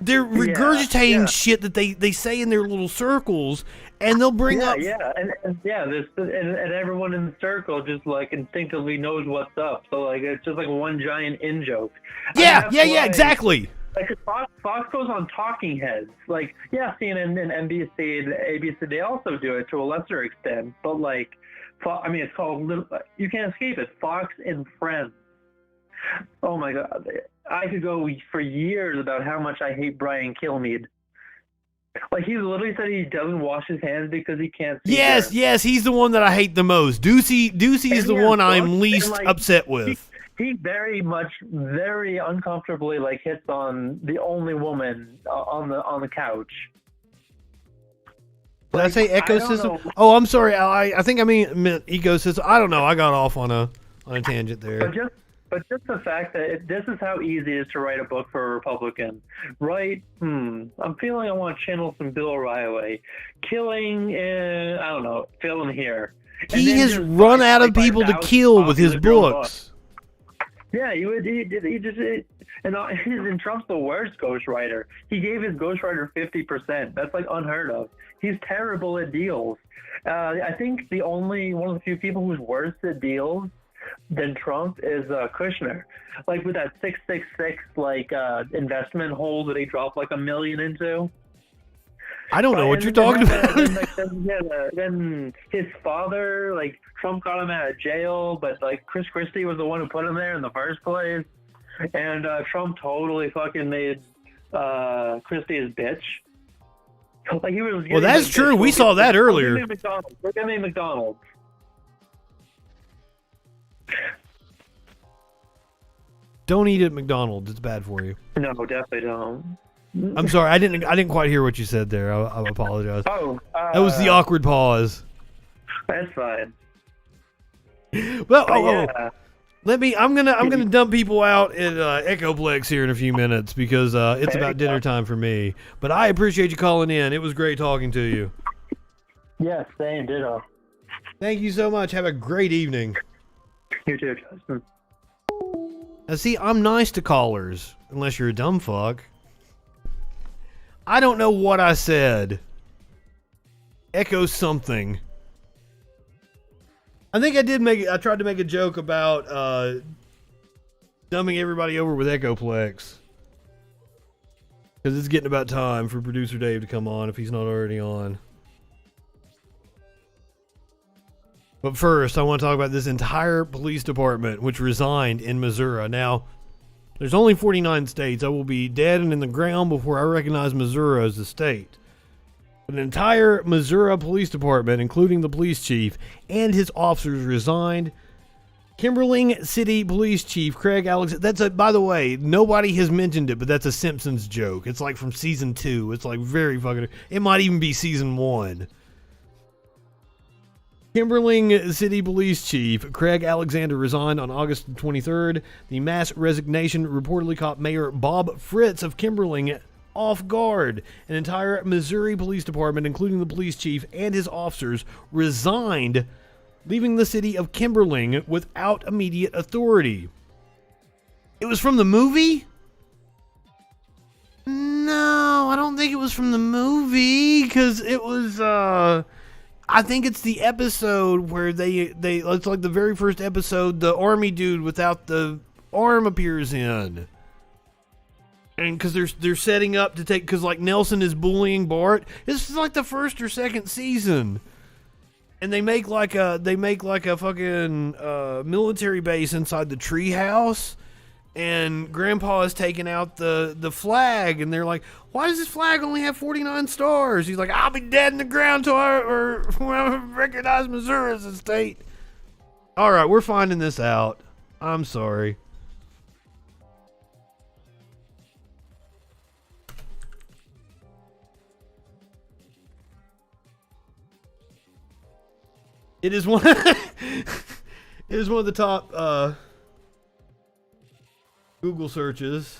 regurgitating shit that they say in their little circles, and they'll bring up. And everyone in the circle just, like, instinctively knows what's up. So, like, it's just like one giant in joke. Exactly. Like, Fox goes on talking heads. Like, yeah, CNN and NBC and ABC, they also do it to a lesser extent. But, like, it's called, you can't escape it, Fox and Friends. Oh, my God. I could go for years about how much I hate Brian Kilmeade. Like, he literally said he doesn't wash his hands because he can't see Yes, germs. yes, he's the one that I hate the most. Ducey is the one I'm least upset with. He very uncomfortably hits on the only woman on the couch. Did I say ecosystem? Oh, I'm sorry. I think I meant ecosystem. I don't know. I got off on a tangent there. But just the fact that this is how easy it is to write a book for a Republican, right? I'm feeling I want to channel some Bill O'Reilly. Killing, I don't know, fill in here. He has run out of people to kill with his books. Yeah, and Trump's the worst ghostwriter. He gave his ghostwriter 50%. That's unheard of. He's terrible at deals. I think one of the few people who's worse at deals than Trump is Kushner. With that 666 investment hole that he dropped $1 million into. I don't know what you're talking about. Then his father, Trump got him out of jail, but Chris Christie was the one who put him there in the first place, and Trump totally fucking made Christie his bitch. Well, that's true. We saw that earlier. Look at me, McDonald's. Don't eat at McDonald's. It's bad for you. No, definitely don't. I'm sorry. I didn't quite hear what you said there. I apologize. That was the awkward pause. That's fine. Well, I'm gonna dump people out at Echoplex here in a few minutes because it's about dinner time for me. But I appreciate you calling in. It was great talking to you. Yes, same, ditto. Thank you so much. Have a great evening. You too, Justin. Now, see, I'm nice to callers, unless you're a dumb fuck. I don't know what I said. Echo something. I think I tried to make a joke about dumbing everybody over with Echoplex. Because it's getting about time for producer Dave to come on if he's not already on. But first, I want to talk about this entire police department, which resigned in Missouri. Now, there's only 49 states. I will be dead and in the ground before I recognize Missouri as a state. But an entire Missouri police department, including the police chief and his officers, resigned. Kimberling City Police Chief Craig Alexander. By the way, nobody has mentioned it, but that's a Simpsons joke. It's from season 2. It's very fucking. It might even be season 1. Kimberling City Police Chief Craig Alexander resigned on August 23rd. The mass resignation reportedly caught Mayor Bob Fritz of Kimberling off guard. An entire Missouri Police Department, including the police chief and his officers, resigned, leaving the city of Kimberling without immediate authority. It was from the movie? No, I don't think it was from the movie, because it was, I think it's the episode where it's the very first episode, the army dude without the arm appears in. And because they're setting up to take, because Nelson is bullying Bart. This is the first or second season. And they make a fucking military base inside the treehouse. And Grandpa is taking out the flag, and they're like, "Why does this flag only have 49 stars?" He's like, "I'll be dead in the ground till I recognize Missouri as a state." All right, we're finding this out. I'm sorry. It is one. It is one of the top Google searches.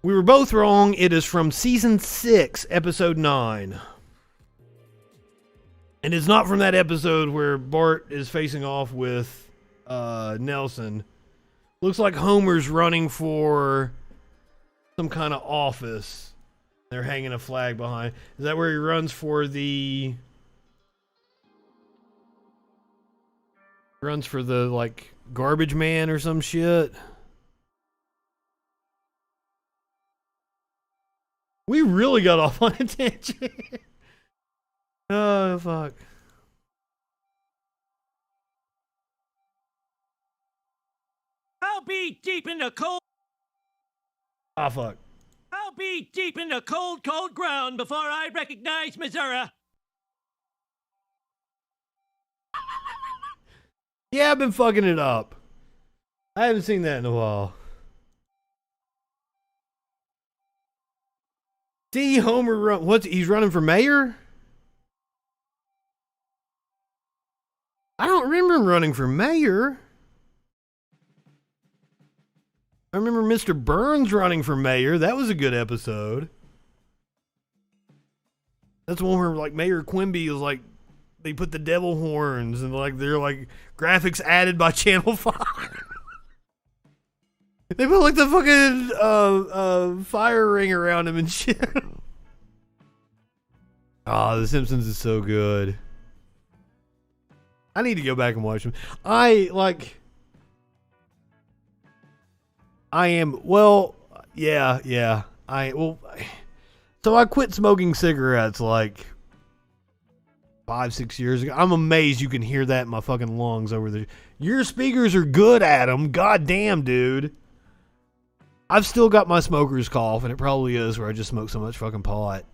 We were both wrong. It is from season 6, episode 9. And it's not from that episode where Bart is facing off with Nelson. Looks like Homer's running for some kind of office. They're hanging a flag behind. Is that where he runs for the... Runs for the, garbage man or some shit? We really got off on a tangent. Oh, fuck. I'll be deep in the cold. Ah, fuck. I'll be deep in the cold, cold ground before I recognize Missouri. Yeah, I've been fucking it up. I haven't seen that in a while. See Homer run. He's running for mayor? I don't remember him running for mayor. I remember Mr. Burns running for mayor. That was a good episode. That's the one where like Mayor Quimby was like, they put the devil horns and like they're like graphics added by Channel 5. They put like the fucking fire ring around him and shit. Oh, The Simpsons is so good. I need to go back and watch them. I am, well, yeah. So I quit smoking cigarettes like 5-6 years ago. I'm amazed you can hear that in my fucking lungs over there. Your speakers are good, Adam. God damn, dude. I've still got my smoker's cough, and it probably is where I just smoke so much fucking pot.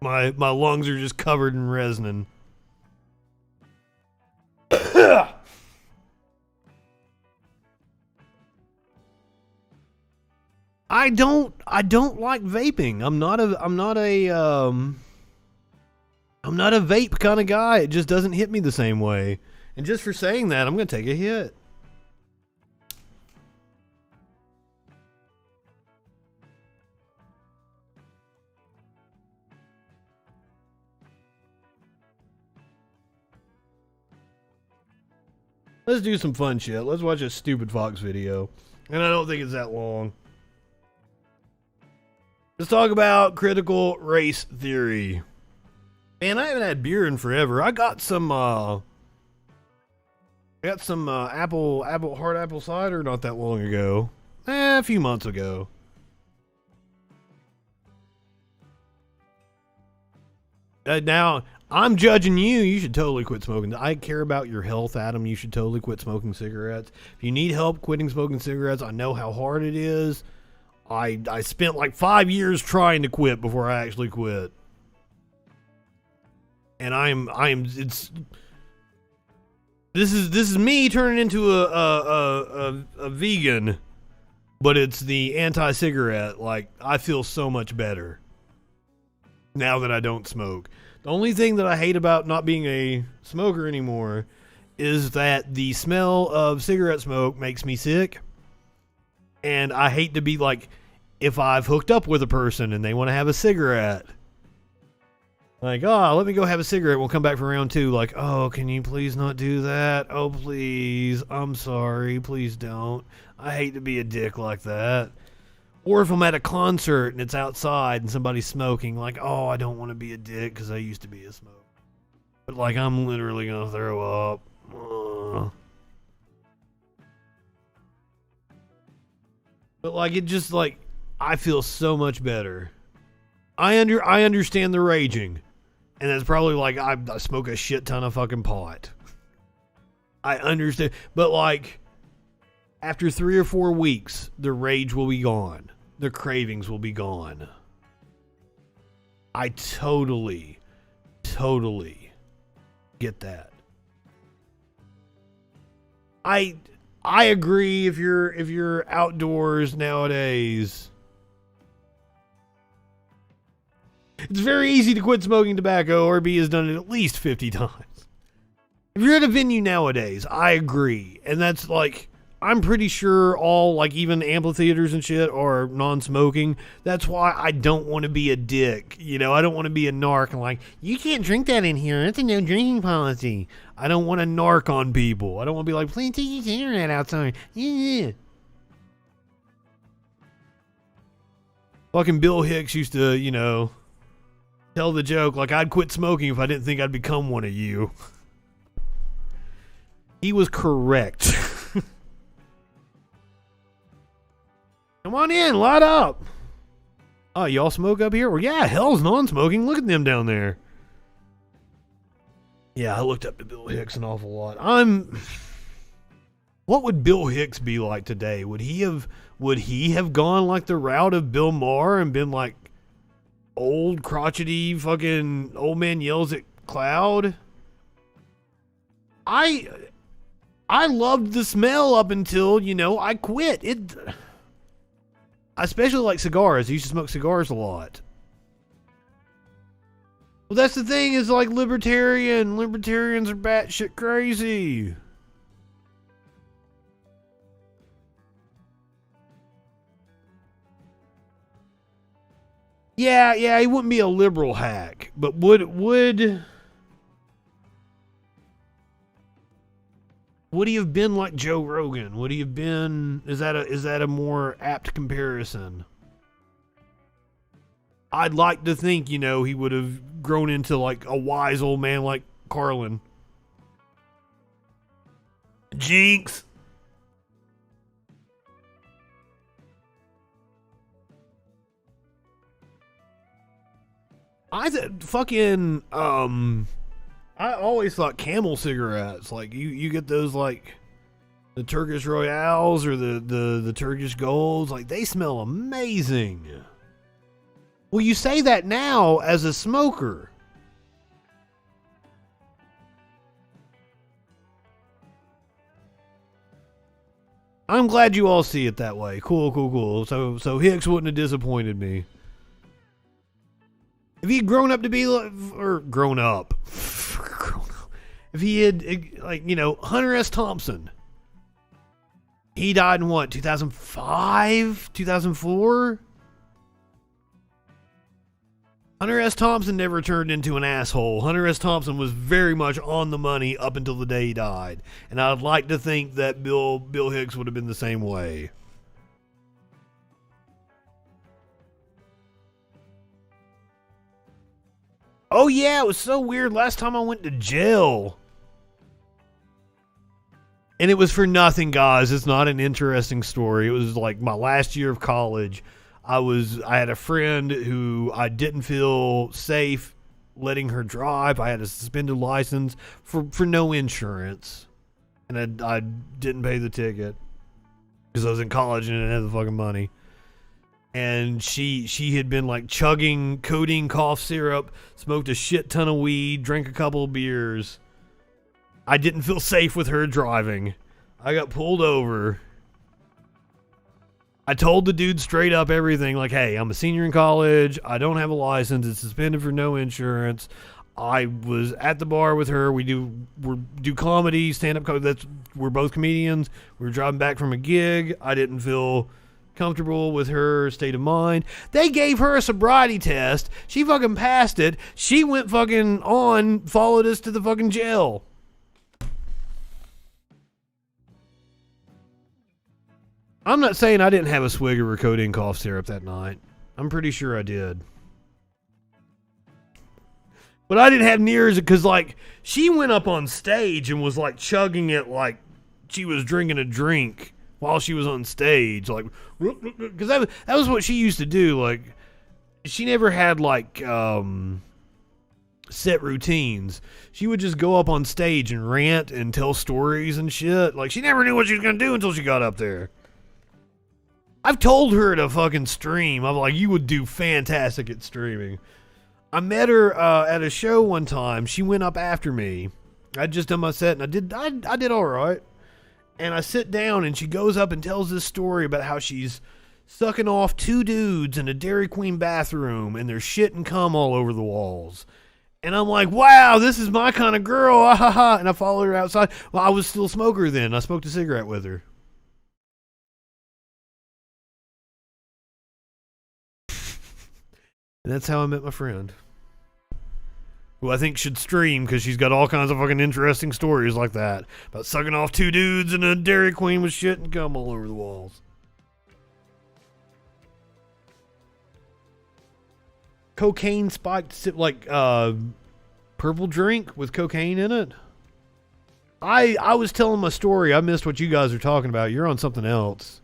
My lungs are just covered in resin. I don't like vaping. I'm not a vape kind of guy. It just doesn't hit me the same way. And just for saying that, I'm going to take a hit. Let's do some fun shit. Let's watch a stupid Fox video. And I don't think it's that long. Let's talk about critical race theory. Man, I haven't had beer in forever. I got some hard apple cider not that long ago. A few months ago. Now, I'm judging you. You should totally quit smoking. I care about your health, Adam. You should totally quit smoking cigarettes. If you need help quitting smoking cigarettes, I know how hard it is. I spent like 5 years trying to quit before I actually quit. And this is me turning into a vegan, but it's the anti-cigarette. Like, I feel so much better now that I don't smoke. The only thing that I hate about not being a smoker anymore is that the smell of cigarette smoke makes me sick. And I hate to be like, if I've hooked up with a person and they want to have a cigarette, like, oh, let me go have a cigarette. We'll come back for round 2. Like, oh, can you please not do that? Oh, please. I'm sorry. Please don't. I hate to be a dick like that. Or if I'm at a concert and it's outside and somebody's smoking, like, oh, I don't want to be a dick because I used to be a smoker. But, like, I'm literally going to throw up. But, like, it just, like, I feel so much better. I understand the raging. And that's probably, like, I smoke a shit ton of fucking pot. I understand. But, like, after 3 or 4 weeks, the rage will be gone. The cravings will be gone. I totally get that. I agree if you're outdoors nowadays. It's very easy to quit smoking tobacco. RB has done it at least 50 times. If you're at a venue nowadays, I agree. And that's like, I'm pretty sure all, like, even amphitheaters and shit are non-smoking. That's why I don't want to be a dick. You know, I don't want to be a narc and like, you can't drink that in here. That's a no drinking policy. I don't want to narc on people. I don't want to be like, please take your cigarette outside. Yeah. Fucking Bill Hicks used to, you know, tell the joke like I'd quit smoking if I didn't think I'd become one of you. He was correct. Come on in, light up. Oh, y'all smoke up here? Well, yeah, hell's non-smoking. Look at them down there. Yeah, I looked up to Bill Hicks an awful lot. What would Bill Hicks be like today? Would he have gone like the route of Bill Maher and been like old crotchety fucking old man yells at cloud? I loved the smell up until, I quit. I especially like cigars. I used to smoke cigars a lot. Well, that's the thing, is like libertarians are batshit crazy. Yeah, he wouldn't be a liberal hack, but would he have been like Joe Rogan? Would he have been, is that a more apt comparison? I'd like to think, he would have grown into like a wise old man like Carlin. Jinx. I always thought Camel cigarettes, like you get those like the Turkish Royales or the Turkish Golds, like they smell amazing. Well, you say that now as a smoker. I'm glad you all see it that way. Cool. So Hicks wouldn't have disappointed me. If he'd grown up to be like, or grown up. If he had, like, Hunter S. Thompson. He died in what, 2005? 2004? Hunter S. Thompson never turned into an asshole. Hunter S. Thompson was very much on the money up until the day he died. And I'd like to think that Bill Hicks would have been the same way. Oh yeah, it was so weird. Last time I went to jail. And it was for nothing, guys. It's not an interesting story. It was like my last year of college. I had a friend who I didn't feel safe letting her drive. I had a suspended license for no insurance. And I didn't pay the ticket because I was in college and didn't have the fucking money. And she had been like chugging codeine cough syrup, smoked a shit ton of weed, drank a couple of beers. I didn't feel safe with her driving. I got pulled over. I told the dude straight up everything, like, hey, I'm a senior in college. I don't have a license. It's suspended for no insurance. I was at the bar with her. We do comedy, stand-up comedy. We're both comedians. We were driving back from a gig. I didn't feel comfortable with her state of mind. They gave her a sobriety test. She fucking passed it. She went fucking on, followed us to the fucking jail. I'm not saying I didn't have a swig of her codeine cough syrup that night. I'm pretty sure I did. But I didn't have near as, because like she went up on stage and was like chugging it like she was drinking a drink while she was on stage, like, because that was what she used to do. Like, she never had like set routines. She would just go up on stage and rant and tell stories and shit. Like, she never knew what she was gonna do until she got up there. I've told her to fucking stream. I'm like, you would do fantastic at streaming. I met her at a show one time. She went up after me. I'd just done my set, and I did all right. And I sit down, and she goes up and tells this story about how she's sucking off two dudes in a Dairy Queen bathroom, and there's shit and cum all over the walls. And I'm like, wow, this is my kind of girl. Ah, ha, ha. And I followed her outside. Well, I was still a smoker then. I smoked a cigarette with her. And that's how I met my friend, who I think should stream because she's got all kinds of fucking interesting stories like that about sucking off two dudes in a Dairy Queen with shit and cum all over the walls. Cocaine spiked, like purple drink with cocaine in it. I was telling my story. I missed what you guys are talking about. You're on something else.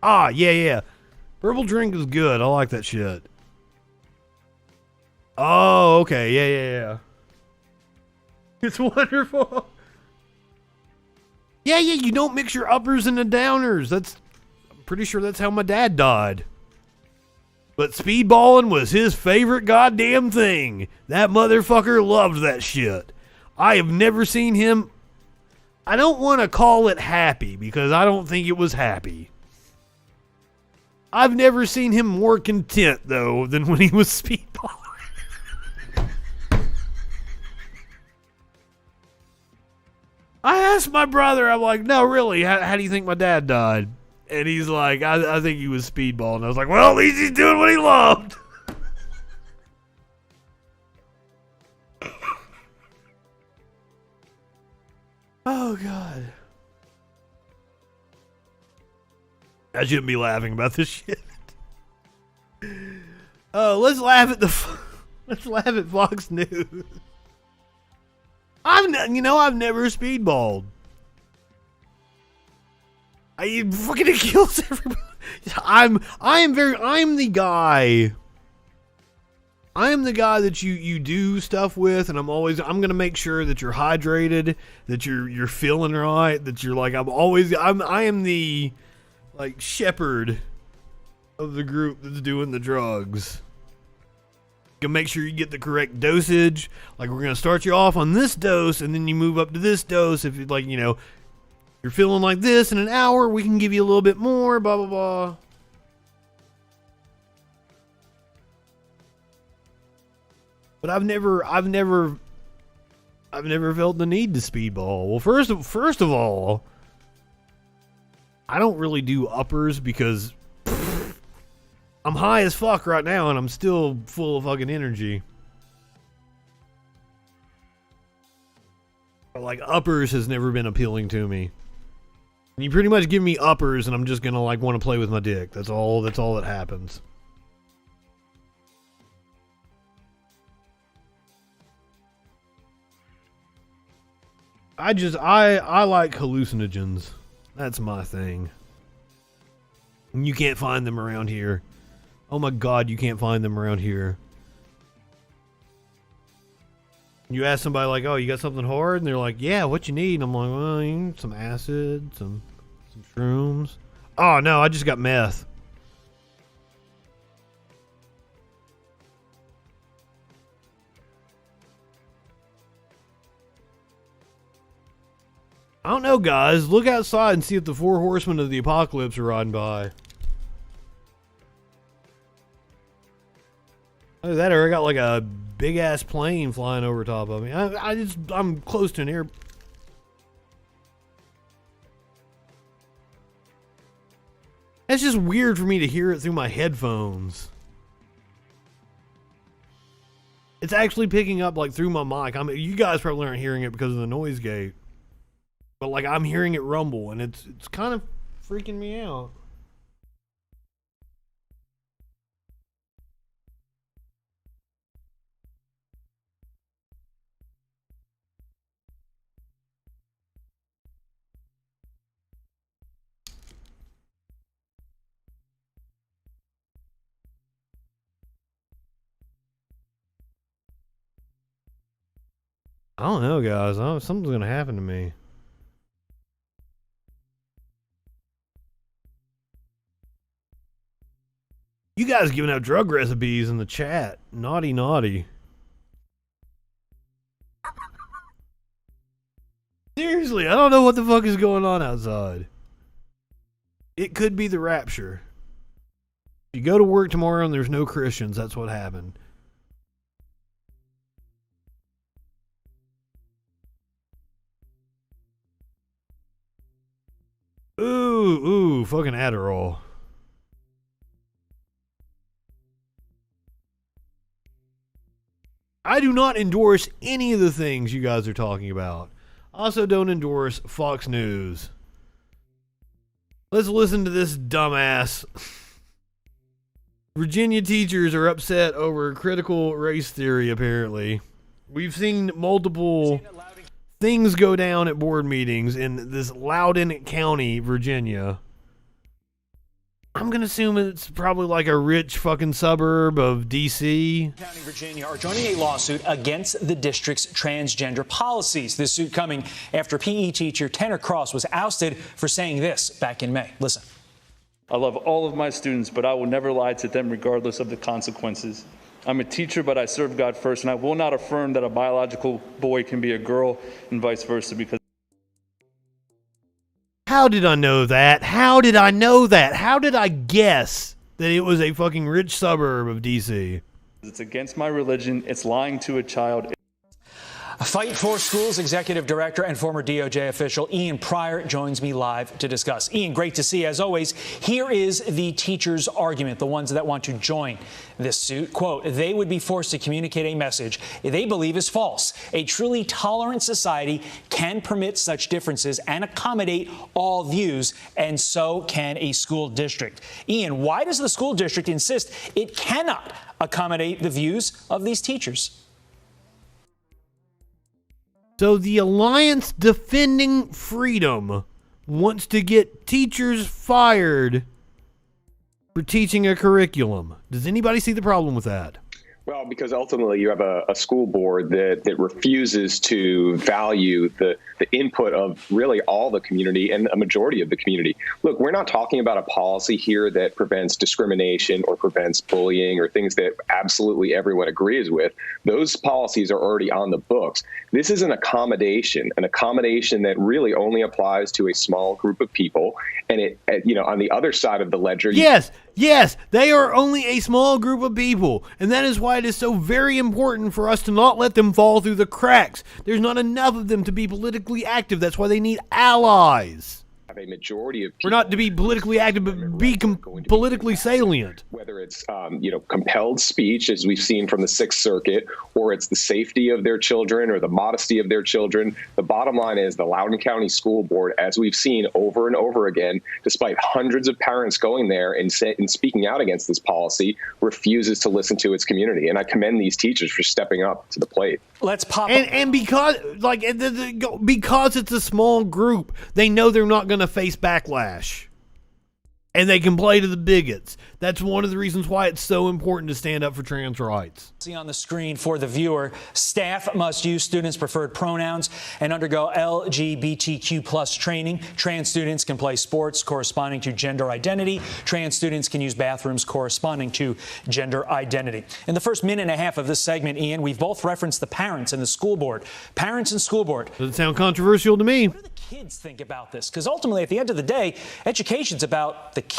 Ah, yeah. Purple drink is good. I like that shit. Oh, okay. Yeah. It's wonderful. Yeah, you don't mix your uppers and the downers. I'm pretty sure that's how my dad died. But speedballing was his favorite goddamn thing. That motherfucker loved that shit. I have never seen him. I don't want to call it happy because I don't think it was happy. I've never seen him more content, though, than when he was speedballing. I asked my brother, I'm like, no, really, how do you think my dad died? And he's like, I think he was speedballing. I was like, well, at least he's doing what he loved. Oh, God. I shouldn't be laughing about this shit. Let's laugh at let's laugh at Fox News. I've never speedballed. I fucking it kills everybody. I'm the guy that you do stuff with, and I'm gonna make sure that you're hydrated, that you're feeling right, that you're like I am the like shepherd of the group that's doing the drugs. You make sure you get the correct dosage. Like, we're gonna start you off on this dose, and then you move up to this dose. If you're feeling like this in an hour, we can give you a little bit more. Blah blah blah. But I've never felt the need to speedball. Well, first of all, I don't really do uppers because I'm high as fuck right now and I'm still full of fucking energy. But like, uppers has never been appealing to me. You pretty much give me uppers and I'm just gonna like want to play with my dick. That's all that happens. I like hallucinogens. That's my thing. And you can't find them around here. Oh my God, you can't find them around here. You ask somebody like, oh, you got something hard? And they're like, yeah, what you need? And I'm like, well, you need some acid, some shrooms. Oh no, I just got meth. I don't know, guys. Look outside and see if the 4 horsemen of the apocalypse are riding by. Either that or I got like a big ass plane flying over top of me. I'm close to an air. It's just weird for me to hear it through my headphones. It's actually picking up like through my mic. You guys probably aren't hearing it because of the noise gate. But like, I'm hearing it rumble and it's kind of freaking me out. I don't know, guys. Something's gonna happen to me. You guys giving out drug recipes in the chat. Naughty, naughty. Seriously, I don't know what the fuck is going on outside. It could be the rapture. You go to work tomorrow and there's no Christians. That's what happened. Ooh, fucking Adderall. I do not endorse any of the things you guys are talking about. Also don't endorse Fox News. Let's listen to this dumbass. Virginia teachers are upset over critical race theory, apparently. We've seen multiple things go down at board meetings in this Loudoun County, Virginia. I'm going to assume it's probably like a rich fucking suburb of D.C. County, Virginia are joining a lawsuit against the district's transgender policies. This suit coming after PE teacher Tanner Cross was ousted for saying this back in May. Listen. I love all of my students, but I will never lie to them regardless of the consequences. I'm a teacher, but I serve God first, and I will not affirm that a biological boy can be a girl and vice versa because How did I know that? How did I know that? How did I guess that it was a fucking rich suburb of D.C.? it's against my religion. It's lying to a child. Fight for Schools Executive Director and former DOJ official Ian Pryor joins me live to discuss. Ian, great to see you as always. Here is the teachers' argument, the ones that want to join this suit. Quote, they would be forced to communicate a message they believe is false. A truly tolerant society can permit such differences and accommodate all views, and so can a school district. Ian, why does the school district insist it cannot accommodate the views of these teachers? So the Alliance Defending Freedom wants to get teachers fired for teaching a curriculum. Does anybody see the problem with that? Well, because ultimately you have a school board that refuses to value the input of really all the community and a majority of the community. Look, we're not talking about a policy here that prevents discrimination or prevents bullying or things that absolutely everyone agrees with. Those policies are already on the books. This is an accommodation that really only applies to a small group of people. And it, on the other side of the ledger. Yes, they are only a small group of people, and that is why it is so very important for us to not let them fall through the cracks. There's not enough of them to be politically active. That's why they need allies. Have a majority of people. We're not to be politically active, but be politically salient. Whether it's, compelled speech, as we've seen from the Sixth Circuit, or it's the safety of their children or the modesty of their children. The bottom line is the Loudoun County School Board, as we've seen over and over again, despite hundreds of parents going there and speaking out against this policy, refuses to listen to its community. And I commend these teachers for stepping up to the plate. Let's pop and because because it's a small group, they know they're not going to face backlash. And they can play to the bigots. That's one of the reasons why it's so important to stand up for trans rights. See on the screen for the viewer, staff must use students' preferred pronouns and undergo LGBTQ plus training. Trans students can play sports corresponding to gender identity. Trans students can use bathrooms corresponding to gender identity. In the first minute and a half of this segment, Ian, we've both referenced the parents and the school board. Parents and school board. Doesn't sound controversial to me. What do the kids think about this? Because ultimately, at the end of the day, education's about the kids.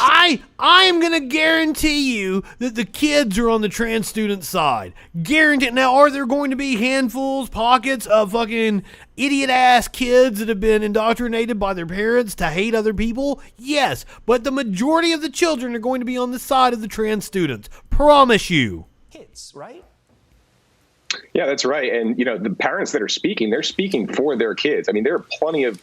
I am going to guarantee you that the kids are on the trans student side. Guarantee. Now, are there going to be handfuls, pockets of fucking idiot-ass kids that have been indoctrinated by their parents to hate other people? Yes, but the majority of the children are going to be on the side of the trans students. Promise you. Kids, right? Yeah, that's right. And, the parents that are speaking, they're speaking for their kids. I mean, there are plenty of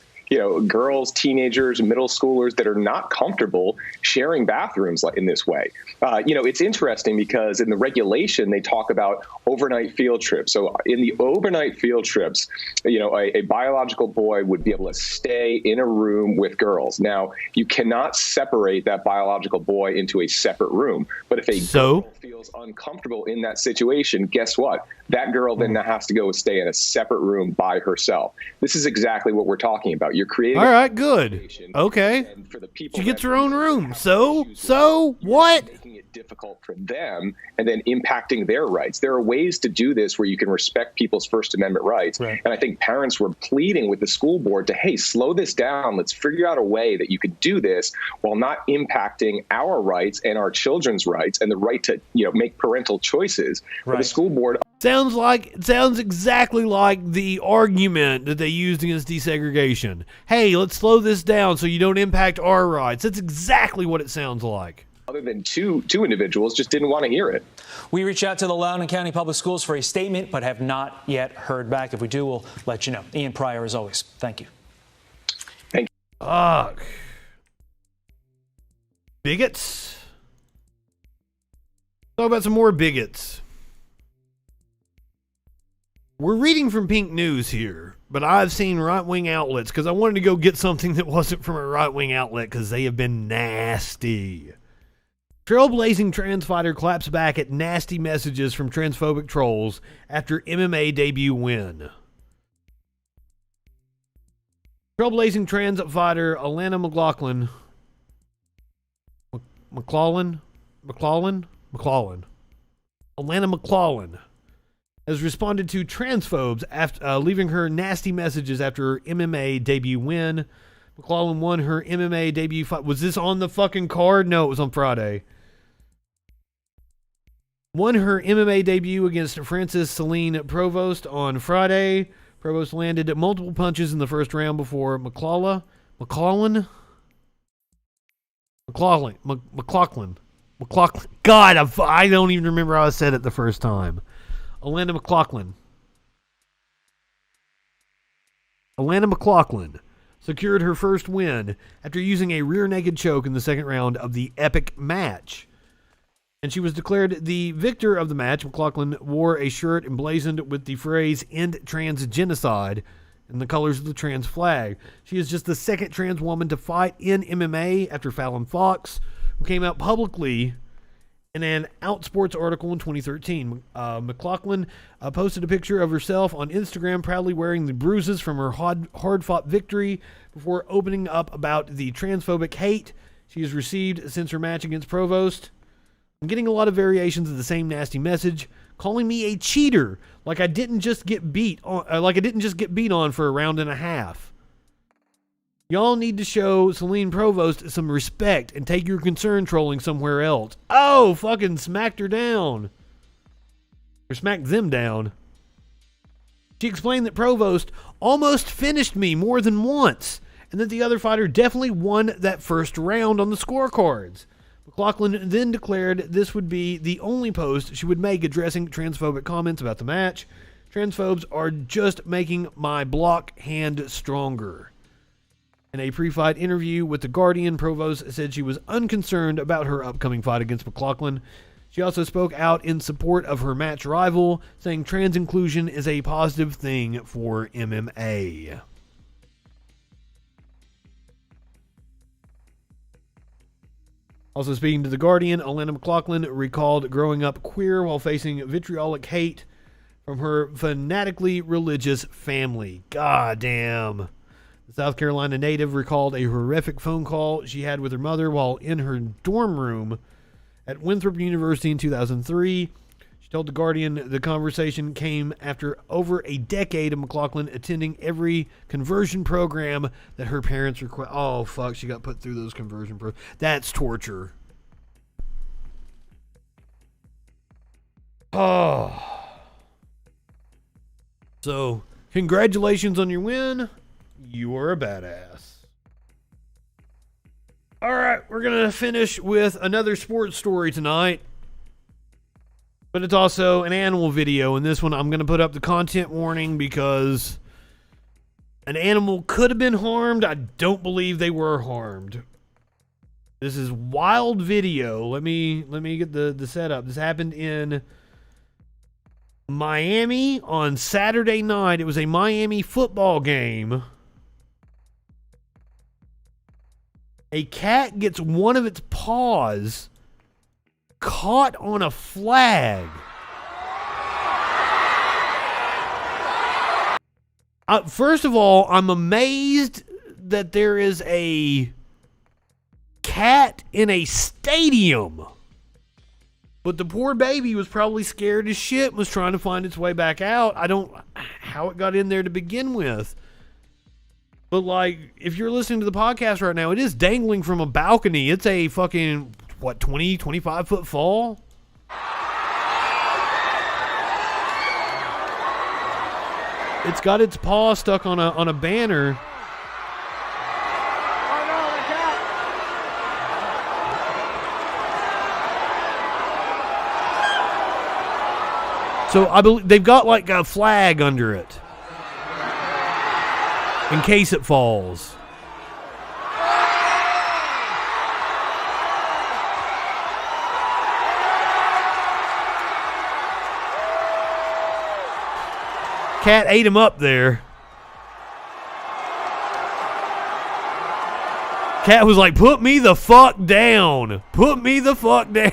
girls, teenagers, middle schoolers that are not comfortable sharing bathrooms in this way. It's interesting because in the regulation, they talk about overnight field trips. So in the overnight field trips, a biological boy would be able to stay in a room with girls. Now, you cannot separate that biological boy into a separate room. But if a girl feels uncomfortable in that situation, guess what? That girl then has to go stay in a separate room by herself. This is exactly what we're talking about. You're creating. All right, good. Okay. For the people she gets her own room. So what? Making it difficult for them and then impacting their rights. There are ways to do this where you can respect people's First Amendment rights. Right. And I think parents were pleading with the school board to, hey, slow this down. Let's figure out a way that you could do this while not impacting our rights and our children's rights and the right to, make parental choices. Right. But the school board. Sounds exactly like the argument that they used against desegregation. Hey, let's slow this down so you don't impact our rights. That's exactly what it sounds like. Other than two individuals just didn't want to hear it. We reach out to the Loudoun County Public Schools for a statement, but have not yet heard back. If we do, we'll let you know. Ian Pryor, as always, thank you. Thank you. Fuck. Bigots? Talk about some more bigots. We're reading from Pink News here, but I've seen right-wing outlets because I wanted to go get something that wasn't from a right-wing outlet because they have been nasty. Trailblazing trans fighter claps back at nasty messages from transphobic trolls after MMA debut win. Trailblazing trans fighter Alana Alana McClellan has responded to transphobes after leaving her nasty messages after her MMA debut win. McClellan won her MMA debut fight. Was this on the fucking card? No, it was on Friday. Won her MMA debut against Frances Celine Provost on Friday. Provost landed multiple punches in the first round before McClellan. God, I don't even remember how I said it the first time. Alana McLaughlin secured her first win after using a rear naked choke in the second round of the epic match. And she was declared the victor of the match. McLaughlin wore a shirt emblazoned with the phrase "End Trans Genocide" and the colors of the trans flag. She is just the second trans woman to fight in MMA after Fallon Fox, who came out publicly in an Outsports article in 2013. McLaughlin posted a picture of herself on Instagram, proudly wearing the bruises from her hard-fought victory, before opening up about the transphobic hate she has received since her match against Provost. I'm getting a lot of variations of the same nasty message, calling me a cheater, like I didn't just get beat on for a round and a half. Y'all need to show Celine Provost some respect and take your concern trolling somewhere else. Oh, fucking smacked her down. Or smacked them down. She explained that Provost almost finished me more than once, and that the other fighter definitely won that first round on the scorecards. McLaughlin then declared this would be the only post she would make addressing transphobic comments about the match. Transphobes are just making my block hand stronger. In a pre-fight interview with The Guardian, Provost said she was unconcerned about her upcoming fight against McLaughlin. She also spoke out in support of her match rival, saying trans inclusion is a positive thing for MMA. Also speaking to The Guardian, Alana McLaughlin recalled growing up queer while facing vitriolic hate from her fanatically religious family. God damn. The South Carolina native recalled a horrific phone call she had with her mother while in her dorm room at Winthrop University in 2003. She told The Guardian the conversation came after over a decade of McLaughlin attending every conversion program that her parents request. Oh, fuck, she got put through those conversion programs. That's torture. Oh. So, congratulations on your win. You are a badass. All right, we're going to finish with another sports story tonight. But it's also an animal video, and this one I'm going to put up the content warning because an animal could have been harmed. I don't believe they were harmed. This is wild video. Let me get the setup. This happened in Miami on Saturday night. It was a Miami football game. A cat gets one of its paws caught on a flag. First of all, I'm amazed that there is a cat in a stadium. But the poor baby was probably scared as shit and was trying to find its way back out. I don't know how it got in there to begin with. But, like, if you're listening to the podcast right now, it is dangling from a balcony. It's a fucking, 20, 25 foot fall? It's got its paw stuck on a banner. So I believe they've got like a flag under it in case it falls. Cat ate him up there. Cat was like, put me the fuck down. Put me the fuck down.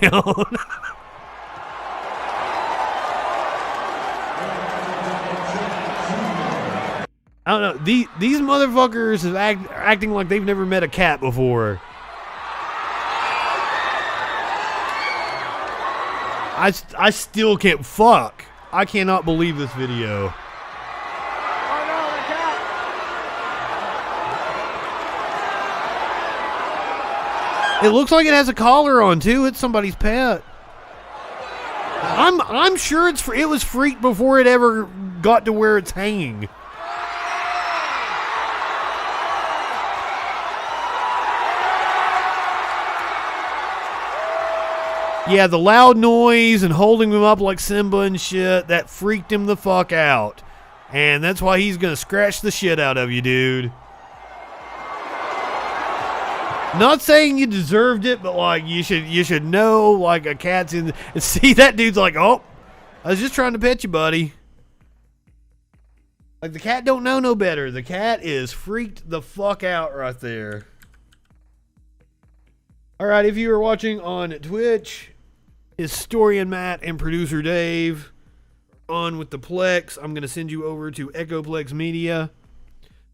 I don't know. These motherfuckers are acting like they've never met a cat before. I still can't. Fuck. I cannot believe this video. It looks like it has a collar on too. It's somebody's pet. I'm sure it was freaked before it ever got to where it's hanging. Yeah, the loud noise and holding him up like Simba and shit, that freaked him the fuck out. And that's why he's gonna scratch the shit out of you, dude. Not saying you deserved it, but like you should know like a cat's in. And see, that dude's like, oh, I was just trying to pet you, buddy. Like the cat don't know no better. The cat is freaked the fuck out right there. All right, if you are watching on Twitch, historian Matt and producer Dave on with the Plex. I'm gonna send you over to Echoplex Media.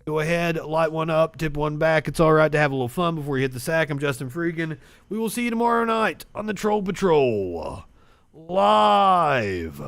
Go ahead, light one up, tip one back. It's all right to have a little fun before you hit the sack. I'm Justin Freakin. We will see you tomorrow night on the Troll Patrol. Live.